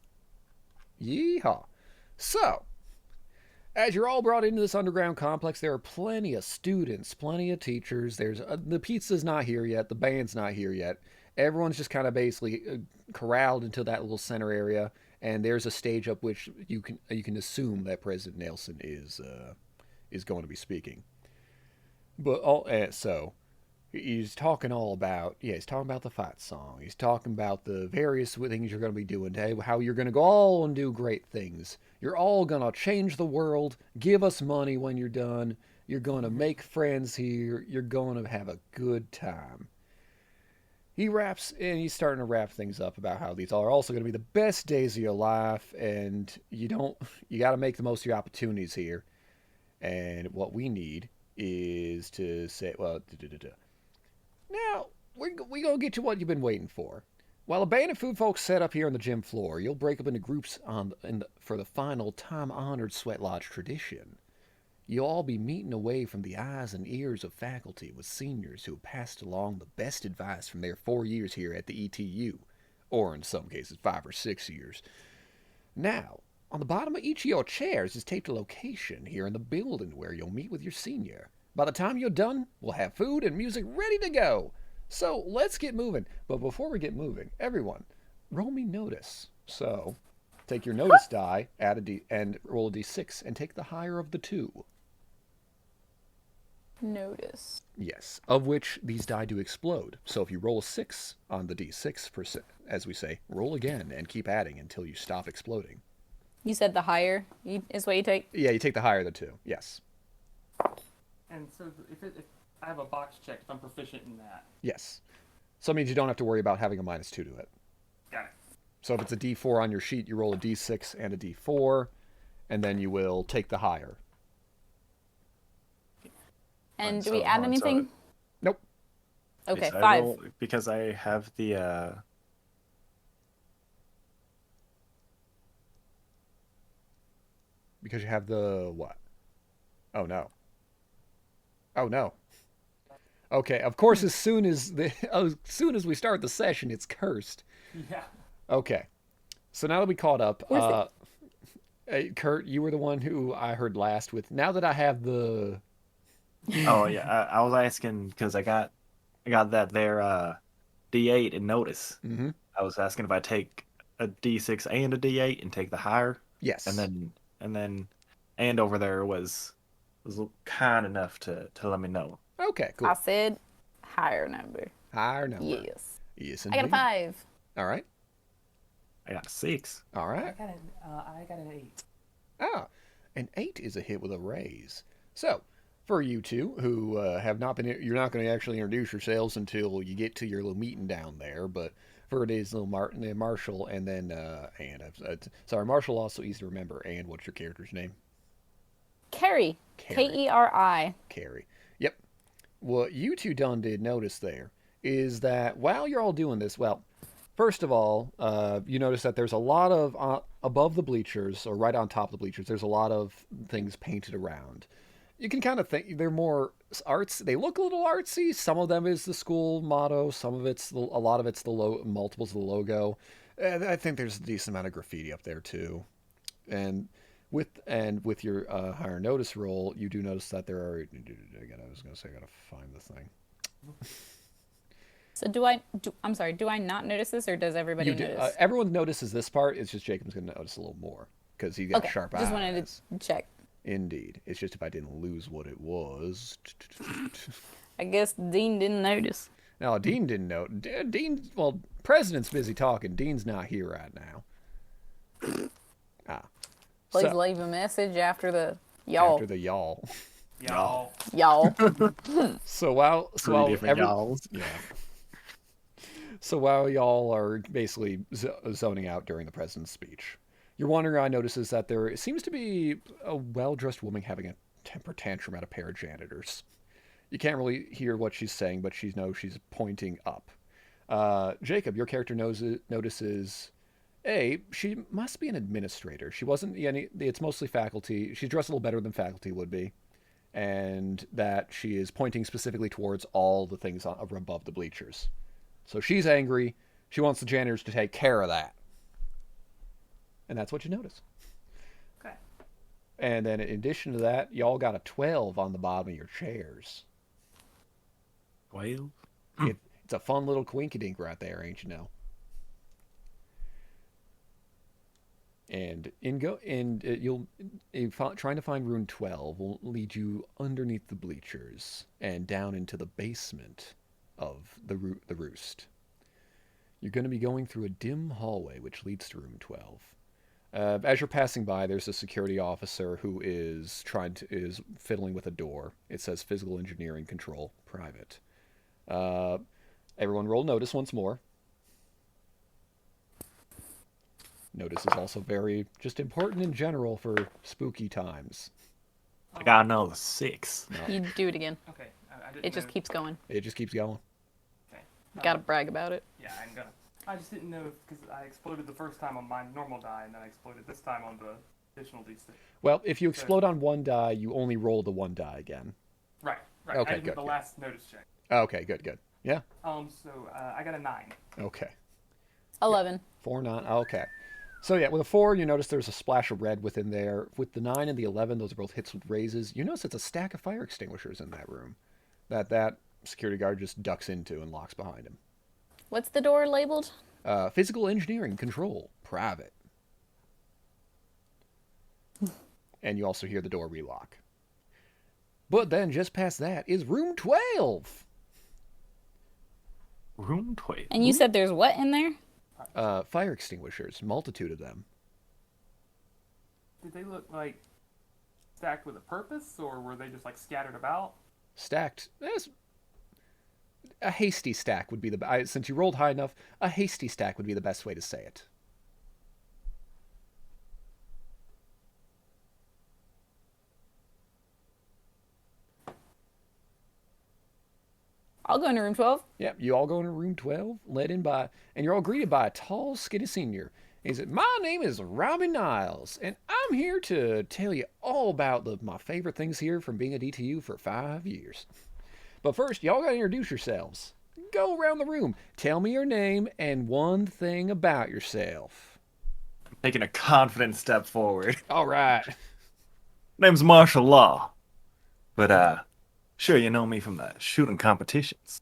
B: Yeehaw. So, as you're all brought into this underground complex, there are plenty of students, plenty of teachers. There's the pizza's not here yet, the band's not here yet. Everyone's just kind of basically corralled into that little center area, and there's a stage up which you can assume that President Nelson is going to be speaking. But so he's talking he's talking about the fight song. He's talking about the various things you're going to be doing today, how you're going to go all and do great things. You're all going to change the world, give us money when you're done. You're going to make friends here. You're going to have a good time. He's starting to wrap things up about how these are also going to be the best days of your life, and you got to make the most of your opportunities here. And what we need is to say, now we're gonna get you what you've been waiting for. While a band of food folks set up here on the gym floor, you'll break up into groups for the final time-honored Sweat Lodge tradition. You'll all be meeting away from the eyes and ears of faculty with seniors who have passed along the best advice from their 4 years here at the ETU, or in some cases 5 or 6 years. Now, on the bottom of each of your chairs is taped a location here in the building where you'll meet with your senior. By the time you're done, we'll have food and music ready to go. So let's get moving. But before we get moving, everyone, roll me notice. So take your notice die, add a D, and roll a D6, and take the higher of the two.
A: Notice.
B: Yes, of which these die do explode. So if you roll a 6 on the D6, as we say, roll again and keep adding until you stop exploding.
A: You said the higher is what you take?
B: Yeah, you take the higher of the two. Yes.
D: And so if I have a box check, if I'm proficient in that.
B: Yes. So it means you don't have to worry about having a -2 to it.
D: Got it.
B: So if it's a D4 on your sheet, you roll a D6 and a D4, and then you will take the higher.
A: And do
C: So,
A: we add
C: hold on, so-
A: anything?
B: Nope.
A: Okay,
C: so I
A: 5.
C: roll- because I have the
B: Because you have the what? Oh no. Oh no. Okay, of course as soon as we start the session, it's cursed.
D: Yeah.
B: Okay. So now that we caught up,
A: Where's
B: hey, Kurt, you were the one who I heard last with. Now that I have the
C: Oh yeah, I was asking because I got that there D8 in notice.
B: Mm-hmm.
C: I was asking if I take a D6 and a D8 and take the higher,
B: Yes.
C: and then over there was kind enough to let me know.
B: Okay, cool.
A: I said higher number.
B: Higher number.
A: Yes.
B: Yes,
A: I got a
B: indeed.
A: 5.
B: All right.
C: I got a 6.
B: All right.
D: I got an 8.
B: Ah, an 8 is a hit with a raise. So, for you two who have not been, you're not going to actually introduce yourselves until you get to your little meeting down there. But for it is little Marshal and then sorry, Marshal also easy to remember. And what's your character's name?
A: Keri.
B: Keri.
A: Keri.
B: Keri. Yep. What you two done did notice there is that while you're all doing this, well, first of all, you notice that there's a lot of above the bleachers or right on top of the bleachers. There's a lot of things painted around. You can kind of think they're more arts. They look a little artsy. Some of them is the school motto. Some of it's a lot of it's the multiples of the logo. I think there's a decent amount of graffiti up there too. And with your higher notice roll, you do notice that there are. Again, I was going to say I got to find the thing.
A: So I'm sorry, do I not notice this or does everybody
B: You do,
A: notice?
B: everyone notices this part. It's just Jacob's going to notice a little more because he got
A: Okay,
B: sharp eyes.
A: just wanted to check.
B: Indeed. It's just if I didn't lose what it was.
A: I guess Dean didn't notice.
B: No, Dean didn't know. Dean, well, President's busy talking. Dean's not here right now.
A: Please
B: So-
A: leave a message after the y'all.
B: After the y'all.
D: Y'all.
A: Y'all.
B: So while
C: different y'alls.
B: Yeah. So while y'all are basically zoning out during the president's speech, your wandering eye notices that there seems to be a well-dressed woman having a temper tantrum at a pair of janitors. You can't really hear what she's saying, but she knows she's pointing up. Jacob, your character notices, she must be an administrator. She wasn't it's mostly faculty. She's dressed a little better than faculty would be. And that she is pointing specifically towards all the things above the bleachers. So she's angry. She wants the janitors to take care of that. And that's what you notice.
D: Okay.
B: And then in addition to that, y'all got a 12 on the bottom of your chairs.
C: 12?
B: It's a fun little quinky-dink right there, ain't you know? And trying to find room 12 will lead you underneath the bleachers and down into the basement of the roost. You're going to be going through a dim hallway which leads to room 12. As you're passing by, there's a security officer who is fiddling with a door. It says Physical Engineering Control, Private. Everyone roll notice once more. Notice is also very just important in general for spooky times.
C: I got another 6.
A: You do it again.
D: Okay. I didn't
A: It just
D: know-
A: keeps going.
B: It just keeps going.
D: Okay.
A: Gotta brag about it.
D: Yeah, I'm gonna. I just didn't know because I exploded the first time on my normal die, and then I exploded this time on the additional D6.
B: Well, if you explode on one die, you only roll the one die again.
D: Right.
B: Okay,
D: I did
B: good,
D: the
B: good.
D: last notice check.
B: Okay, good. Yeah.
D: So I got a 9.
B: Okay.
A: 11.
B: 4, 9. Okay. So yeah, with a 4, you notice there's a splash of red within there. With the 9 and the 11, those are both hits with raises. You notice it's a stack of fire extinguishers in that room that security guard just ducks into and locks behind him.
A: What's the door labeled?
B: Physical Engineering Control, Private. And you also hear the door relock. But then just past that is room 12.
C: Room 12?
A: And you said there's what in there?
B: Fire extinguishers, multitude of them.
D: Did they look like stacked with a purpose, or were they just like scattered about?
B: Stacked. a hasty stack would be since you rolled high enough, a hasty stack would be the best way to say it.
A: I'll go into room 12.
B: Yep, you all go into room 12, and you're all greeted by a tall, skinny senior. He said, "My name is Robbie Niles, and I'm here to tell you all about my favorite things here from being a DTU for 5 years. But first, y'all gotta introduce yourselves. Go around the room. Tell me your name and one thing about yourself."
C: Taking a confident step forward.
B: All right.
C: Name's Marshal Law. But, sure you know me from the shooting competitions.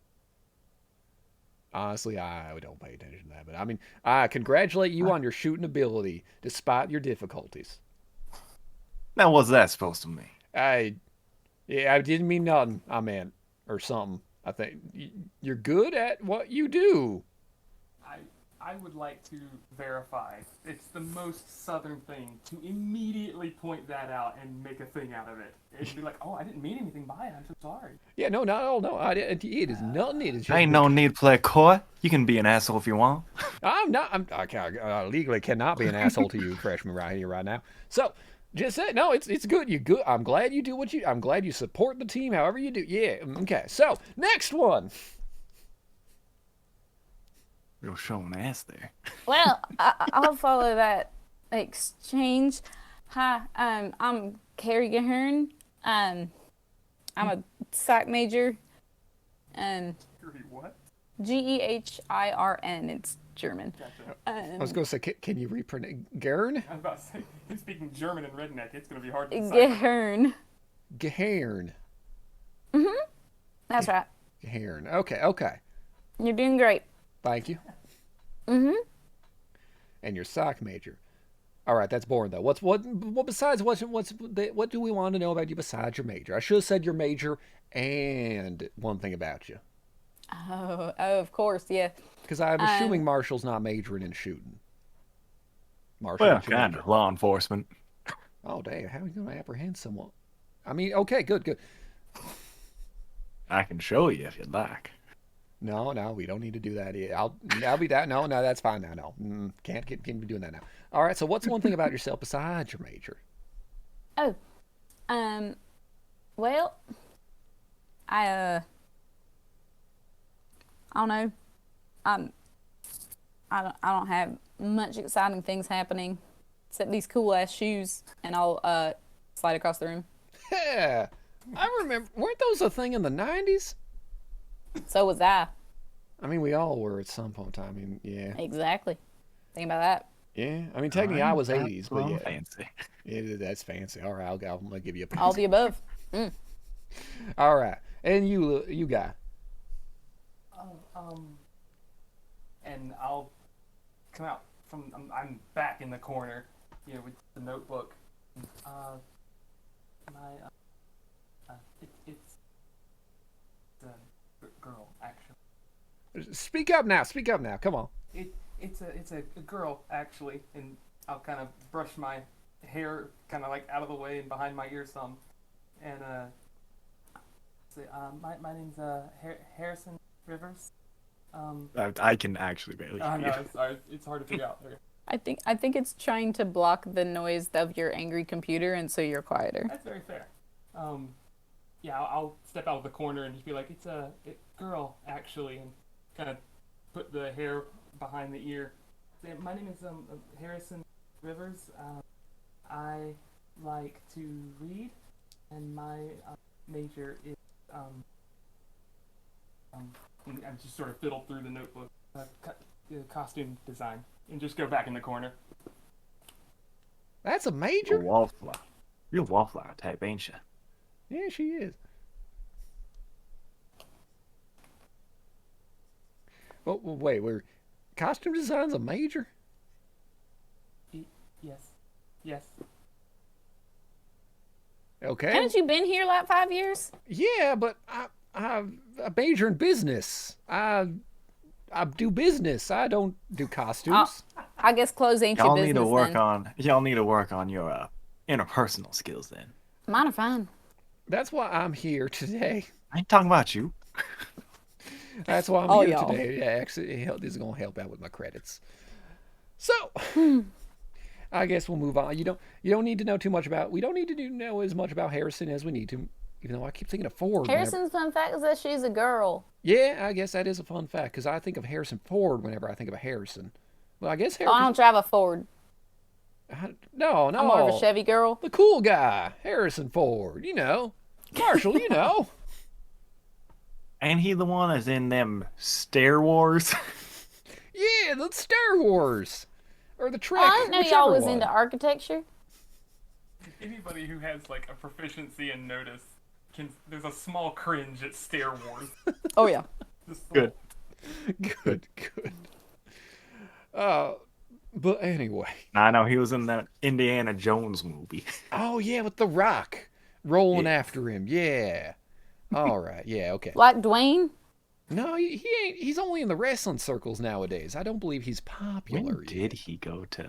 B: Honestly, I don't pay attention to that. But I mean, I congratulate you on your shooting ability, despite your difficulties.
C: Now, what's that supposed to mean?
B: I didn't mean nothing. I meant, or something. I think you're good at what you do.
D: I would like to verify. It's the most southern thing to immediately point that out and make a thing out of it. It'd be like, oh, I didn't mean anything by it. I'm so sorry.
B: Yeah, no, it is nothing. It is just
C: Ain't no need to play coy. You can be an asshole if you want.
B: I legally cannot be an asshole to you, freshman, right here, right now. So, just say no. It's good. You good. I'm glad you do I'm glad you support the team. However you do. Yeah. Okay. So next one.
C: Real showing ass there.
A: Well, I'll follow that exchange. Hi, I'm Keri Gahern. I'm a psych major.
D: Keri what?
A: Gehirn. It's German.
D: Gotcha.
B: I was going to say, can you repronounce Gern?
D: I was about to say, he's speaking German and redneck. It's going to be hard to decipher.
A: Gahern.
B: Gahern.
A: That's right.
B: Gahern. Okay.
A: You're doing great.
B: Thank you. And your psych major. All right, that's boring though. What do we want to know about you besides your major? I should have said your major and one thing about you.
A: Oh, of course, yeah.
B: Because I'm assuming Marshal's not majoring in shooting. Marshal,
C: Well, kind of. Law enforcement.
B: Oh, dang. How are you going to apprehend someone? I mean, okay, good.
C: I can show you if you'd like.
B: No, we don't need to do that. I'll be that. No, that's fine now. No, can't be doing that now. All right. So, what's one thing about yourself besides your major?
A: Oh, well, I don't know. I don't have much exciting things happening except these cool ass shoes, and I'll slide across the room.
B: Yeah, I remember. Weren't those a thing in the 90s?
A: So was I.
B: I mean, we all were at some point in time. I mean, yeah.
A: Exactly. Think about that.
B: Yeah. I mean, technically, I was 80s, but yeah.
C: Fancy.
B: Yeah, that's fancy. All right, I'm gonna give you a pass.
A: All the above.
B: All right, and you guy.
D: And I'll come out from. I'm back in the corner, with the notebook. It's a girl, actually.
B: Speak up now. Come on.
D: It's a girl, actually, and I'll kind of brush my hair kind of like out of the way and behind my ear some, and my name's Harrison Rivers.
C: I can actually barely hear
D: No, it's hard to figure out. Okay.
A: I think it's trying to block the noise of your angry computer, and so you're quieter.
D: That's very fair. I'll step out of the corner and just be like, it's a girl, actually, and kind of put the hair behind the ear. My name is Harrison Rivers. I like to read, and my major is I just sort of fiddle through the notebook, costume design, and just go back in the corner.
B: That's a major.
C: Wallflower. You're a wallflower type, ain't you?
B: Yeah, she is. Oh, wait, costume design's a major?
D: Yes.
B: Okay.
A: Haven't you been here like 5 years?
B: Yeah, but I major in business. I do business. I don't do costumes.
A: I guess clothes ain't your business.
C: Y'all need to work on your interpersonal skills then.
A: Mine are fine.
B: That's why I'm here today.
C: I ain't talking about you.
B: That's why I'm
A: All
B: here
A: y'all.
B: today. Yeah, actually, this is gonna help out with my credits. So, I guess we'll move on. You don't need to know too much about. We don't need to know as much about Harrison as we need to. Even though I keep thinking of Ford.
A: Harrison's fun fact is that she's a girl.
B: Yeah, I guess that is a fun fact because I think of Harrison Ford whenever I think of a Harrison. Well, I guess
A: Oh, I
B: Harrison.
A: don't drive a Ford.
B: No,
A: I'm more of a Chevy girl.
B: The cool guy, Harrison Ford. Marshall.
C: Ain't he the one that's in them Star Wars?
B: Yeah, the Star Wars or the Trek.
A: Oh, I didn't know
B: whichever
A: y'all was
B: one.
A: into architecture.
D: Anybody who has like a proficiency in notice there's a small cringe at Star Wars.
A: Oh yeah.
D: Just
C: Good.
B: Good. But anyway.
C: I know he was in that Indiana Jones movie.
B: Oh yeah, with the Rock rolling
C: Yes.
B: after him. Yeah. All right. Yeah. Okay.
A: Like Dwayne.
B: No, he ain't. He's only in the wrestling circles nowadays. I don't believe he's popular.
C: When did he go to?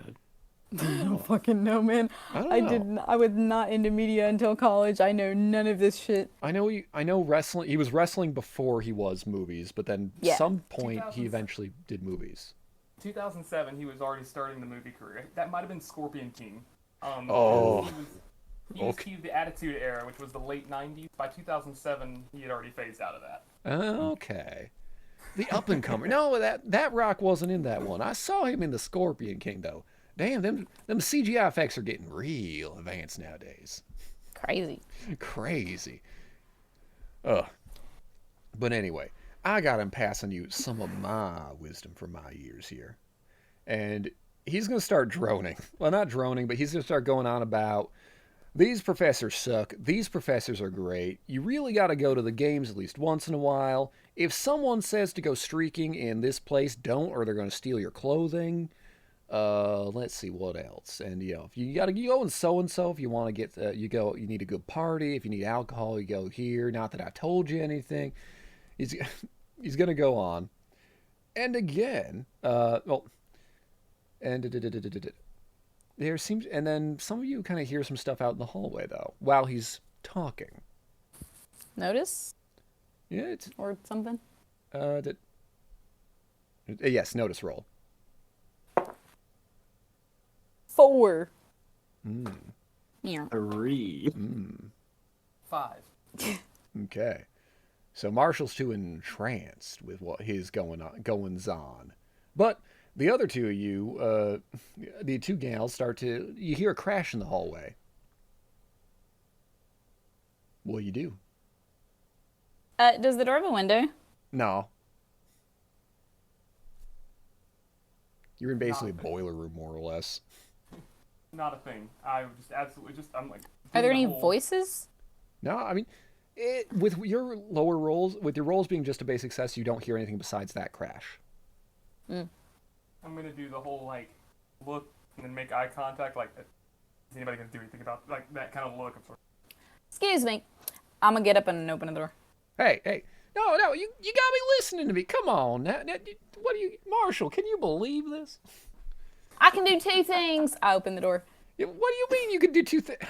A: I don't fucking know, man.
B: I don't know.
A: I was not into media until college. I know none of this shit.
B: I know wrestling. He was wrestling before he was movies, but then
A: Yeah.
B: some point he
D: 2000s.
B: eventually did movies.
D: 2007, he was already starting the movie career. That might have been Scorpion King.
B: Oh.
D: He was key to the Attitude Era, which was the late 90s. By 2007, he had already phased out of that.
B: Okay. The up and comer. No, that Rock wasn't in that one. I saw him in the Scorpion King though. Damn, them CGI effects are getting real advanced nowadays.
A: Crazy.
B: Crazy. Ugh. But anyway, I got him passing you some of my wisdom from my years here. And he's going to start droning. Well, not droning, but he's going to start going on about these professors suck. These professors are great. You really got to go to the games at least once in a while. If someone says to go streaking in this place, don't, or they're going to steal your clothing. Let's see what else. And if you got to go and so if you want to get you need a good party. If you need alcohol, you go here. Not that I told you anything. He's gonna go on, and again, there seems, and then some of you kind of hear some stuff out in the hallway though while he's talking.
A: Notice
B: Yeah, it's
A: or something.
B: yes, notice roll.
A: 4.
B: Mm.
A: Yeah.
C: 3.
D: 5.
B: Okay. So Marshall's too entranced with what his goings on. But the other two of you, the two gals, you hear a crash in the hallway. What do you do?
A: Does the door have a window?
B: No. You're in basically a boiler room, more or less.
D: Not a thing. I just absolutely I'm like.
A: Are there any
D: doing the whole-
A: voices?
B: No, I mean, with your lower rolls, with your rolls being just a basic success, you don't hear anything besides that crash.
D: I'm gonna do the whole like look and then make eye contact. Like, is anybody gonna do anything about like that kind of look?
A: Excuse me. I'm gonna get up and open the door.
B: Hey, no, you got me listening to me. Come on, Marshall? Can you believe this?
A: I can do 2 things. I open the door.
B: Yeah, what do you mean you could do 2 things?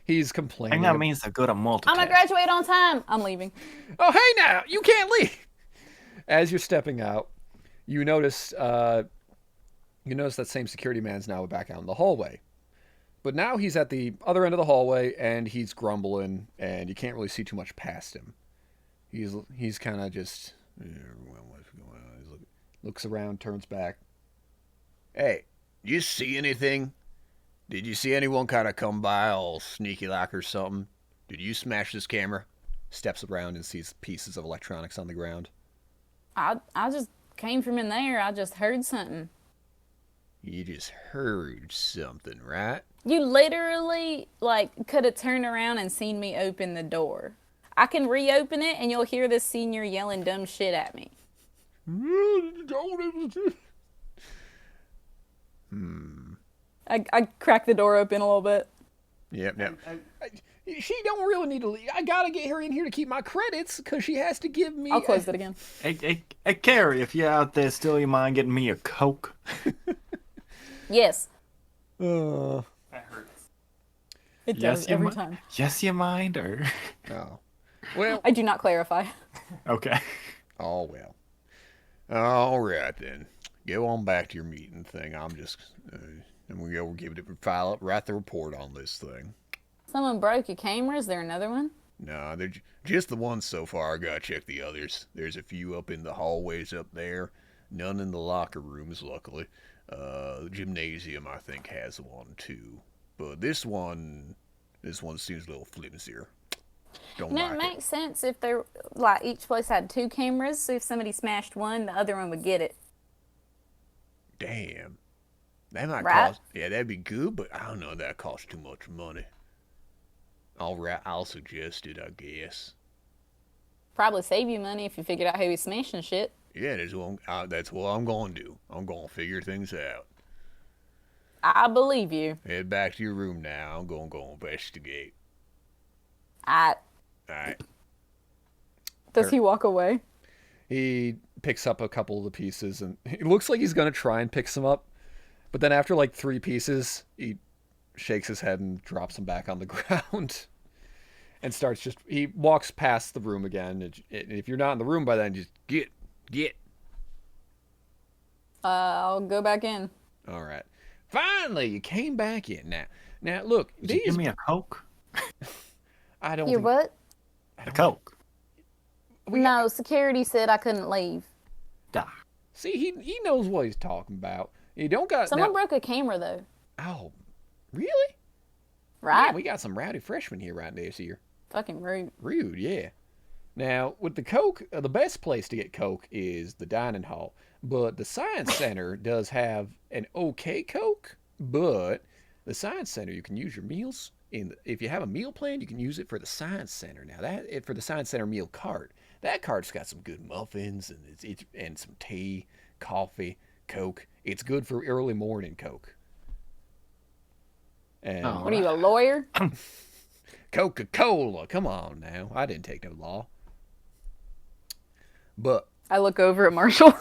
B: He's
C: I
B: complaining.
C: think that means they're good at multitasking.
A: I'm gonna graduate on time. I'm leaving.
B: Oh, hey now, you can't leave. As you're stepping out, you notice that same security man's now back out in the hallway. But now he's at the other end of the hallway and he's grumbling and you can't really see too much past him. He's kind of just what's going on? He looks around, turns back. Hey, you see anything? Did you see anyone kind of come by all sneaky like or something? Did you smash this camera? Steps around and sees pieces of electronics on the ground.
A: I just came from in there. I just heard something.
B: You just heard something, right?
A: You literally could have turned around and seen me open the door. I can reopen it and you'll hear this senior yelling dumb shit at me. I cracked the door open a little bit.
B: Yep. She don't really need to leave. I gotta get her in here to keep my credits because she has to give me.
A: I'll close it again.
C: Hey, Keri, if you're out there still, you mind getting me a Coke?
A: Yes.
D: That hurts.
A: It
C: Yes,
A: does
C: you
A: every
C: mi-
A: time.
C: Yes, you mind, or?
B: Oh. Well,
A: I do not clarify.
C: Okay.
B: Oh, well. All right, then. Go on back to your meeting thing. I'm just... I'm going to go give it a file up, write the report on this thing.
A: Someone broke a camera. Is there another one?
B: Nah, they're just the ones so far. I gotta check the others. There's a few up in the hallways up there. None in the locker rooms, luckily. The gymnasium, I think, has one, too. But this one seems a little flimsier. Don't
A: You know,
B: like
A: it makes sense if they're like each place had 2 cameras. So if somebody smashed one, the other one would get it.
B: Damn. That might
A: Right?
B: cost... Yeah, that'd be good, but I don't know. That costs too much money. All right, I'll suggest it, I guess.
A: Probably save you money if you figured out who was smashing shit.
B: Yeah, that's what I'm going to do. I'm going to figure things out.
A: I believe you.
B: Head back to your room now. I'm going to go investigate.
A: I.
B: All right.
A: Does he walk away?
B: He picks up a couple of the pieces, and it looks like he's going to try and pick some up. But then after like 3 pieces, he shakes his head and drops them back on the ground. And he walks past the room again. And if you're not in the room by then, just get.
A: I'll go back in.
B: All right. Finally, you came back in. Now look.
C: Did you give me a Coke?
B: I don't
A: Your
B: think...
A: what?
C: A Coke.
A: No, security said I couldn't leave.
C: Duh.
B: See, he knows what he's talking about. You don't got...
A: Someone broke a camera, though.
B: Oh, really?
A: Right?
B: Man, we got some rowdy freshmen here right this year.
A: Fucking rude.
B: Rude, yeah. Now, with the Coke, the best place to get Coke is the dining hall. But the Science Center does have an okay Coke, but the Science Center, you can use your meals. If you have a meal plan, you can use it for the Science Center. Now, for the Science Center meal cart, that cart's got some good muffins and some tea, coffee, Coke. It's good for early morning Coke. And
A: What are you, a lawyer?
B: Coca-Cola. Come on now. I didn't take no law. But
A: I look over at Marshall.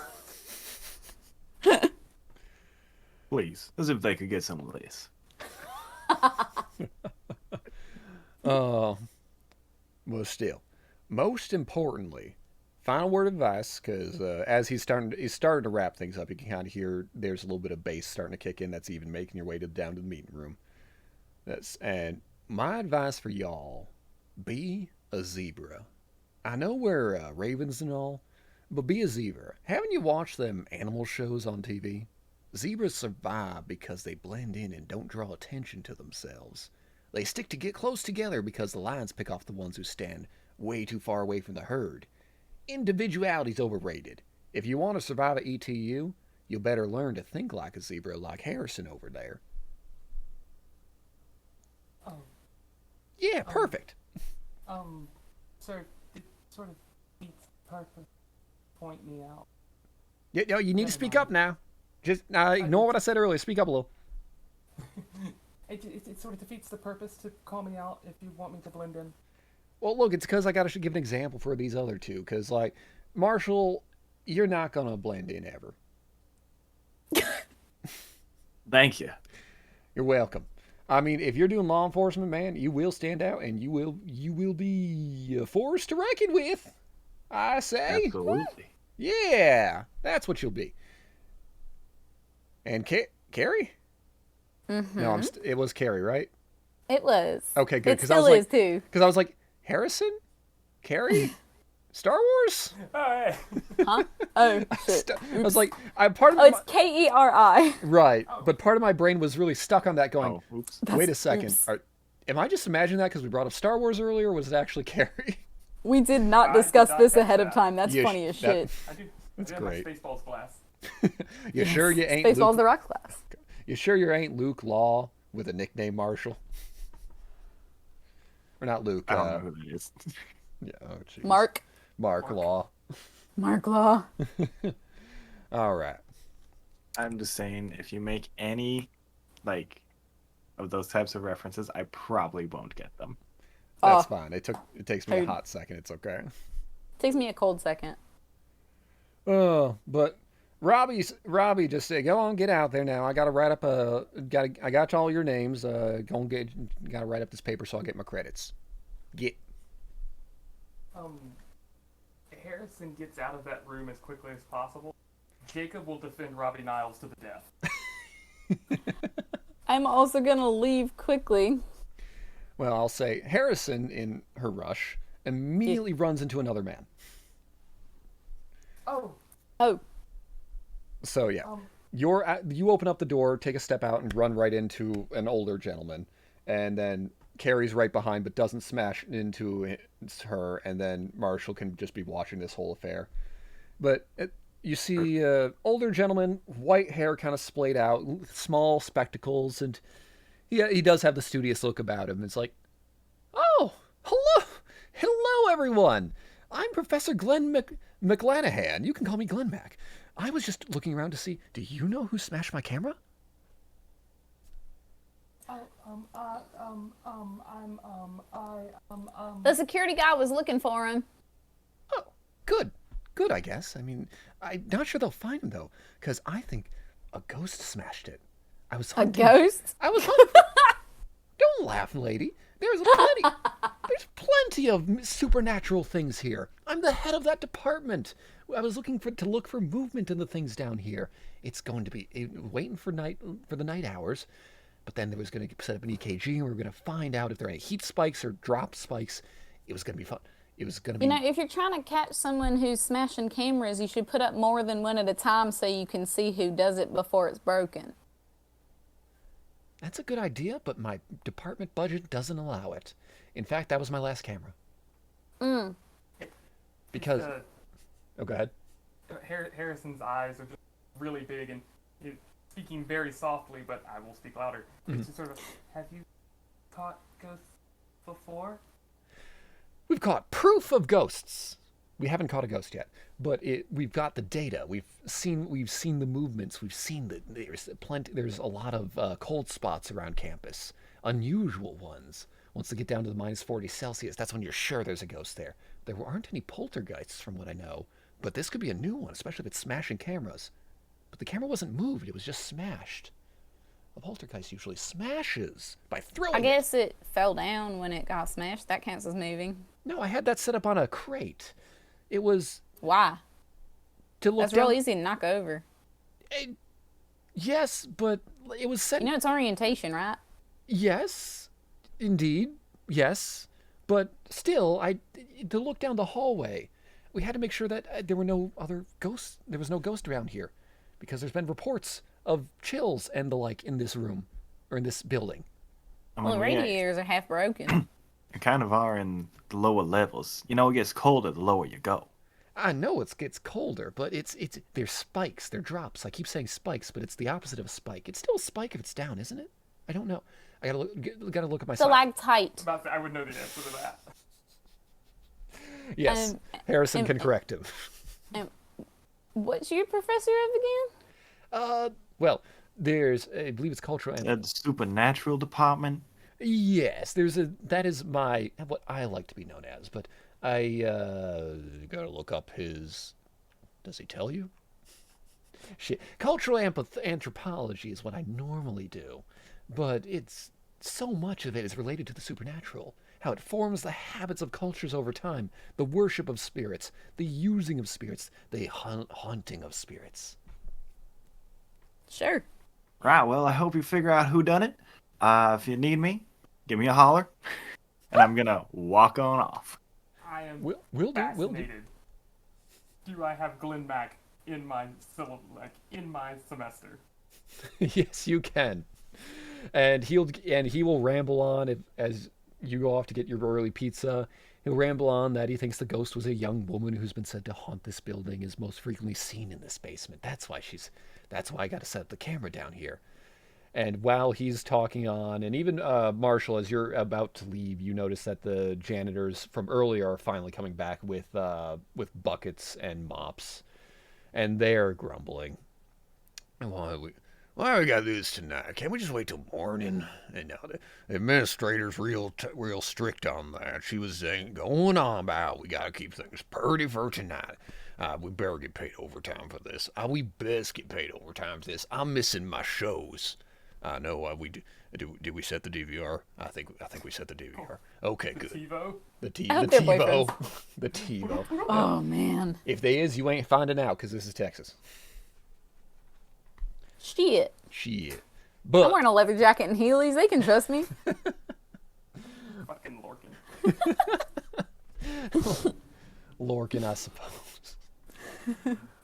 C: Please, as if they could get some of this.
B: well, still, most importantly, final word of advice, because as he's starting to wrap things up, you can kind of hear there's a little bit of bass starting to kick in. That's even making your way down to the meeting room. And my advice for y'all: be a zebra. I know we're ravens and all, but be a zebra. Haven't you watched them animal shows on TV? Zebras survive because they blend in and don't draw attention to themselves. They stick to get close together because the lions pick off the ones who stand way too far away from the herd. Individuality's overrated. If you want to survive at ETU, you'll better learn to think like a zebra like Harrison over there.
D: Oh.
B: Yeah, perfect.
D: So it sort of beats the purpose. Point me out.
B: Yeah, you need to speak up now. Just ignore what I said earlier. Speak up a little.
D: It sort of defeats the purpose to call me out if you want me to blend in.
B: Well, look, it's because I got to give an example for these other two. Because, like, Marshall, you're not going to blend in ever.
C: Thank you.
B: You're welcome. I mean, if you're doing law enforcement, man, you will stand out and you will be a force to reckon with. I say.
C: Absolutely.
B: Yeah, that's what you'll be. And Keri?
A: Mm-hmm.
B: No, it was Keri, right?
A: It was.
B: Okay, good.
A: It still is, too.
B: Because I was like, Harrison? Keri? Star Wars?
D: Hey.
A: Huh? Oh, shit.
B: I was like, part of
A: Oh, it's Keri.
B: right, but part of my brain was really stuck on that going,
C: Oh, oops.
B: wait a second.
A: Oops.
B: Am I just imagining that because we brought up Star Wars earlier, or was it actually Keri?
A: We did not
D: I
A: discuss
D: did not
A: this
D: catch
A: ahead of
D: that.
A: time. That's
B: Yeah,
A: funny as shit.
D: I do.
B: That's
D: I do have
B: great.
D: my Spaceballs glass.
B: You sure you ain't
A: Spaceballs
B: Luke?
A: the rock class.
B: You sure you ain't Luke Law with a nickname Marshall? Or not Luke?
C: I don't know who that is.
B: Yeah, oh, jeez.
A: Mark
B: Law.
A: Mark Law.
B: All right.
C: I'm just saying, if you make any, of those types of references, I probably won't get them.
B: That's fine. It takes me a
A: Heard.
B: hot second. It's okay.
A: Takes me a cold second.
B: But Robbie just said, "Go on, get out there now. I got to write up I got all your names. Got to write up this paper so I'll get my credits. Get."
D: Harrison gets out of that room as quickly as possible, Jacob will defend Robbie Niles to the death.
A: I'm also gonna leave quickly.
B: Well, I'll say Harrison, in her rush, immediately runs into another man.
D: Oh.
A: Oh,
B: So yeah, you open up the door, take a step out, and run right into an older gentleman, and then Keri's right behind, but doesn't smash into her, and then Marshal can just be watching this whole affair. But you see, older gentleman, white hair kind of splayed out, small spectacles, and he does have the studious look about him. It's like, oh, hello everyone. I'm Professor Glenn McLanahan. You can call me Glenn Mac. I was just looking around to see, do you know who smashed my camera?
A: the security guy was looking for him.
B: Oh, good. Good, I guess. I mean, I'm not sure they'll find him, though, because I think a ghost smashed it. I was
A: A
B: hunting.
A: ghost?
B: I was hunting. Don't laugh, lady. There's plenty of supernatural things here. I'm the head of that department. I was looking to look for movement in the things down here. It's going to be waiting for the night hours, but then there was going to set up an EKG, and we were going to find out if there are any heat spikes or drop spikes. It was going to be fun. It was going to be.
A: You know, if you're trying to catch someone who's smashing cameras, you should put up more than one at a time so you can see who does it before it's broken.
B: That's a good idea, but my department budget doesn't allow it. In fact, that was my last camera. Because. Oh, go ahead.
D: Harrison's eyes are just really big, and he's speaking very softly, but I will speak louder. It's just sort of, have you caught ghosts before?
B: We've caught proof of ghosts. We haven't caught a ghost yet, but we've got the data. We've seen the movements. We've seen there's a lot of cold spots around campus, unusual ones. Once they get down to the minus 40 Celsius, that's when you're sure there's a ghost there. There aren't any poltergeists from what I know, but this could be a new one, especially if it's smashing cameras. But the camera wasn't moved, it was just smashed. A poltergeist usually smashes by throwing
A: I guess it fell down when it got smashed. That counts as moving.
B: No, I had that set up on a crate. It was
A: Why?
B: to look
A: That's
B: down.
A: real easy to knock over.
B: Yes, but it was set.
A: You know it's orientation, right?
B: Yes, indeed, yes. But still, to look down the hallway, we had to make sure that there were no other ghosts. There was no ghost around here, because there's been reports of chills and the like in this room or in this building.
A: Well, the radiators are half broken.
C: You kind of are in the lower levels. You know, it gets colder the lower you go.
B: I know it gets colder, but there's spikes, they're drops. I keep saying spikes, but it's the opposite of a spike. It's still a spike if it's down, isn't it? I don't know. I gotta look at my.
A: Stalactite.
D: I would know the answer to that.
B: Yes, Harrison can correct him.
A: What's your professor of again?
B: Well, there's I believe it's cultural and
C: The supernatural department.
B: yes, that is what I like to be known as, but I gotta look up his. Does he tell you? Shit, cultural anthropology is what I normally do, but it's so much of it is related to the supernatural. How it forms the habits of cultures over time, the worship of spirits, the using of spirits, the haunting of spirits.
A: Sure.
C: Right, well, I hope you figure out who done it. If you need me, give me a holler, and I'm gonna walk on off.
D: I am
B: We'll do.
D: fascinated. Do I have Glenn Mac in my semester?
B: Yes, you can. And he will ramble on as you go off to get your early pizza. He'll ramble on that he thinks the ghost was a young woman who's been said to haunt this building, is most frequently seen in this basement. That's why I got to set up the camera down here. And while he's talking on, and even Marshall, as you're about to leave, you notice that the janitors from earlier are finally coming back with buckets and mops, and they're grumbling. Why we gotta do this tonight? Can't we just wait till morning? And now the administrator's real strict on that. She was saying, going on about we gotta keep things purty for tonight. We better get paid overtime for this. We best get paid overtime for this. I'm missing my shows. I know. Did we set the DVR? I think we set the DVR. Okay,
D: The
B: good.
D: TiVo.
B: The
A: I hope they're
B: TiVo.
A: boyfriends.
B: The TiVo.
A: Oh man.
B: If they is, you ain't finding out because this is Texas.
A: Shit.
B: Shit.
A: I'm
B: But
A: wearing a leather jacket and Heelys. They can trust me.
D: Fucking Lorcan.
B: Lorcan, I suppose.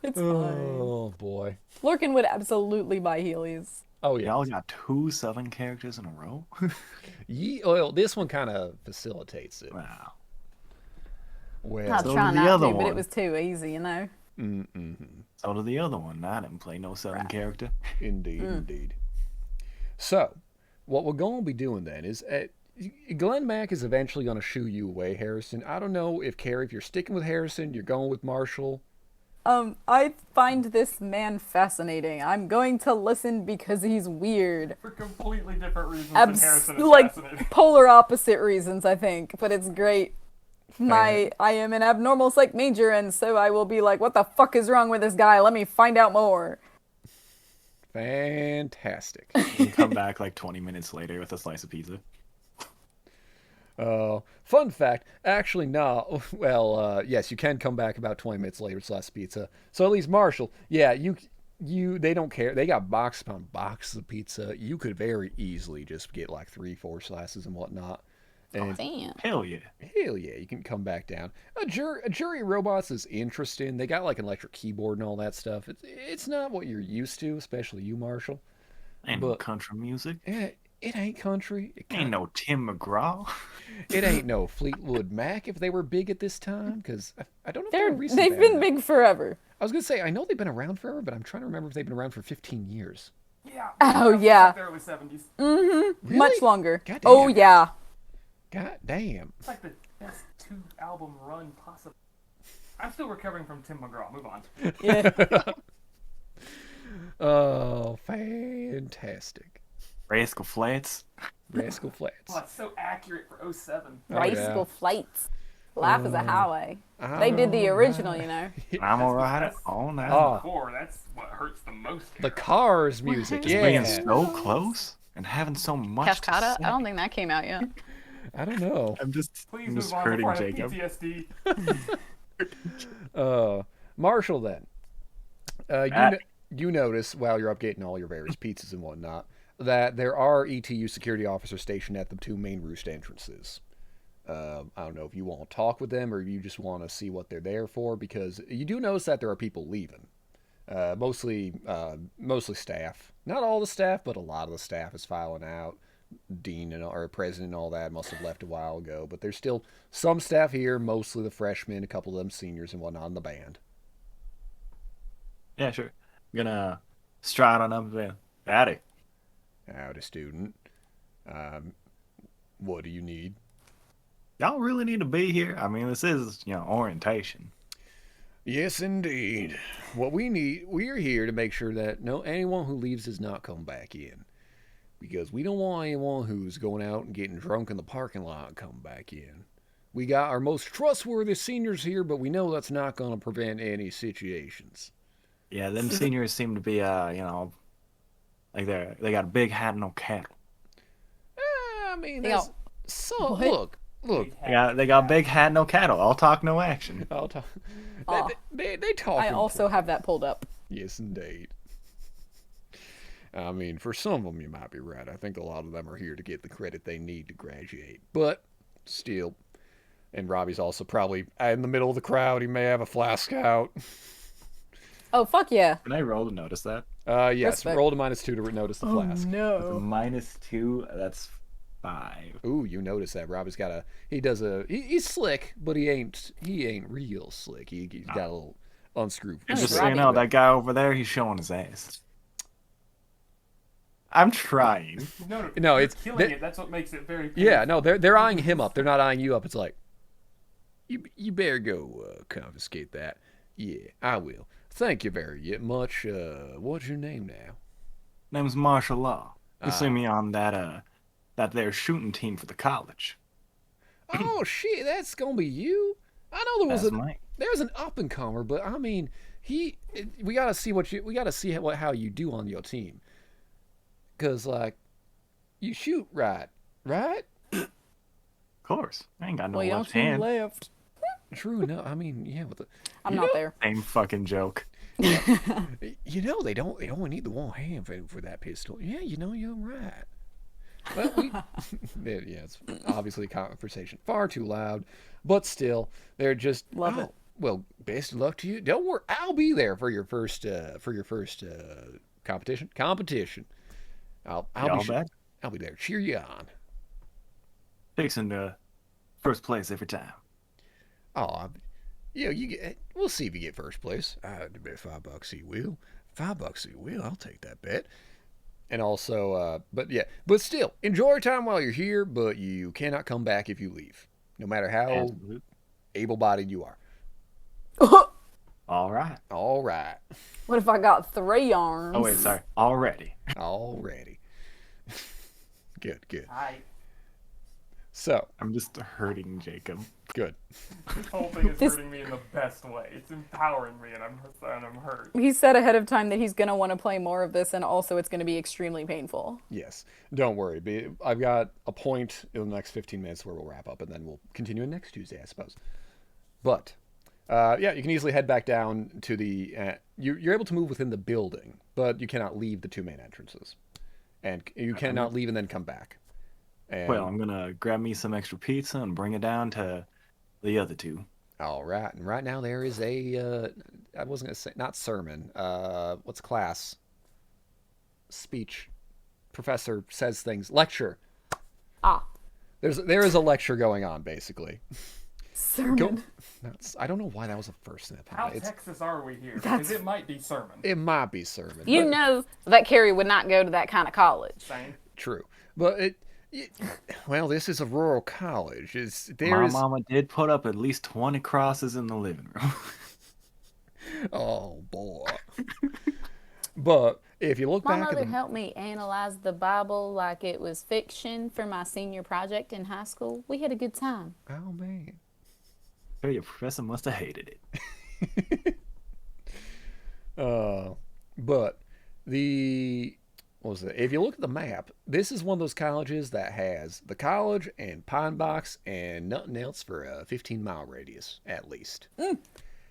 A: It's fine.
B: Oh boy.
A: Lorcan would absolutely buy Heelys.
B: Oh yeah.
C: Y'all got 2 Southern characters in a row?
B: Well, this one kind of facilitates it.
C: Wow.
B: Well,
A: I
C: So
A: try
C: did the
A: not
C: other
A: to, but
C: one.
A: it was too easy, you know.
C: So did the other one. I didn't play no Southern character.
B: indeed, indeed. So, what we're going to be doing then is, Glenn Mack is eventually going to shoo you away, Harrison. I don't know if Keri, if you're sticking with Harrison, you're going with Marshall.
A: I find this man fascinating. I'm going to listen because he's weird.
D: For completely different reasons than Harrison is
A: Like
D: fascinating.
A: polar opposite reasons, I think, but it's great. I am an abnormal psych major, and so I will be like, what the fuck is wrong with this guy? Let me find out more.
B: Fantastic.
C: You come back like 20 minutes later with a slice of pizza.
B: Fun fact, actually, no. Well, yes, you can come back about 20 minutes later with less pizza. So at least Marshall, yeah, they don't care. They got box upon boxes of pizza. You could very easily just get like 3-4 slices and whatnot. And
A: Damn.
C: Hell yeah.
B: hell yeah, you can come back down. A jury robots is interesting. They got like an electric keyboard and all that stuff. It's not what you're used to, especially you, Marshall.
C: Ain't no
B: But-
C: country music.
B: Yeah, it ain't country.
C: Ain't no Tim McGraw.
B: It ain't no Fleetwood Mac if they were big at this time, because I don't know if they're recent.
A: They've
B: band
A: been
B: or not.
A: big forever.
B: I was gonna say I know they've been around forever, but I'm trying to remember if they've been around for 15 years.
D: Yeah.
A: Oh,
D: it's
A: yeah.
D: Like the early 70s.
B: Really?
A: Much longer.
B: God
A: Oh
B: damn.
A: yeah.
B: God damn.
D: It's like the best 2-album run possible. I'm still recovering from Tim McGraw. Move on.
A: Yeah.
B: Oh, fantastic.
C: Rascal Flats.
B: Rascal Flats.
D: Oh, it's so accurate for 07.
B: Oh,
A: High
B: yeah.
A: school flights. Life is a highway. They did the original, you know.
C: I'm alright on that.
B: Oh,
D: 4, that's what hurts the most.
B: the Cars music.
C: Just
B: Yeah.
C: being so close and having so much to
A: Cascada?
C: say.
A: I don't think that came out yet.
B: I don't know.
C: I'm just
D: Please move on
C: hurting
D: before I have
C: Jacob.
D: PTSD.
B: Marshall, then.
C: Ah.
B: You notice while you're up getting all your various pizzas and whatnot that there are ETU security officers stationed at the 2 main roost entrances. I don't know if you want to talk with them or you just want to see what they're there for, because you do notice that there are people leaving. Mostly staff. Not all the staff, but a lot of the staff is filing out. Dean or president and all that must have left a while ago, but there's still some staff here, mostly the freshmen, a couple of them seniors and whatnot in the band.
C: Yeah, sure. I'm gonna stride on up there. Howdy.
B: Howdy, student. What do you need?
C: Y'all really need to be here. I mean, this is, orientation.
B: Yes, indeed. What we're here to make sure that anyone who leaves does not come back in. Because we don't want anyone who's going out and getting drunk in the parking lot come back in. We got our most trustworthy seniors here, but we know that's not going to prevent any situations.
C: Yeah, them seniors seem to be, like they got a big hat and no cattle.
B: I mean,
A: They
B: that's,
A: got-
B: so
A: What?
B: look.
C: They got big hat, no cattle. All talk, no action.
B: I'll talk.
A: Aw.
B: They talk.
A: I also have that pulled up.
B: Yes, indeed. I mean, for some of them, you might be right. I think a lot of them are here to get the credit they need to graduate. But still, and Robbie's also probably in the middle of the crowd. He may have a flask out.
A: Oh fuck yeah.
C: Can I roll to notice that?
B: Yes,
A: Respect.
B: roll to -2 to notice the flask.
A: No.
C: -2, that's 5.
B: Ooh, you notice that Robbie's got he's slick, but he ain't real slick. He's got a little unscrewed.
C: And just
A: Nice.
C: so you know, that guy over there, he's showing his ass. I'm trying.
D: No,
B: No,
D: you're
B: it's-
D: killing
B: that-
D: it. That's what makes it very.
B: Yeah, no, they're eyeing him up. They're not eyeing you up. It's like, you better go confiscate that. Yeah, I will. Thank you very much. What's your name now?
C: Name's Marshal Law. You see me on that there shooting team for the college.
B: Oh shit, that's gonna be you. I know
C: That's Mike.
B: there's an up and comer, but I mean we gotta see how you do on your team. Because, like, you shoot right?
C: Of course. I ain't got no
A: Well, you don't
C: left
A: shoot
C: hand.
A: left.
B: True, no, I mean, yeah, with the...
A: I'm
B: You
A: not
B: know-
A: there.
C: Same fucking joke.
B: You know, they only need the one hand for that pistol. Yeah, you know, you're right. Well, yeah, it's obviously a conversation far too loud, but still, they're just
A: Love it.
B: Well, best of luck to you. Don't worry, I'll be there for your first competition. I'll
C: Y'all
B: be
C: bet?
B: I'll be there. Cheer you on.
C: Fixing first place every time.
B: Oh, yeah, you get. We'll see if you get first place. I bet $5 you will. $5 you will. I'll take that bet. And also, but still, enjoy your time while you're here. But you cannot come back if you leave, no matter how
C: Absolute.
B: able-bodied you are.
C: All right.
B: All right,
A: What if I got 3 arms?
C: Oh, wait, sorry. Already.
B: already. Good.
D: I
B: So
C: I'm just hurting Jacob.
B: good.
D: This whole thing is
A: This-
D: hurting me in the best way. It's empowering me, and I'm hurt.
A: He said ahead of time that he's going to want to play more of this, and also it's going to be extremely painful.
B: Yes, don't worry. I've got a point in the next 15 minutes where we'll wrap up, and then we'll continue next Tuesday, I suppose. But yeah, you can easily head back down to the. You're able to move within the building, but you cannot leave the 2 main entrances, and you cannot leave and then come back. And,
C: Well, I'm gonna grab me some extra pizza and bring it down to the other 2.
B: all right, and right now there is a. I wasn't gonna say not sermon. What's class? Speech. Professor says things. Lecture.
A: Ah,
B: There is a lecture going on basically.
A: sermon.
B: I don't know why that was the first thing that
D: How
B: popped. It's
D: Texas are we here?
A: That's-
D: Because it might be sermon.
B: It might be sermon.
A: You
B: but-
A: know that Keri would not go to that kind of college.
D: Same.
B: True, but well, this is a rural college.
C: My mama did put up at least 20 crosses in the living room.
B: Oh boy. But if you look
A: My
B: back
A: mother
B: at the,
A: helped me analyze the Bible like it was fiction for my senior project in high school. We had a good time.
B: oh man,
C: Sure, your professor must have hated it.
B: but what was it? If you look at the map, this is one of those colleges that has the college and Pine Box and nothing else for a 15-mile radius at least.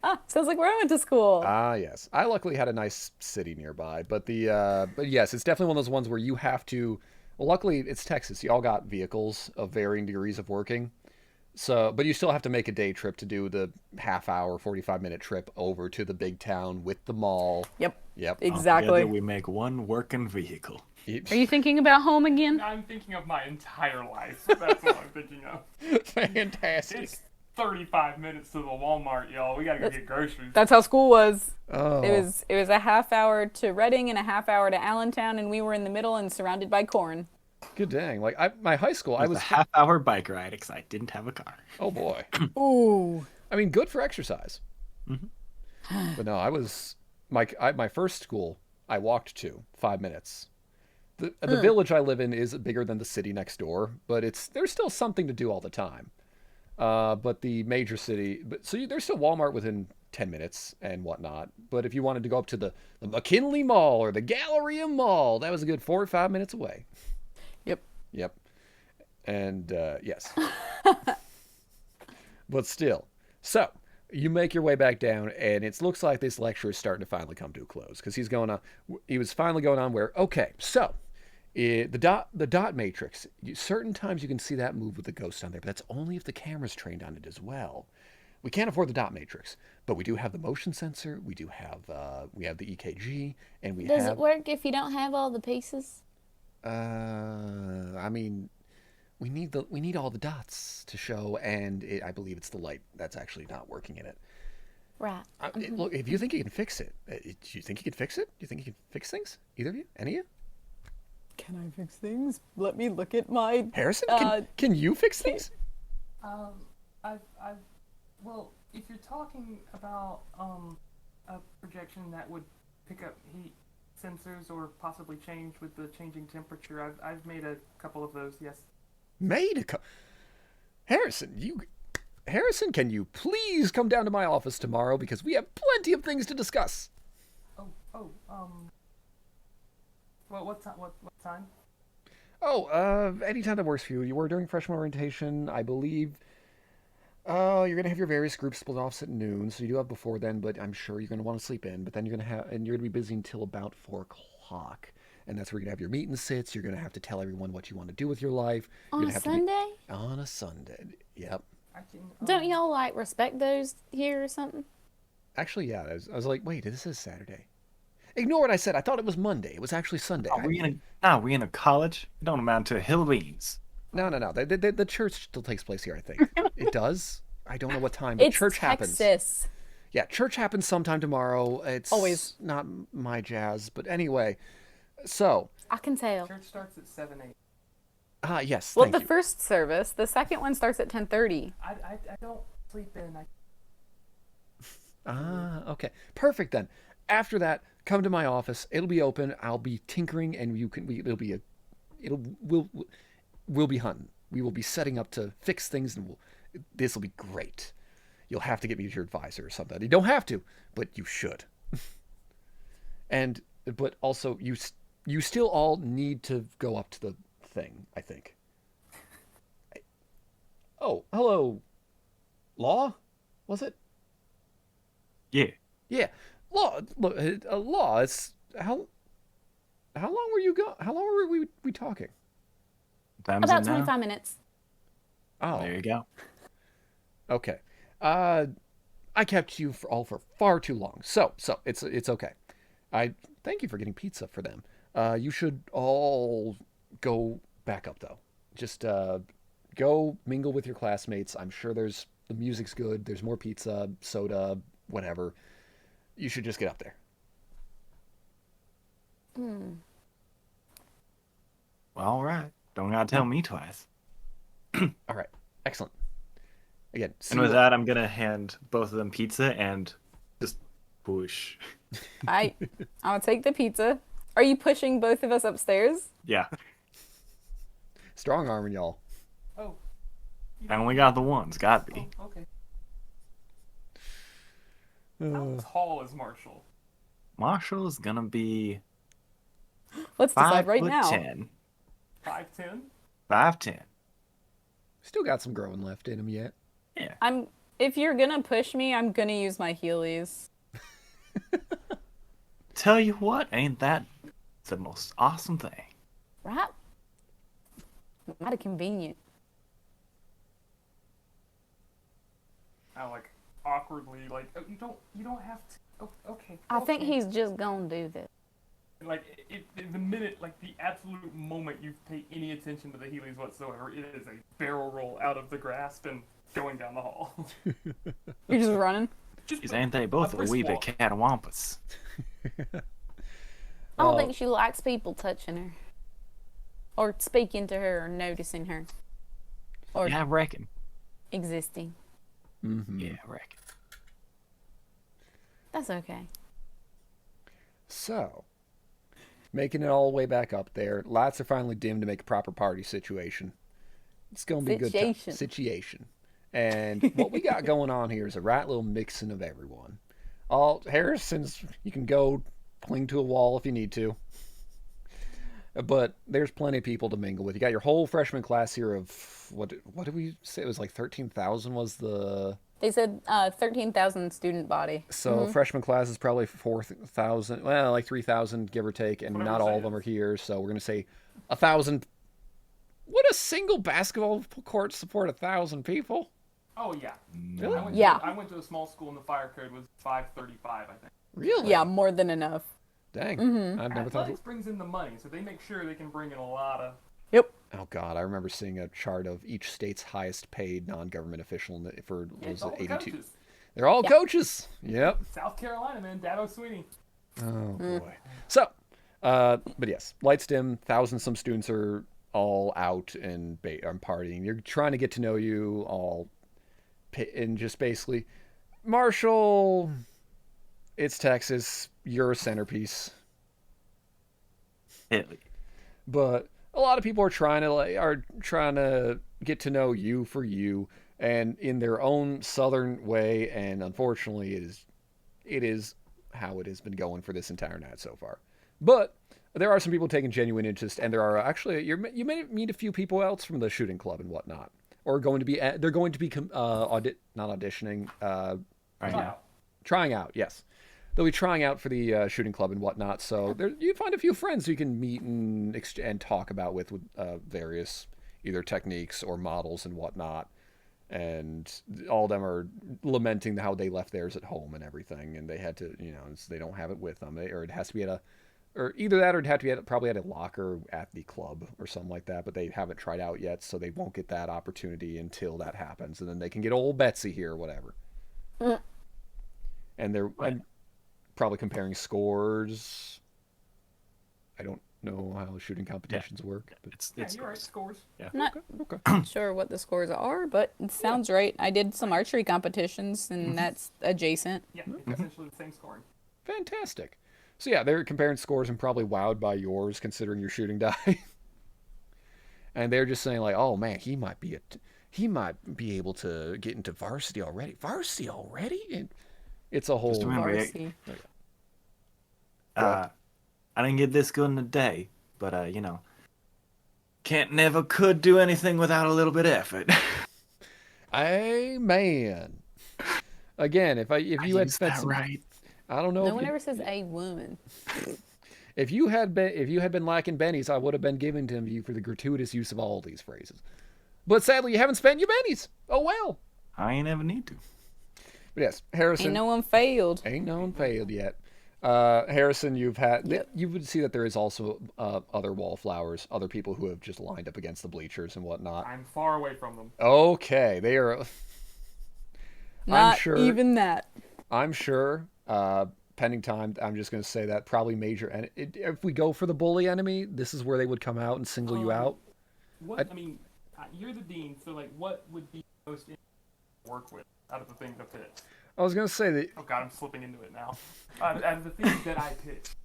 A: Ah, sounds like where I went to school.
B: Ah, yes. I luckily had a nice city nearby, but but yes, it's definitely one of those ones where you have to. Well, luckily it's Texas. You all got vehicles of varying degrees of working, so but you still have to make a day trip to do the half-hour, 45-minute trip over to the big town with the mall.
A: Yep.
B: Yep.
A: Exactly.
C: Together we make one working vehicle.
A: Are you thinking about home again?
D: I'm thinking of my entire life. That's what I'm thinking of.
B: Fantastic.
D: It's 35 minutes to the Walmart, y'all. We gotta go get groceries.
A: That's how school was.
B: Oh,
A: It was a half hour to Reading and a half hour to Allentown, and we were in the middle and surrounded by corn.
B: good dang. Like my high school, I
C: It was
B: was.
C: a half-hour bike ride because I didn't have a car.
B: Oh boy.
A: Ooh.
B: I mean, good for exercise. But no, I was my first school. I walked to 5 minutes. The village I live in is bigger than the city next door, but there's still something to do all the time. But the major city, there's still Walmart within 10 minutes and whatnot. But if you wanted to go up to the McKinley Mall or the Galleria Mall, that was a good 4 or 5 minutes away. Yep. And yes. But still. So, you make your way back down, and it looks like this lecture is starting to finally come to a close because he was finally going on where, okay, so the dot matrix, certain times you can see that move with the ghost on there, but that's only if the camera's trained on it as well. We can't afford the dot matrix, but we do have the motion sensor, we have the EKG, and we
A: Does
B: have
A: it work if you don't have all the pieces?
B: I mean, we need all the dots to show, and I believe it's the light that's actually not working in it.
A: Right.
B: Look, if you think you can fix it, do you think you can fix it? Do you think you can fix things? Either of you? Any of you?
A: Can I fix things? Let me look at my...
B: Harrison, can you fix things?
D: Well, if you're talking about a projection that would pick up heat sensors or possibly change with the changing temperature, I've made a couple of those. Yes.
B: Harrison, can you please come down to my office tomorrow because we have plenty of things to discuss.
D: What time? What time?
B: Oh, anytime that works for you. You were during freshman orientation, I believe. You're gonna have your various groups split off at noon, so you do have before then. But I'm sure you're gonna want to sleep in. But then you're gonna be busy until about 4 o'clock, and that's where you're gonna have your meet and sits. You're gonna have to tell everyone what you want to do with your life. You're
A: On a
B: gonna have to
A: Sunday?
B: be on a Sunday. Yep.
D: I can.
A: Don't y'all like respect those here or something?
B: Actually, yeah. I was like, wait, this is Saturday. Ignore what I said. I thought it was Monday. It was actually Sunday.
C: Are we in a college? It don't amount to a hill of beans.
B: No. The church still takes place here, I think. It does. I don't know what time, but
A: It's
B: church happens.
A: Texas.
B: Yeah, church happens sometime tomorrow. It's
A: Always.
B: not my jazz, but anyway. So,
A: I can tell.
D: Church starts at 7, 8.
B: yes,
A: Well,
B: thank
A: the
B: you.
A: first service, the second one starts at 10:30.
D: I don't sleep in.
B: Okay. Perfect then. After that, come to my office. It'll be open. I'll be tinkering and we'll be hunting. We will be setting up to fix things and this will be great. You'll have to get me to your advisor or something. You don't have to, but you should. But also you still all need to go up to the thing, I think. Oh, hello. Law? Was it?
C: Yeah.
B: Yeah. Law, look, Law, it's how long were you how long were we talking?
C: Time's
A: About
C: it now?
A: 25 minutes.
B: Oh,
C: There you go.
B: okay. I kept you for far too long. So it's okay. I thank you for getting pizza for them. You should all go back up though. Just go mingle with your classmates. I'm sure the music's good. There's more pizza, soda, whatever. You should just get up there.
C: Well, all right. Don't gotta tell me twice.
B: All right. Excellent. Again,
C: And with that, I'm gonna hand both of them pizza and just push.
A: I'll take the pizza. Are you pushing both of us upstairs?
C: Yeah.
B: strong arming y'all.
D: Oh.
C: I only got the ones. Gotta be.
D: Oh, okay. How tall is Marshall?
C: Marshall is gonna be
A: Let's decide right
C: 5'10".
A: now.
D: 5'10"?
C: 5'10".
B: Still got some growing left in him yet.
C: Yeah.
A: If you're gonna push me, I'm gonna use my Heelys.
C: Tell you what, ain't that the most awesome thing?
A: Right? Mighty convenient.
D: I like awkwardly like oh, you don't have to. Oh, okay.
A: I think
D: okay.
A: he's just gonna do this.
D: Like the minute, like the absolute moment you pay any attention to the Heelys whatsoever, it is a barrel roll out of the grasp and going down the hall.
A: You're just running.
C: Is ain't they both a
D: brisk
C: wee bit
D: walk.
C: catawampus?
A: I don't think she likes people touching her. Or speaking to her or noticing her. Or
C: Yeah, I reckon.
A: existing.
B: Mm-hmm.
C: Yeah, I reckon.
A: That's okay.
B: So, making it all the way back up there. Lights are finally dimmed to make a proper party situation. It's going to be a good time. Situation. And what we got going on here is a right little mixing of everyone. Harrison's, you can go cling to a wall if you need to. But there's plenty of people to mingle with. You got your whole freshman class here of, what did we say? It was like 13,000 was the...
A: They said 13,000 student body.
B: So freshman class is probably 4,000, well, like 3,000, give or take, and
D: Whatever
B: not all
D: it
B: of them
D: is.
B: are here. So we're going to say 1,000. Would a single basketball court support 1,000 people?
D: Oh yeah.
B: Really?
D: I went to a small school and the fire code was 535, I think.
B: Really?
A: Yeah, more than enough.
B: Dang. I've never thought.
D: Athletics brings in the money, so they make sure they can bring in a lot of.
A: Yep.
B: Oh God, I remember seeing a chart of each state's highest paid non-government official for
D: Yeah,
B: was
D: all
B: it
D: the
B: 82?
D: coaches.
B: They're all coaches. Yep.
D: South Carolina, man, Dabo Sweeney.
B: Oh boy. So, but yes, lights dim. Thousand some students are all out and partying. You're trying to get to know you all, and just basically, Marshall. It's Texas. You're a centerpiece.
C: Hell yeah.
B: But a lot of people are trying to get to know you for you, and in their own southern way. And unfortunately, it is how it has been going for this entire night so far. But there are some people taking genuine interest, and there are actually you may meet a few people else from the shooting club and whatnot, or they're going to be not auditioning,
C: Right
D: Try
C: now.
D: out.
B: trying out. Yes, they'll be trying out for the shooting club and whatnot. So there you find a few friends who you can meet and talk about with various either techniques or models and whatnot. And all of them are lamenting how they left theirs at home and everything, and they had to, they don't have it with them, or it has to be or either that, or it'd have to be probably at a locker at the club or something like that. But they haven't tried out yet, so they won't get that opportunity until that happens, and then they can get old Betsy here or whatever. And they're probably comparing scores. I don't know how shooting competitions work. But
C: It's
D: You're right. Scores.
C: Yeah.
A: I'm not
B: okay.
A: sure what the scores are, but it sounds right. I did some archery competitions, and that's adjacent.
D: Yeah, it's essentially the same scoring.
B: Fantastic. So yeah, they're comparing scores and probably wowed by yours considering your shooting die. And they're just saying like, "Oh man, he might be able to get into varsity already." Varsity already? And it's a whole
C: Just remember,
A: Varsity.
C: I didn't get this good in a day, but could do anything without a little bit of effort.
B: Amen. Again, if you had spent some,
C: right.
B: I don't know.
A: No
B: if
A: one
B: you-
A: ever says a woman.
B: If you had been lacking bennies, I would have been giving to you for the gratuitous use of all these phrases. But sadly, you haven't spent your bennies. Oh well.
C: I ain't ever need to.
B: But yes, Harrison.
A: Ain't no one failed.
B: Ain't no one failed yet. Harrison, you've had.
A: Yep.
B: You would see that there is also other wallflowers, other people who have just lined up against the bleachers and whatnot.
D: I'm far away from them.
B: Okay, they are.
A: Not
B: sure-
A: even that.
B: I'm sure. Pending time, I'm just going to say that probably major. And if we go for the bully enemy, this is where they would come out and single you out.
D: What I mean, you're the dean, so like, what would be most interesting to work with out of the things I picked?
B: I was going to say that.
D: Oh god, I'm slipping into it now. Out of the things that I picked.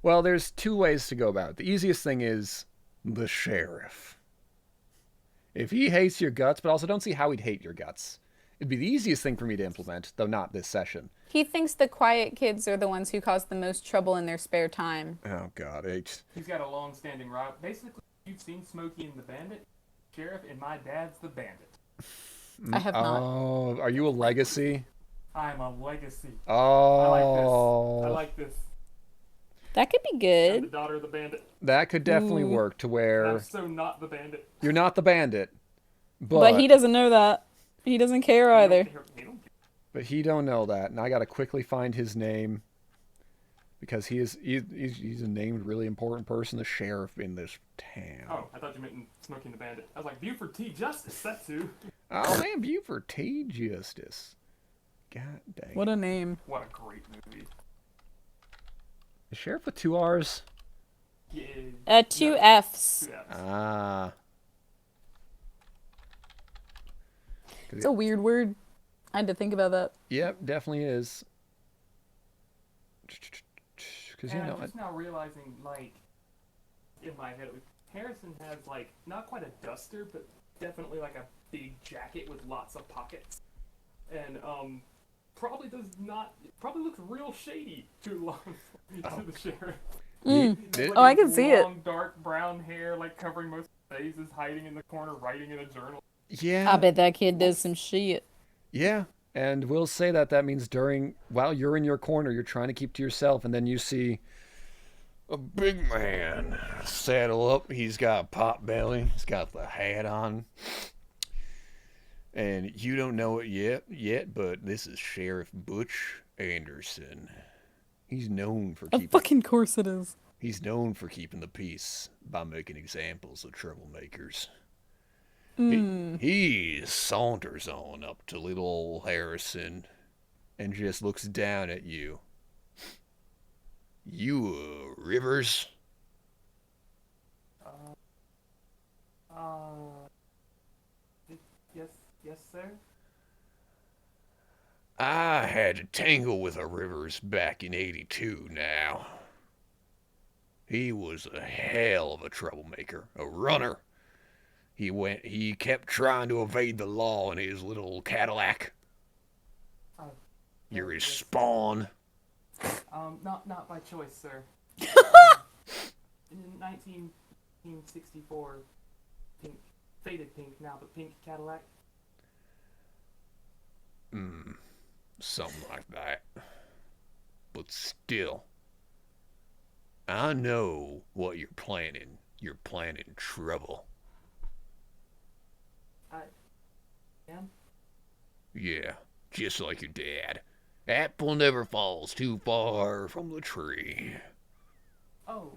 B: Well, there's two ways to go about it. The easiest thing is the sheriff. If he hates your guts, but also don't see how he'd hate your guts. It'd be the easiest thing for me to implement, though not this session.
A: He thinks the quiet kids are the ones who cause the most trouble in their spare time.
B: Oh God,
D: He's got a long-standing rival. Basically, you've seen Smokey and the Bandit, Sheriff, and my dad's the Bandit.
A: I have not.
B: Oh, are you a legacy?
D: I'm a legacy.
B: Oh,
D: I like this.
A: That could be
D: I'm
A: good.
D: the daughter of the Bandit.
B: that could definitely
A: Ooh.
B: work to
D: And
B: where
D: I'm so not the Bandit.
B: you're not the bandit,
A: But he doesn't know that. He doesn't care either.
D: They don't care.
B: But he don't know that, and I gotta quickly find his name because he's a named really important person, the sheriff in this town.
D: Oh, I thought you meant Smokey and the Bandit. I was like, Buford T. Justice, that's who.
B: Oh man, Buford T. Justice. God dang.
A: What a name.
D: What a great movie.
B: The sheriff with 2 R's?
D: Yeah.
A: Two
D: No,
A: F's.
D: 2 F's.
B: Ah.
A: It's a weird word. I had to think about that.
B: Yep, definitely is. Because
D: And I'm just now realizing, like, in my head, Harrison has, like, not quite a duster, but definitely, like, a big jacket with lots of pockets. And, probably looks real shady to the sheriff.
B: Did-
A: Oh, I can see it.
D: Long, dark brown hair, like, covering most of his face, is hiding in the corner, writing in a journal.
B: Yeah.
A: I bet that kid does some shit.
B: Yeah, and we'll say that means while you're in your corner, you're trying to keep to yourself, and then you see a big man saddle up. He's got a pot belly. He's got the hat on. And you don't know it yet, but this is Sheriff Butch Anderson. He's known for
A: Of fucking course it is.
B: He's known for keeping the peace by making examples of troublemakers. He saunters on up to little old Harrison and just looks down at you. You, Rivers?
D: Yes, sir?
B: I had to tangle with a Rivers back in '82 now. He was a hell of a troublemaker, a runner. He kept trying to evade the law in his little Cadillac.
D: Oh,
B: You're his
D: yes.
B: spawn.
D: Not by choice, sir. in 1964, pink, faded pink now, but pink Cadillac.
B: Something like that. But still, I know what you're planning. You're planning trouble.
D: I am.
B: Yeah, just like your dad. Apple never falls too far from the tree.
D: Oh,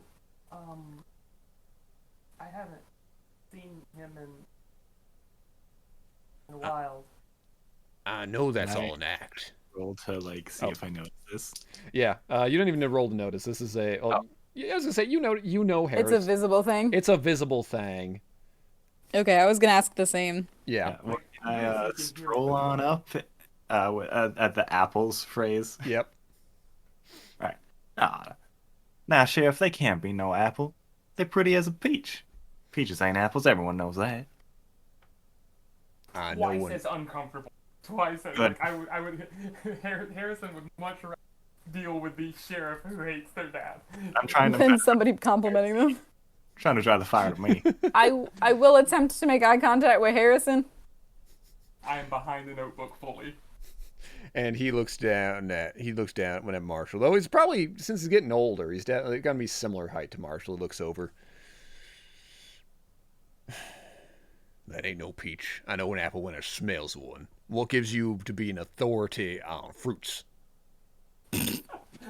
D: I haven't seen him in a while.
B: I know that's
C: Right.
B: all an act.
C: Roll to like see if I notice this.
B: Yeah, you don't even need to roll to notice. This is a. Oh, yeah, I was gonna say you know Harris.
A: It's a visible thing.
B: It's a visible thing.
A: Okay, I was gonna ask the same.
B: Yeah.
C: Well, can
D: Yes,
C: I
D: you can hear
C: scroll
D: it.
C: on up at the apples phrase?
B: Yep.
C: Right. Now, Sheriff, they can't be no apple. They're pretty as a peach. Peaches ain't apples. Everyone knows that.
B: I know
D: Twice
B: when.
D: as uncomfortable. Twice as
C: Good.
D: like I would Harrison would much rather deal with the sheriff who hates their dad.
C: I'm trying
A: Than
C: to
A: somebody complimenting them.
C: drive the fire to me.
A: I will attempt to make eye contact with Harrison.
D: I am behind the notebook fully.
B: And he looks down at Marshall. Though he's probably, since he's getting older, he's gonna be similar height to Marshall. He looks over. That ain't no peach. I know an apple when it smells one. What gives you to be an authority on fruits?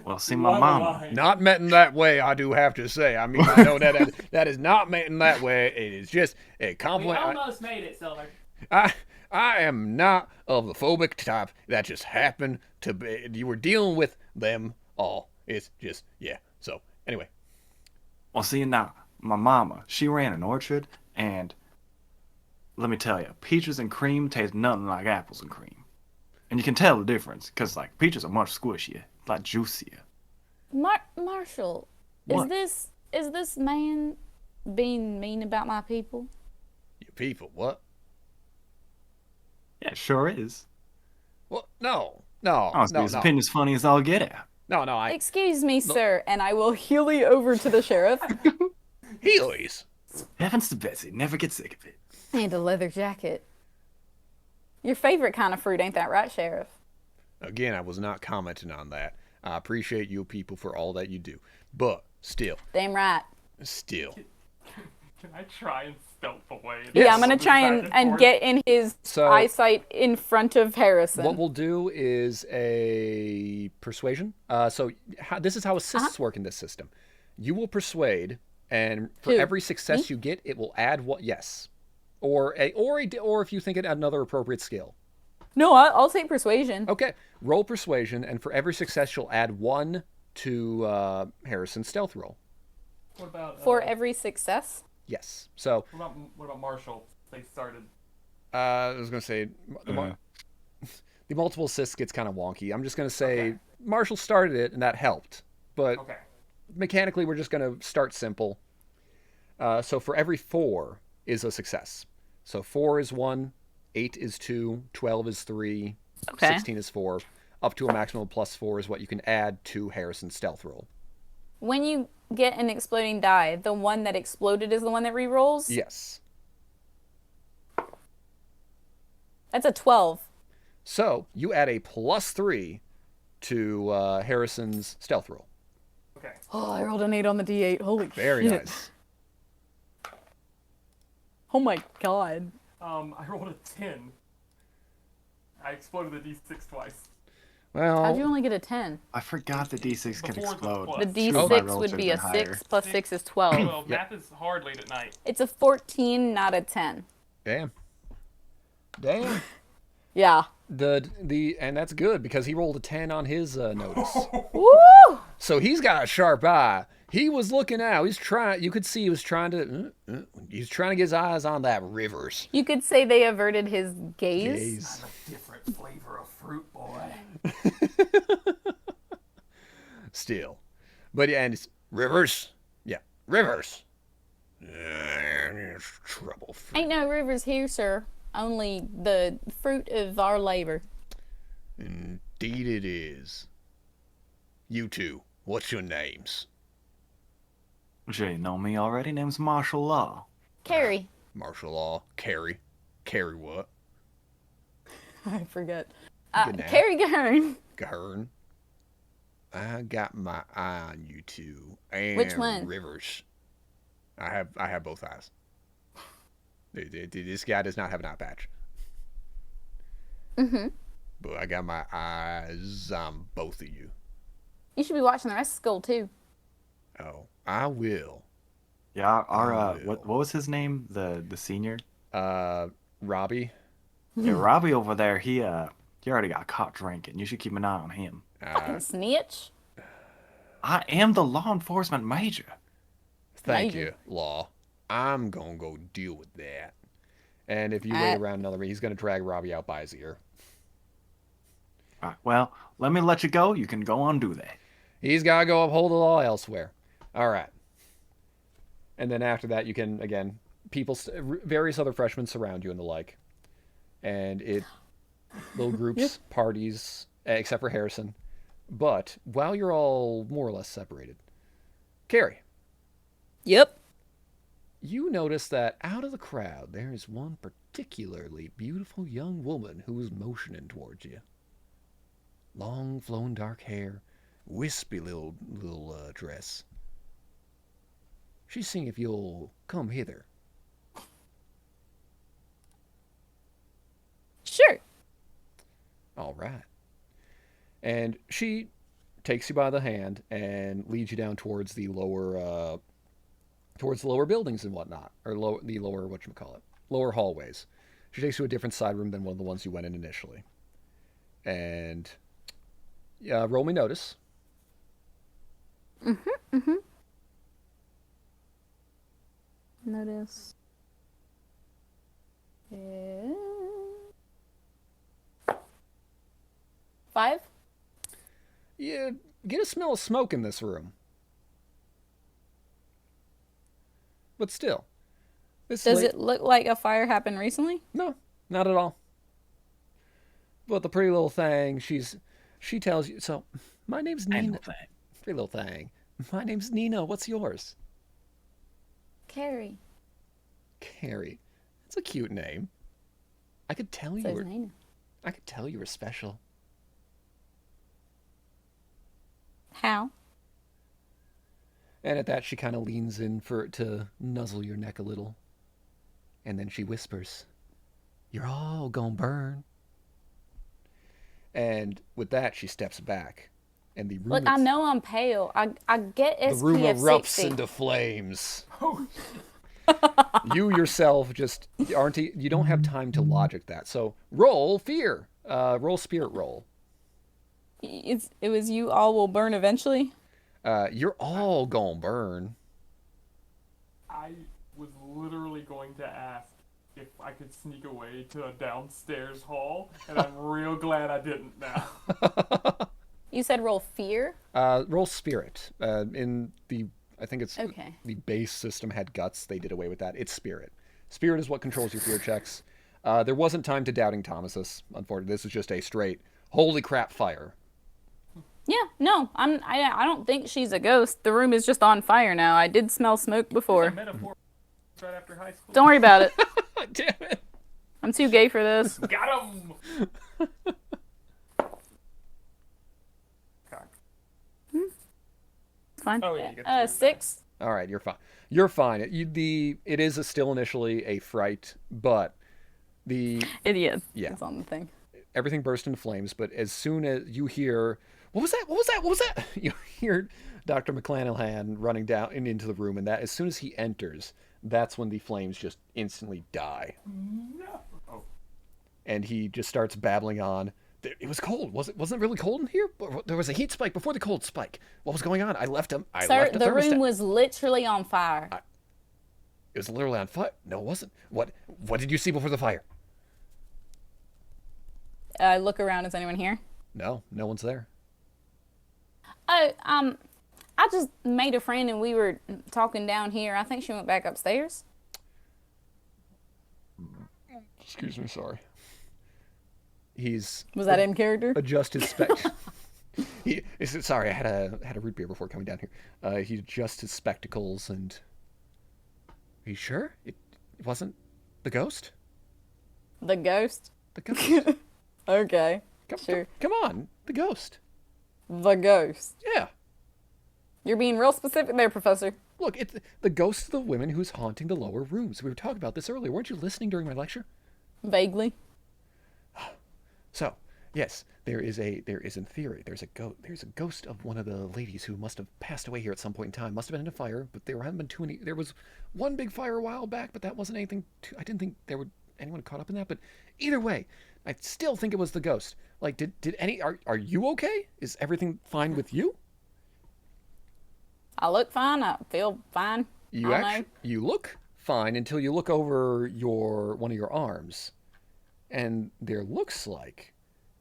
C: Well, see, my
D: What a
C: mama.
D: line.
B: Not meant in that way, I do have to say. I mean, I know that is not meant in that way. It is just a
D: We
B: compliment.
D: almost made it, Silver.
B: I am not of the phobic type. That just happened to be. You were dealing with them all. It's just, yeah. So, anyway.
C: Well, see, now, my mama, she ran an orchard, and let me tell you, peaches and cream taste nothing like apples and cream. And you can tell the difference, because, like, peaches are much squishier, like juicier.
A: Marshall,
C: What?
A: is this man being mean about my people?
B: You people, what?
C: Yeah, it sure is.
B: What? No.
C: Honestly, his opinion's funny as all get out.
B: No,
A: Excuse me, sir, and I will heely over to the sheriff.
B: Heelys.
C: Heavens to Betsy, never get sick of it.
A: And a leather jacket. Your favorite kind of fruit, ain't that right, Sheriff?
B: Again, I was not commenting on that. I appreciate you people for all that you do. But, still.
A: Damn right.
D: Can I try and stealth away?
A: Yeah, I'm gonna
D: Back
A: try
D: and
A: and
D: forth?
A: get in his eyesight in front of Harrison.
B: What we'll do is a persuasion. This is how assists work in this system. You will persuade, and for
A: Who?
B: every success you get, it will add what? Yes, or if you think it another appropriate skill.
A: No, I'll take persuasion.
B: Okay, roll persuasion, and for every success, you'll add 1 to Harrison's stealth roll.
D: What about
A: For every success?
B: Yes. So
D: what about Marshall? They started.
B: I was gonna say the multiple assists gets kind of wonky. I'm just gonna say
D: Okay.
B: Marshall started it, and that helped, but.
D: Okay.
B: Mechanically, we're just going to start simple. So for every 4 is a success. So 4 is 1, 8 is 2, 12 is 3,
A: Okay.
B: 16 is 4. Up to a maximum of +4 is what you can add to Harrison's stealth roll.
A: When you get an exploding die, the one that exploded is the one that re-rolls?
B: Yes.
A: That's a 12.
B: So you add a +3 to Harrison's stealth roll.
D: Okay.
A: Oh, I rolled an 8 on the D8. Holy
B: Very
A: shit.
B: nice.
A: Oh my god.
D: I rolled a 10. I exploded the D6 twice.
A: How'd you
B: Well,
A: only get a 10?
C: I forgot the D6 can
D: Before the
C: explode.
D: plus.
A: The
D: Two
C: of my
A: D6
C: rolls
A: would
C: should've
A: be a
C: been
A: 6
C: higher.
A: plus 6 is 12.
D: Well, math is hard late at night.
A: It's a 14, not a 10.
B: damn.
A: Yeah.
B: And that's good because he rolled a 10 on his notice.
A: Woo!
B: So he's got a sharp eye. He was looking out. He's trying. You could see he was trying to. He's trying to get his eyes on that Rivers.
A: You could say they averted his gaze.
B: Gaze.
D: A different flavor of fruit, boy.
B: Still, but yeah, and it's Rivers. Yeah, Rivers. It's trouble.
A: Ain't no rivers here, sir. Only the fruit of our labor.
B: Indeed, it is. You two. What's your names?
C: Jay, know me already? Name's Marshal Law.
A: Keri.
B: Martial law. Keri. Keri what?
A: I forget.
B: Good now.
A: Keri Gahern.
B: Gahern. I got my eye on you two. And
A: Which one?
B: Rivers. I have both eyes. This guy does not have an eye patch.
A: Mm-hmm.
B: But I got my eyes on both of you.
A: You should be watching the rest of school too.
B: Oh, I will.
C: Yeah, our
B: I will.
C: what was his name? The senior?
B: Robbie.
C: Yeah, Robbie over there, he already got caught drinking. You should keep an eye on him.
A: Fucking snitch.
C: I am the law enforcement major.
B: Thank
A: Major.
B: you, Law. I'm gonna go deal with that. And if you wait around another minute, he's gonna drag Robbie out by his ear.
C: All right, well, let me let you go. You can go on do that.
B: He's gotta go uphold the law elsewhere. All right. And then after that, you can again, various other freshmen surround you and the like, and little groups, parties, except for Harrison. But while you're all more or less separated, Keri,
A: Yep.
B: you notice that out of the crowd, there is one particularly beautiful young woman who is motioning towards you. Long, flowing dark hair, wispy little dress. She's seeing if you'll come hither.
A: Sure.
B: All right. And she takes you by the hand and leads you down towards the lower buildings and whatnot, or the lower lower hallways. She takes you to a different side room than one of the ones you went in initially. And roll me notice.
A: Notice. 5.
B: You get a smell of smoke in this room. But still.
A: Does it look like a fire happened recently?
B: No, not at all. But the pretty little thing, she tells you, so, my name's Nina. Pretty little thing. My name's Nina. What's yours?
A: Keri.
B: Keri. That's a cute name. I could tell you were.
A: Nina.
B: I could tell you were special.
A: How?
B: And at that, she kind of leans in to nuzzle your neck a little. And then she whispers, "You're all gonna burn." And with that, she steps back. And the room
A: Look, I know I'm pale. I get SPF 60.
B: The room erupts into flames. You yourself just you don't have time to logic that. So roll fear. Roll spirit roll.
A: It was you all will burn eventually?
B: You're all gonna burn.
D: I was literally going to ask if I could sneak away to a downstairs hall, and I'm real glad I didn't now.
A: You said roll fear?
B: Roll spirit. I think it's
A: okay.
B: The base system had guts. They did away with that. It's spirit. Spirit is what controls your fear checks. There wasn't time to doubting Thomas's. Unfortunately, this is just a straight holy crap fire.
A: Yeah, no, I don't think she's a ghost. The room is just on fire now. I did smell smoke before.
D: It's a metaphor right after high school.
A: Don't worry about it.
B: Damn it.
A: I'm too gay for this.
D: Got him!
A: It's fine.
D: Oh, yeah, you get
A: 6.
B: All right, you're fine. You're fine. It is still initially a fright, but
A: It is.
B: Yeah.
A: It's on the thing.
B: Everything burst into flames. But as soon as you hear, what was that? What was that? What was that? You hear Dr. McClanahan running down and into the room, and that as soon as he enters, that's when the flames just instantly die.
D: No. Oh.
B: And he just starts babbling on. It was cold. Wasn't it really cold in here? There was a heat spike before the cold spike. What was going on? I left him.
A: Sir, the room was literally on fire.
B: It was literally on fire. No, it wasn't. What did you see before the fire?
A: Look around. Is anyone here?
B: No one's there.
A: Oh, I just made a friend and we were talking down here. I think she went back upstairs.
B: Excuse me, sorry.
A: Was that in character?
B: Adjust his spec. Sorry, I had a root beer before coming down here. He adjusts his spectacles and. Are you sure it wasn't the ghost?
A: The ghost?
B: The ghost.
A: Okay. Sure.
B: Come on, the ghost.
A: The ghost.
B: Yeah.
A: You're being real specific there, Professor.
B: Look, it's the ghost of the woman who's haunting the lower rooms. We were talking about this earlier. Weren't you listening during my lecture?
A: Vaguely.
B: So, yes, there is in theory there's a ghost of one of the ladies who must have passed away here at some point in time. Must have been in a fire, but there haven't been too many. There was one big fire a while back, but that wasn't anything. I didn't think there would anyone caught up in that. But either way, I still think it was the ghost. Like, did any? Are you okay? Is everything fine with you?
A: I look fine. I feel fine.
B: You look fine until you look over one of your arms, and there looks like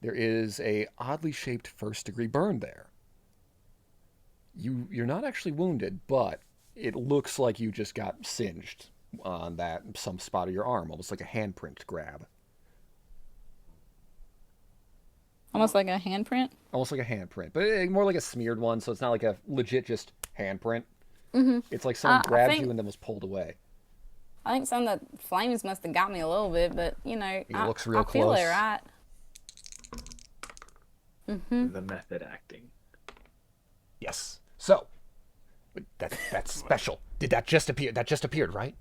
B: there is a oddly shaped first-degree burn there. You're not actually wounded, but it looks like you just got singed on some spot of your arm, almost like a handprint grab.
A: Almost like a handprint?
B: Almost like a handprint, but more like a smeared one, so it's not like a legit just handprint.
A: Mm-hmm.
B: It's like someone grabbed you and then was pulled away.
A: I think some of the flames must have got me a little bit, but, it
B: looks real
A: I feel
B: close.
A: it right. Mm-hmm.
C: The method acting.
B: Yes. So, that's special. Did that just appear? That just appeared, right?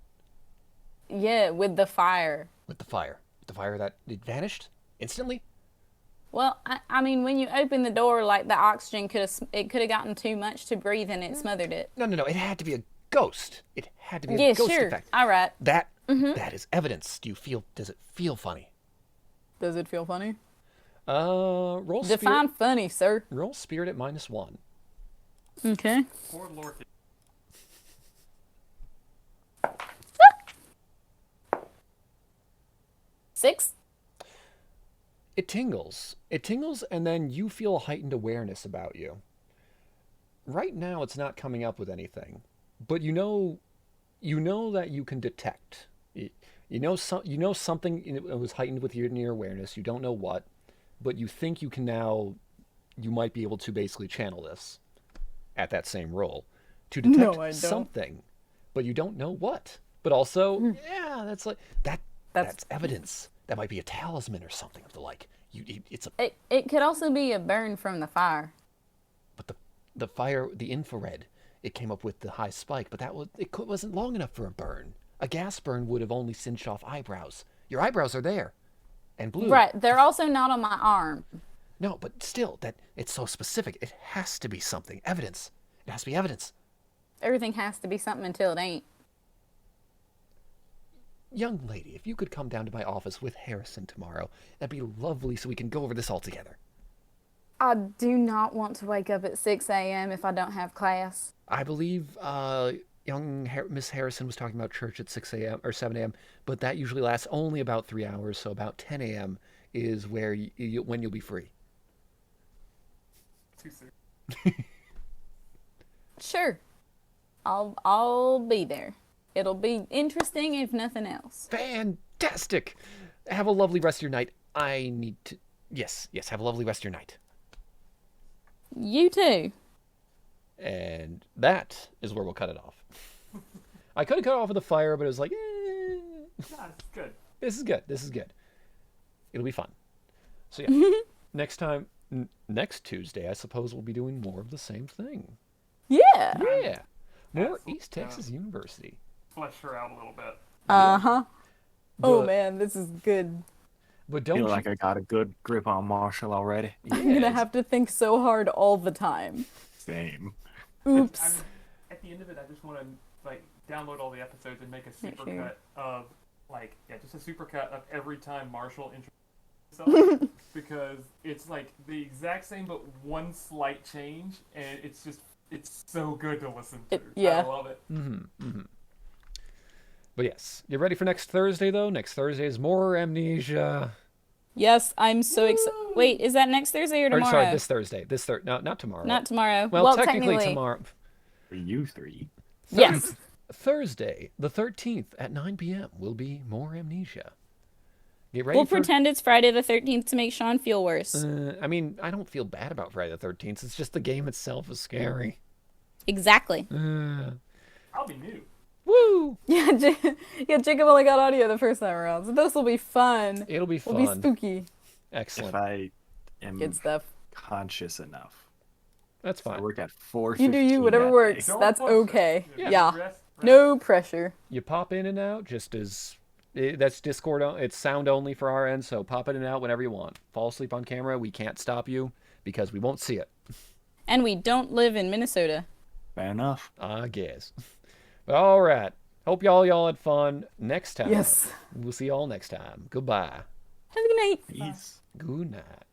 A: Yeah, with the fire.
B: With the fire. The fire that it vanished instantly?
A: Well, I mean, when you open the door, like, the oxygen could have gotten too much to breathe and it smothered it.
B: No. It had to be a ghost. It had to be a
A: Yeah,
B: ghost
A: sure.
B: effect.
A: All right.
B: That is evidence. Does it feel funny?
A: Does it feel funny?
B: Roll
A: Define
B: spirit.
A: funny, sir.
B: Roll spirit at -1.
A: Okay.
D: Poor Lord.
A: 6?
B: It tingles. It tingles, and then you feel a heightened awareness about you. Right now, it's not coming up with anything, but you know that you can detect. You know something was heightened with your awareness. You don't know what, but you think you can now. You might be able to basically channel this at that same roll to detect
A: No, I don't.
B: something, but you don't know what. But also, yeah, that's like that. That's evidence. That might be a talisman or something of the like.
A: It could also be a burn from the fire.
B: But the fire, the infrared, it came up with the high spike, but wasn't long enough for a burn. A gas burn would have only singed off eyebrows. Your eyebrows are there, and blue.
A: Right. They're also not on my arm.
B: No, but still, that it's so specific. It has to be something. Evidence. It has to be evidence.
A: Everything has to be something until it ain't.
B: Young lady, if you could come down to my office with Harrison tomorrow, that'd be lovely so we can go over this all together.
A: I do not want to wake up at 6 a.m. if I don't have class.
B: I believe young Miss Harrison was talking about church at 6 a.m. or 7 a.m., but that usually lasts only about 3 hours, so about 10 a.m. is where when you'll be free.
D: Too soon.
A: Sure. I'll be there. It'll be interesting if nothing else.
B: Fantastic! Have a lovely rest of your night. Yes, have a lovely rest of your night.
A: You too.
B: And that is where we'll cut it off. I could have cut it off with a fire, but it was like,
D: Nah, it's good.
B: This is good. It'll be fun. So yeah, next Tuesday, I suppose we'll be doing more of the same thing.
A: Yeah.
B: Yeah. More
D: Absolutely.
B: East Texas University.
D: Flesh her out a little bit.
A: Uh-huh. Oh
B: But-
A: man, this is good.
B: But
C: I
B: don't
C: feel
B: you-
C: like I got a good grip on Marshall already.
A: I'm gonna
B: Yes.
A: have to think so hard all the time.
C: Same.
A: Oops.
D: At the end of it, I just want to download all the episodes and make a
A: Yeah, sure.
D: supercut of just a supercut of every time Marshall introduces himself because it's like the exact same but one slight change, and it's so good to listen to.
A: Yeah.
D: I love it.
B: But yes, you ready for next Thursday though? Next Thursday is more amnesia.
A: Yes, I'm so excited. Wait, is that next Thursday or
B: Or
A: tomorrow?
B: sorry, this Thursday. No, not tomorrow.
A: Not tomorrow.
B: Well, technically tomorrow.
C: For you three.
A: Yes.
B: Thursday, the 13th at 9 p.m. will be more amnesia. Get ready
A: We'll
B: for...
A: pretend it's Friday the 13th to make Sean feel worse.
B: I mean, I don't feel bad about Friday the 13th. It's just the game itself is scary.
A: Exactly.
D: I'll be new.
B: Woo!
A: Yeah, Jacob only got audio the first time around, so this will be fun.
B: It'll be fun.
A: It'll be spooky.
B: Excellent.
C: If I am
A: Good stuff.
C: conscious enough.
B: That's
C: I
B: fine.
C: work at 4:15.
A: You do you, whatever
C: that
A: works.
C: day.
D: Don't
A: That's
D: push it.
A: okay.
B: Yeah.
A: Yeah.
D: Rest.
A: No pressure.
B: You pop in and out just as... That's Discord. It's sound only for our end, so pop in and out whenever you want. Fall asleep on camera. We can't stop you because we won't see it.
A: And we don't live in Minnesota.
C: Fair enough.
B: I guess. But all right. Hope y'all had fun. Next time.
A: Yes.
B: We'll see y'all next time. Goodbye.
A: Have a good night.
C: Peace.
B: Good night.